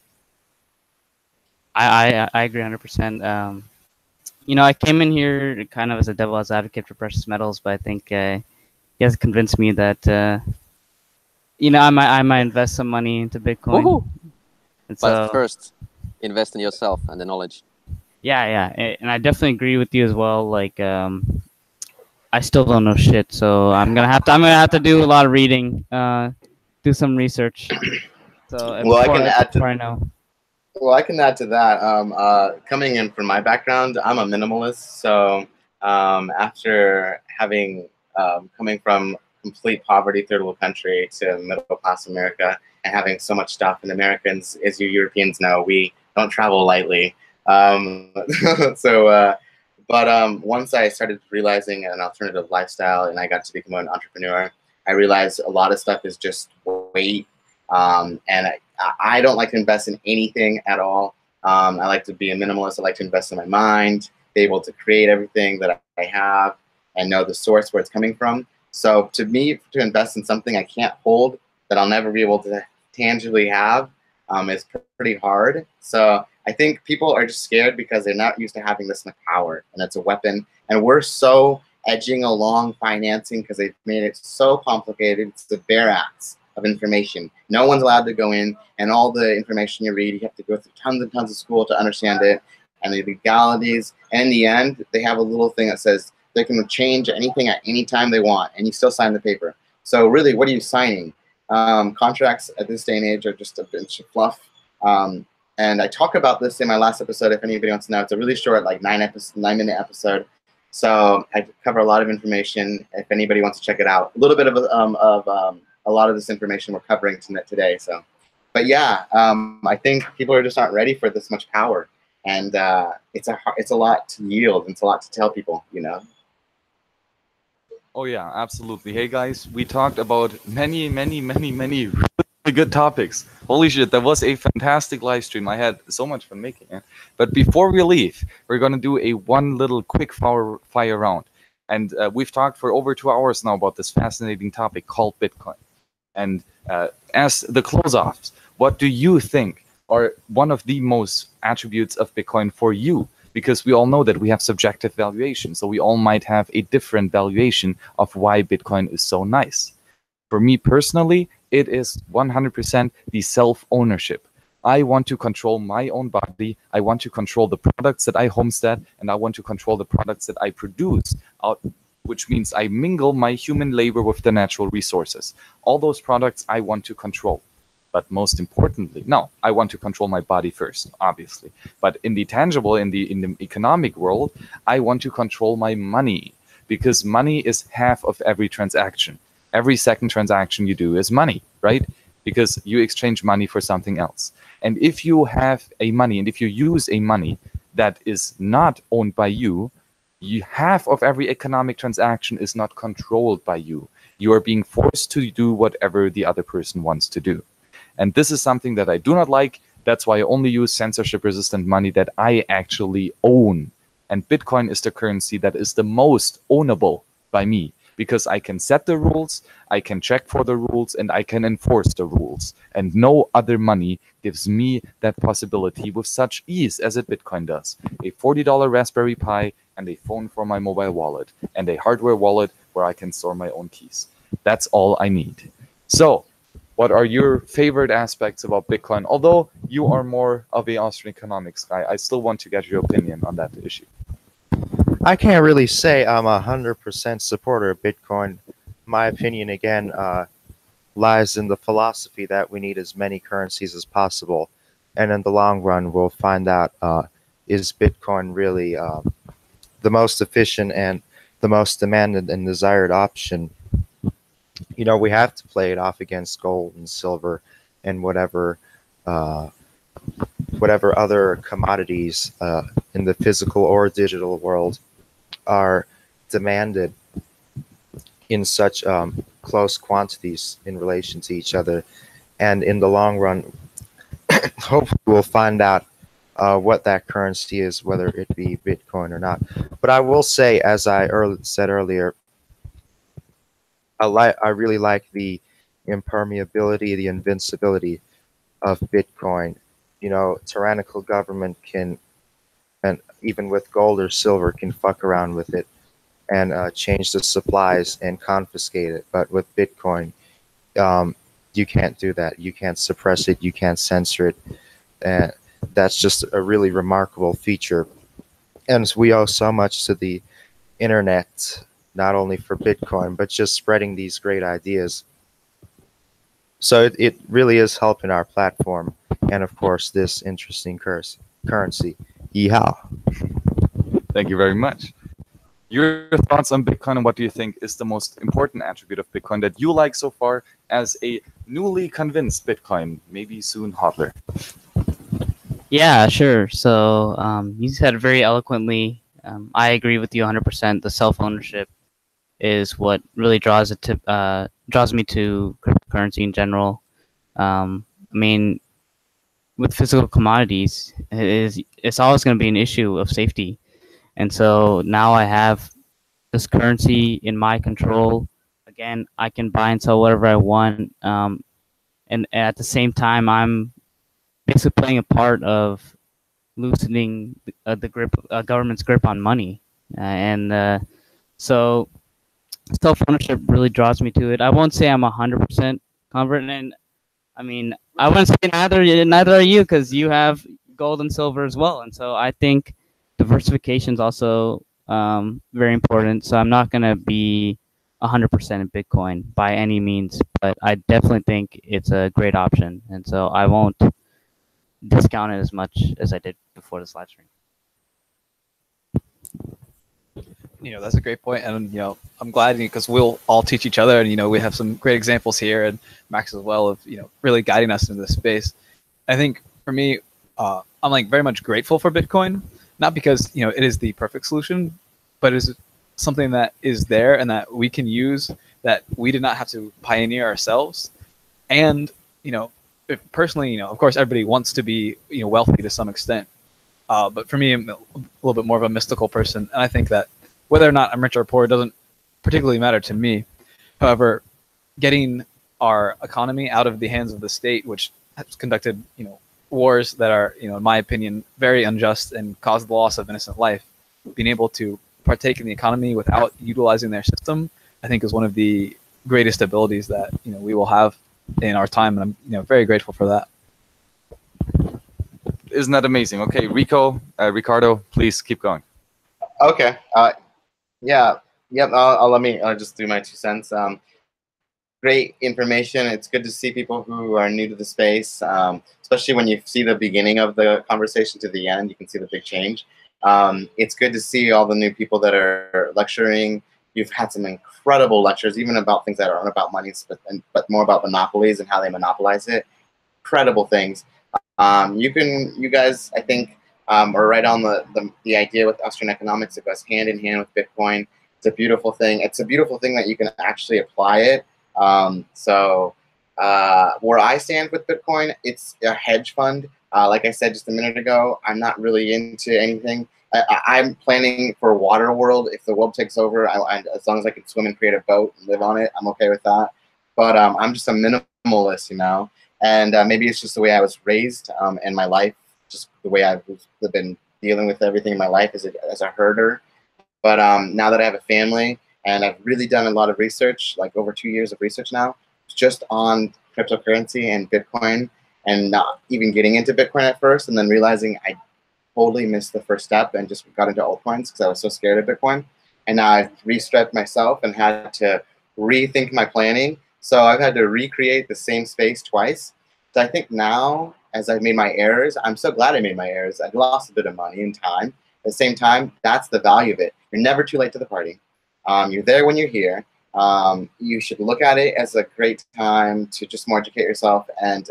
agree 100%. I came in here kind of as a devil's advocate for precious metals, but I think he has convinced me that I might invest some money into Bitcoin. Woohoo! And But so, first, invest in yourself and the knowledge. yeah, and I definitely agree with you as well. Like, I still don't know shit, so I'm gonna have to do a lot of reading, do some research. So Well, before I know. Well, I can add to that. Coming in from my background, I'm a minimalist. So after having coming from complete poverty, third world country to middle class America, and having so much stuff, and Americans, as you Europeans know, we don't travel lightly. But once I started realizing an alternative lifestyle, and I got to become an entrepreneur, I realized a lot of stuff is just weight. And I don't like to invest in anything at all. I like to be a minimalist. I like to invest in my mind, be able to create everything that I have and know the source where it's coming from. So to me, to invest in something I can't hold, that I'll never be able to tangibly have, is pretty hard. So I think people are just scared because they're not used to having this much power, and it's a weapon. And we're so edging along financing because they've made it so complicated. It's the bare axe of information. No one's allowed to go in, and all the information you read, you have to go through tons and tons of school to understand it, and the legalities. And in the end, they have a little thing that says they can change anything at any time they want, and you still sign the paper. So really, what are you signing? Contracts at this day and age are just a bunch of fluff. And I talk about this in my last episode. If anybody wants to know, it's a really short, like 9-minute episode. So I cover a lot of information. If anybody wants to check it out, a little bit of a lot of this information we're covering today. So, but yeah, I think people are just not ready for this much power, and it's a lot to yield, and it's a lot to tell people, Oh yeah, absolutely. Hey guys, we talked about many really good topics. Holy shit, that was a fantastic live stream. I had so much fun making it. But before we leave, we're gonna do one little quick fire round. And we've talked for over 2 hours now about this fascinating topic called Bitcoin. And as the close-offs, what do you think are one of the most attributes of Bitcoin for you? Because we all know that we have subjective valuation, so we all might have a different valuation of why Bitcoin is so nice. For me personally, it is 100% the self-ownership. I want to control my own body, I want to control the products that I homestead, and I want to control the products that I produce, which means I mingle my human labor with the natural resources. All those products I want to control. But most importantly, no, I want to control my body first, obviously. But in the tangible, in the economic world, I want to control my money, because money is half of every transaction. Every second transaction you do is money, right? Because you exchange money for something else. And if you have a money, and if you use a money that is not owned by you, half of every economic transaction is not controlled by you. You are being forced to do whatever the other person wants to do. And this is something that I do not like. That's why I only use censorship-resistant money that I actually own. And Bitcoin is the currency that is the most ownable by me, because I can set the rules, I can check for the rules, and I can enforce the rules. And no other money gives me that possibility with such ease as Bitcoin does. A $40 Raspberry Pi and a phone for my mobile wallet, and a hardware wallet where I can store my own keys. That's all I need. So, what are your favorite aspects about Bitcoin? Although you are more of a Austrian economics guy, I still want to get your opinion on that issue. I can't really say I'm 100% supporter of Bitcoin. My opinion, again, lies in the philosophy that we need as many currencies as possible. And in the long run, we'll find out, is Bitcoin really the most efficient and the most demanded and desired option? You know, we have to play it off against gold and silver and whatever other commodities in the physical or digital world are demanded in such close quantities in relation to each other. And in the long run, hopefully we'll find out what that currency is, whether it be Bitcoin or not. But I will say, as I said earlier, I really like the impermeability, the invincibility of Bitcoin. You know, tyrannical government can and even with gold or silver can fuck around with it and change the supplies and confiscate it. But with Bitcoin, you can't do that. You can't suppress it. You can't censor it. And that's just a really remarkable feature. And we owe so much to the internet, not only for Bitcoin, but just spreading these great ideas. So it really is helping our platform and, of course, this interesting currency. Yeehaw. Thank you very much. Your thoughts on Bitcoin, and what do you think is the most important attribute of Bitcoin that you like so far as a newly convinced Bitcoin, maybe soon hodler? Yeah, sure. So you said it very eloquently. I agree with you 100%. The self-ownership is what really draws me to cryptocurrency in general. I mean, with physical commodities, it's always going to be an issue of safety. And so now I have this currency in my control. Again, I can buy and sell whatever I want. And at the same time, I'm basically playing a part of loosening the government's grip on money. So self-ownership really draws me to it. I won't say I'm 100% convert, and I mean, I wouldn't say neither are you, because you have gold and silver as well. And so I think diversification is also very important. So I'm not going to be 100% in Bitcoin by any means, but I definitely think it's a great option. And so I won't discount it as much as I did before this live stream. That's a great point, and I'm glad, because we'll all teach each other, and we have some great examples here, and Max as well, of really guiding us into this space. I think for me, I'm like very much grateful for Bitcoin, not because it is the perfect solution, but it is something that is there and that we can use, that we did not have to pioneer ourselves. And personally, of course, everybody wants to be wealthy to some extent, but for me, I'm a little bit more of a mystical person, and I think that whether or not I'm rich or poor doesn't particularly matter to me. However, getting our economy out of the hands of the state, which has conducted, wars that are, in my opinion, very unjust and caused the loss of innocent life, being able to partake in the economy without utilizing their system, I think is one of the greatest abilities that, we will have in our time. And I'm, very grateful for that. Isn't that amazing? Okay, Ricardo, please keep going. Okay. Yeah. Yep. I'll just do my 2 cents. Great information. It's good to see people who are new to the space, especially when you see the beginning of the conversation to the end. You can see the big change. It's good to see all the new people that are lecturing. You've had some incredible lectures, even about things that aren't about money, but more about monopolies and how they monopolize it. Incredible things. You guys, I think, are right on the idea with Austrian Economics. It goes hand in hand with Bitcoin. It's a beautiful thing. It's a beautiful thing that you can actually apply it. Where I stand with Bitcoin, it's a hedge fund. Like I said just a minute ago, I'm not really into anything. I'm planning for a water world. If the world takes over, as long as I can swim and create a boat and live on it, I'm okay with that. But I'm just a minimalist, and maybe it's just the way I was raised in my life, just the way I've been dealing with everything in my life as a herder. But now that I have a family, and I've really done a lot of research, like over 2 years of research now, just on cryptocurrency and Bitcoin, and not even getting into Bitcoin at first, and then realizing I totally missed the first step and just got into altcoins because I was so scared of Bitcoin. And now I've re-strapped myself and had to rethink my planning. So I've had to recreate the same space twice. So I think now, as I've made my errors, I'm so glad I made my errors. I've lost a bit of money and time. At the same time, that's the value of it. You're never too late to the party. You're there when you're here. You should look at it as a great time to just more educate yourself. And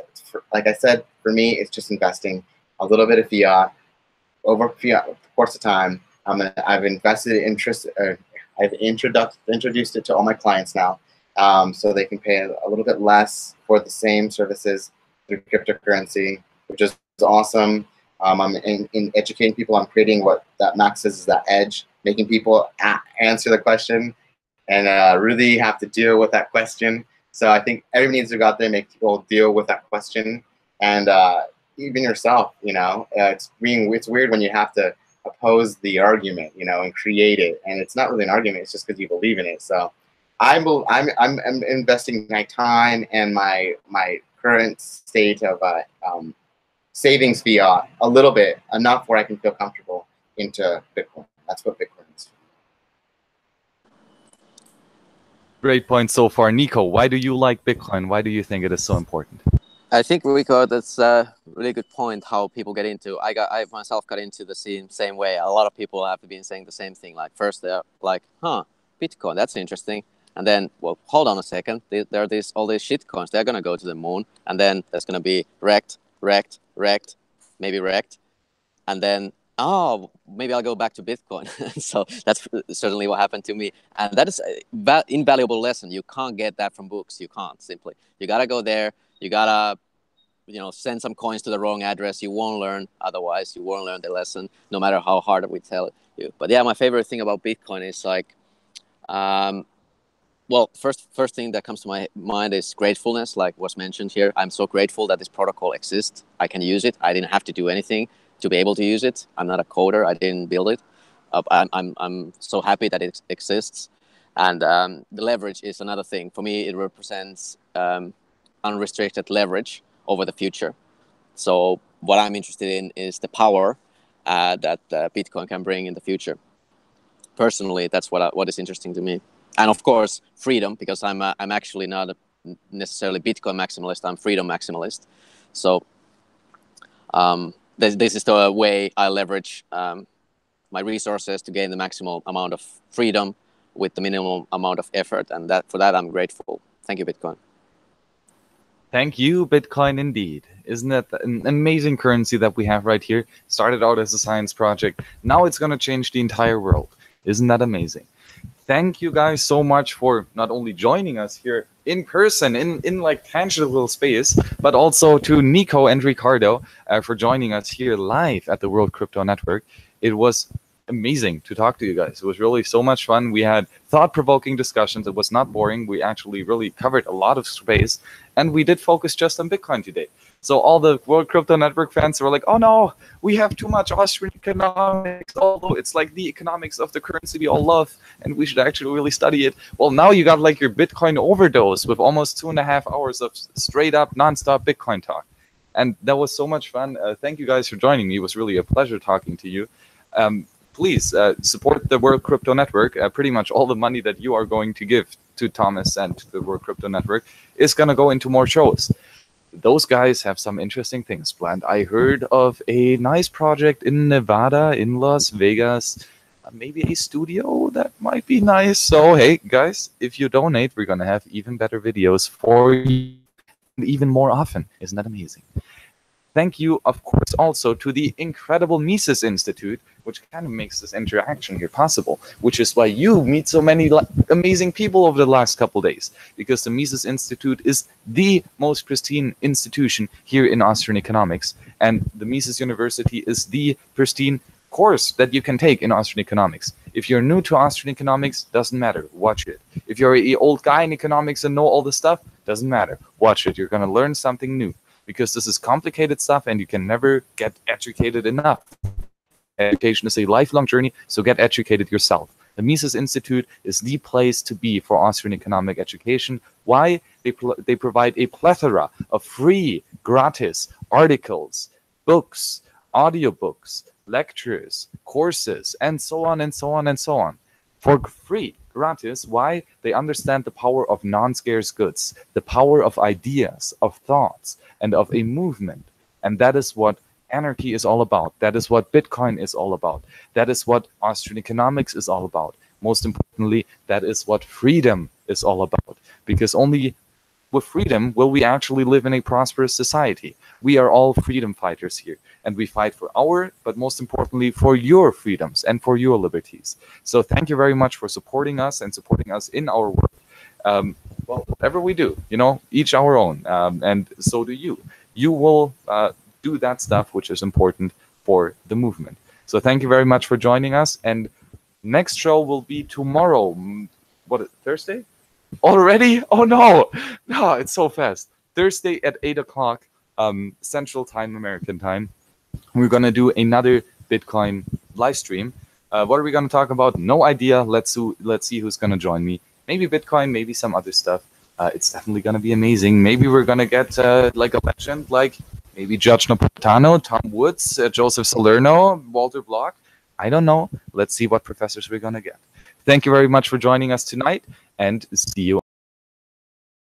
like I said, for me, it's just investing a little bit of fiat over fiat over the course of time. I've invested interest. I've introduced it to all my clients now, so they can pay a little bit less for the same services through cryptocurrency, which is awesome. I'm in educating people. I'm creating what that Max says is that edge, making people answer the question and really have to deal with that question. So I think everybody needs to go out there and make people deal with that question, and even yourself. It's weird when you have to oppose the argument, you know, and create it. And it's not really an argument; it's just because you believe in it. So, I'm investing my time and my current state of savings fiat a little bit, enough where I can feel comfortable into Bitcoin. That's what Bitcoin is. Great point so far. Niko, why do you like Bitcoin? Why do you think it is so important? I think, Rico, that's a really good point. How people get into. I myself got into the same way. A lot of people have been saying the same thing. Like first they're like, "Huh, Bitcoin, that's interesting," and then, well, hold on a second. There are all these shit coins. They're gonna go to the moon, and then there's gonna be wrecked, maybe wrecked, and then oh, maybe I'll go back to Bitcoin. So that's certainly what happened to me, and that is an invaluable lesson. You can't get that from books. You can't simply. You gotta go there. You gotta, send some coins to the wrong address. You won't learn. Otherwise, you won't learn the lesson, no matter how hard we tell you. But yeah, my favorite thing about Bitcoin is like, well, first thing that comes to my mind is gratefulness, like was mentioned here. I'm so grateful that this protocol exists. I can use it. I didn't have to do anything to be able to use it. I'm not a coder. I didn't build it. I'm so happy that it exists. And the leverage is another thing. For me, it represents unrestricted leverage over the future. So what I'm interested in is the power that Bitcoin can bring in the future. Personally, that's what is interesting to me. And of course, freedom, because I'm actually not necessarily Bitcoin maximalist. I'm freedom maximalist. So this is the way I leverage my resources to gain the maximal amount of freedom with the minimum amount of effort. And for that, I'm grateful. Thank you, Bitcoin. Thank you, Bitcoin, indeed. Isn't that an amazing currency that we have right here? Started out as a science project. Now it's going to change the entire world. Isn't that amazing? Thank you guys so much for not only joining us here in person, in like tangible space, but also to Niko and Ricardo for joining us here live at the World Crypto Network. It was amazing to talk to you guys. It was really so much fun. We had thought-provoking discussions. It was not boring. We actually really covered a lot of space, and we did focus just on Bitcoin today. So all the World Crypto Network fans were like, oh no, we have too much Austrian economics, although it's like the economics of the currency we all love, and we should actually really study it. Well, now you got like your Bitcoin overdose with almost 2.5 hours of straight up nonstop Bitcoin talk. And that was so much fun. Thank you guys for joining me. It was really a pleasure talking to you. Please support the World Crypto Network. Pretty much all the money that you are going to give to Thomas and to the World Crypto Network is going to go into more shows. Those guys have some interesting things planned. I heard of a nice project in Nevada, in Las Vegas, maybe a studio that might be nice. So, hey, guys, if you donate, we're going to have even better videos for you even more often. Isn't that amazing? Thank you, of course, also to the incredible Mises Institute, which kind of makes this interaction here possible, which is why you meet so many amazing people over the last couple days, because the Mises Institute is the most pristine institution here in Austrian economics, and the Mises University is the pristine course that you can take in Austrian economics. If you're new to Austrian economics, doesn't matter, watch it. If you're an old guy in economics and know all the stuff, doesn't matter, watch it. You're going to learn something new. Because this is complicated stuff and you can never get educated enough. Education is a lifelong journey, so get educated yourself. The Mises Institute is the place to be for Austrian economic education. Why? They provide a plethora of free, gratis articles, books, audiobooks, lectures, courses, and so on and so on and so on. For free, gratis. Why? They understand the power of non-scarce goods, the power of ideas, of thoughts, and of a movement. And that is what anarchy is all about. That is what Bitcoin is all about. That is what Austrian economics is all about. Most importantly, that is what freedom is all about. Because only with freedom will we actually live in a prosperous society. We are all freedom fighters here. And we fight for our, but most importantly, for your freedoms and for your liberties. So thank you very much for supporting us and supporting us in our work. Well, whatever we do, each our own, and so do you. You will do that stuff which is important for the movement. So thank you very much for joining us. And next show will be tomorrow. What, Thursday? Already? Oh, no. No, it's so fast. Thursday at 8 o'clock Central Time, American Time. We're going to do another Bitcoin live stream. What are we going to talk about? No idea. Let's see who's going to join me. Maybe Bitcoin, maybe some other stuff. It's definitely going to be amazing. Maybe we're going to get like a legend, like maybe Judge Napolitano, Tom Woods, Joseph Salerno, Walter Block. I don't know. Let's see what professors we're going to get. Thank you very much for joining us tonight, and see you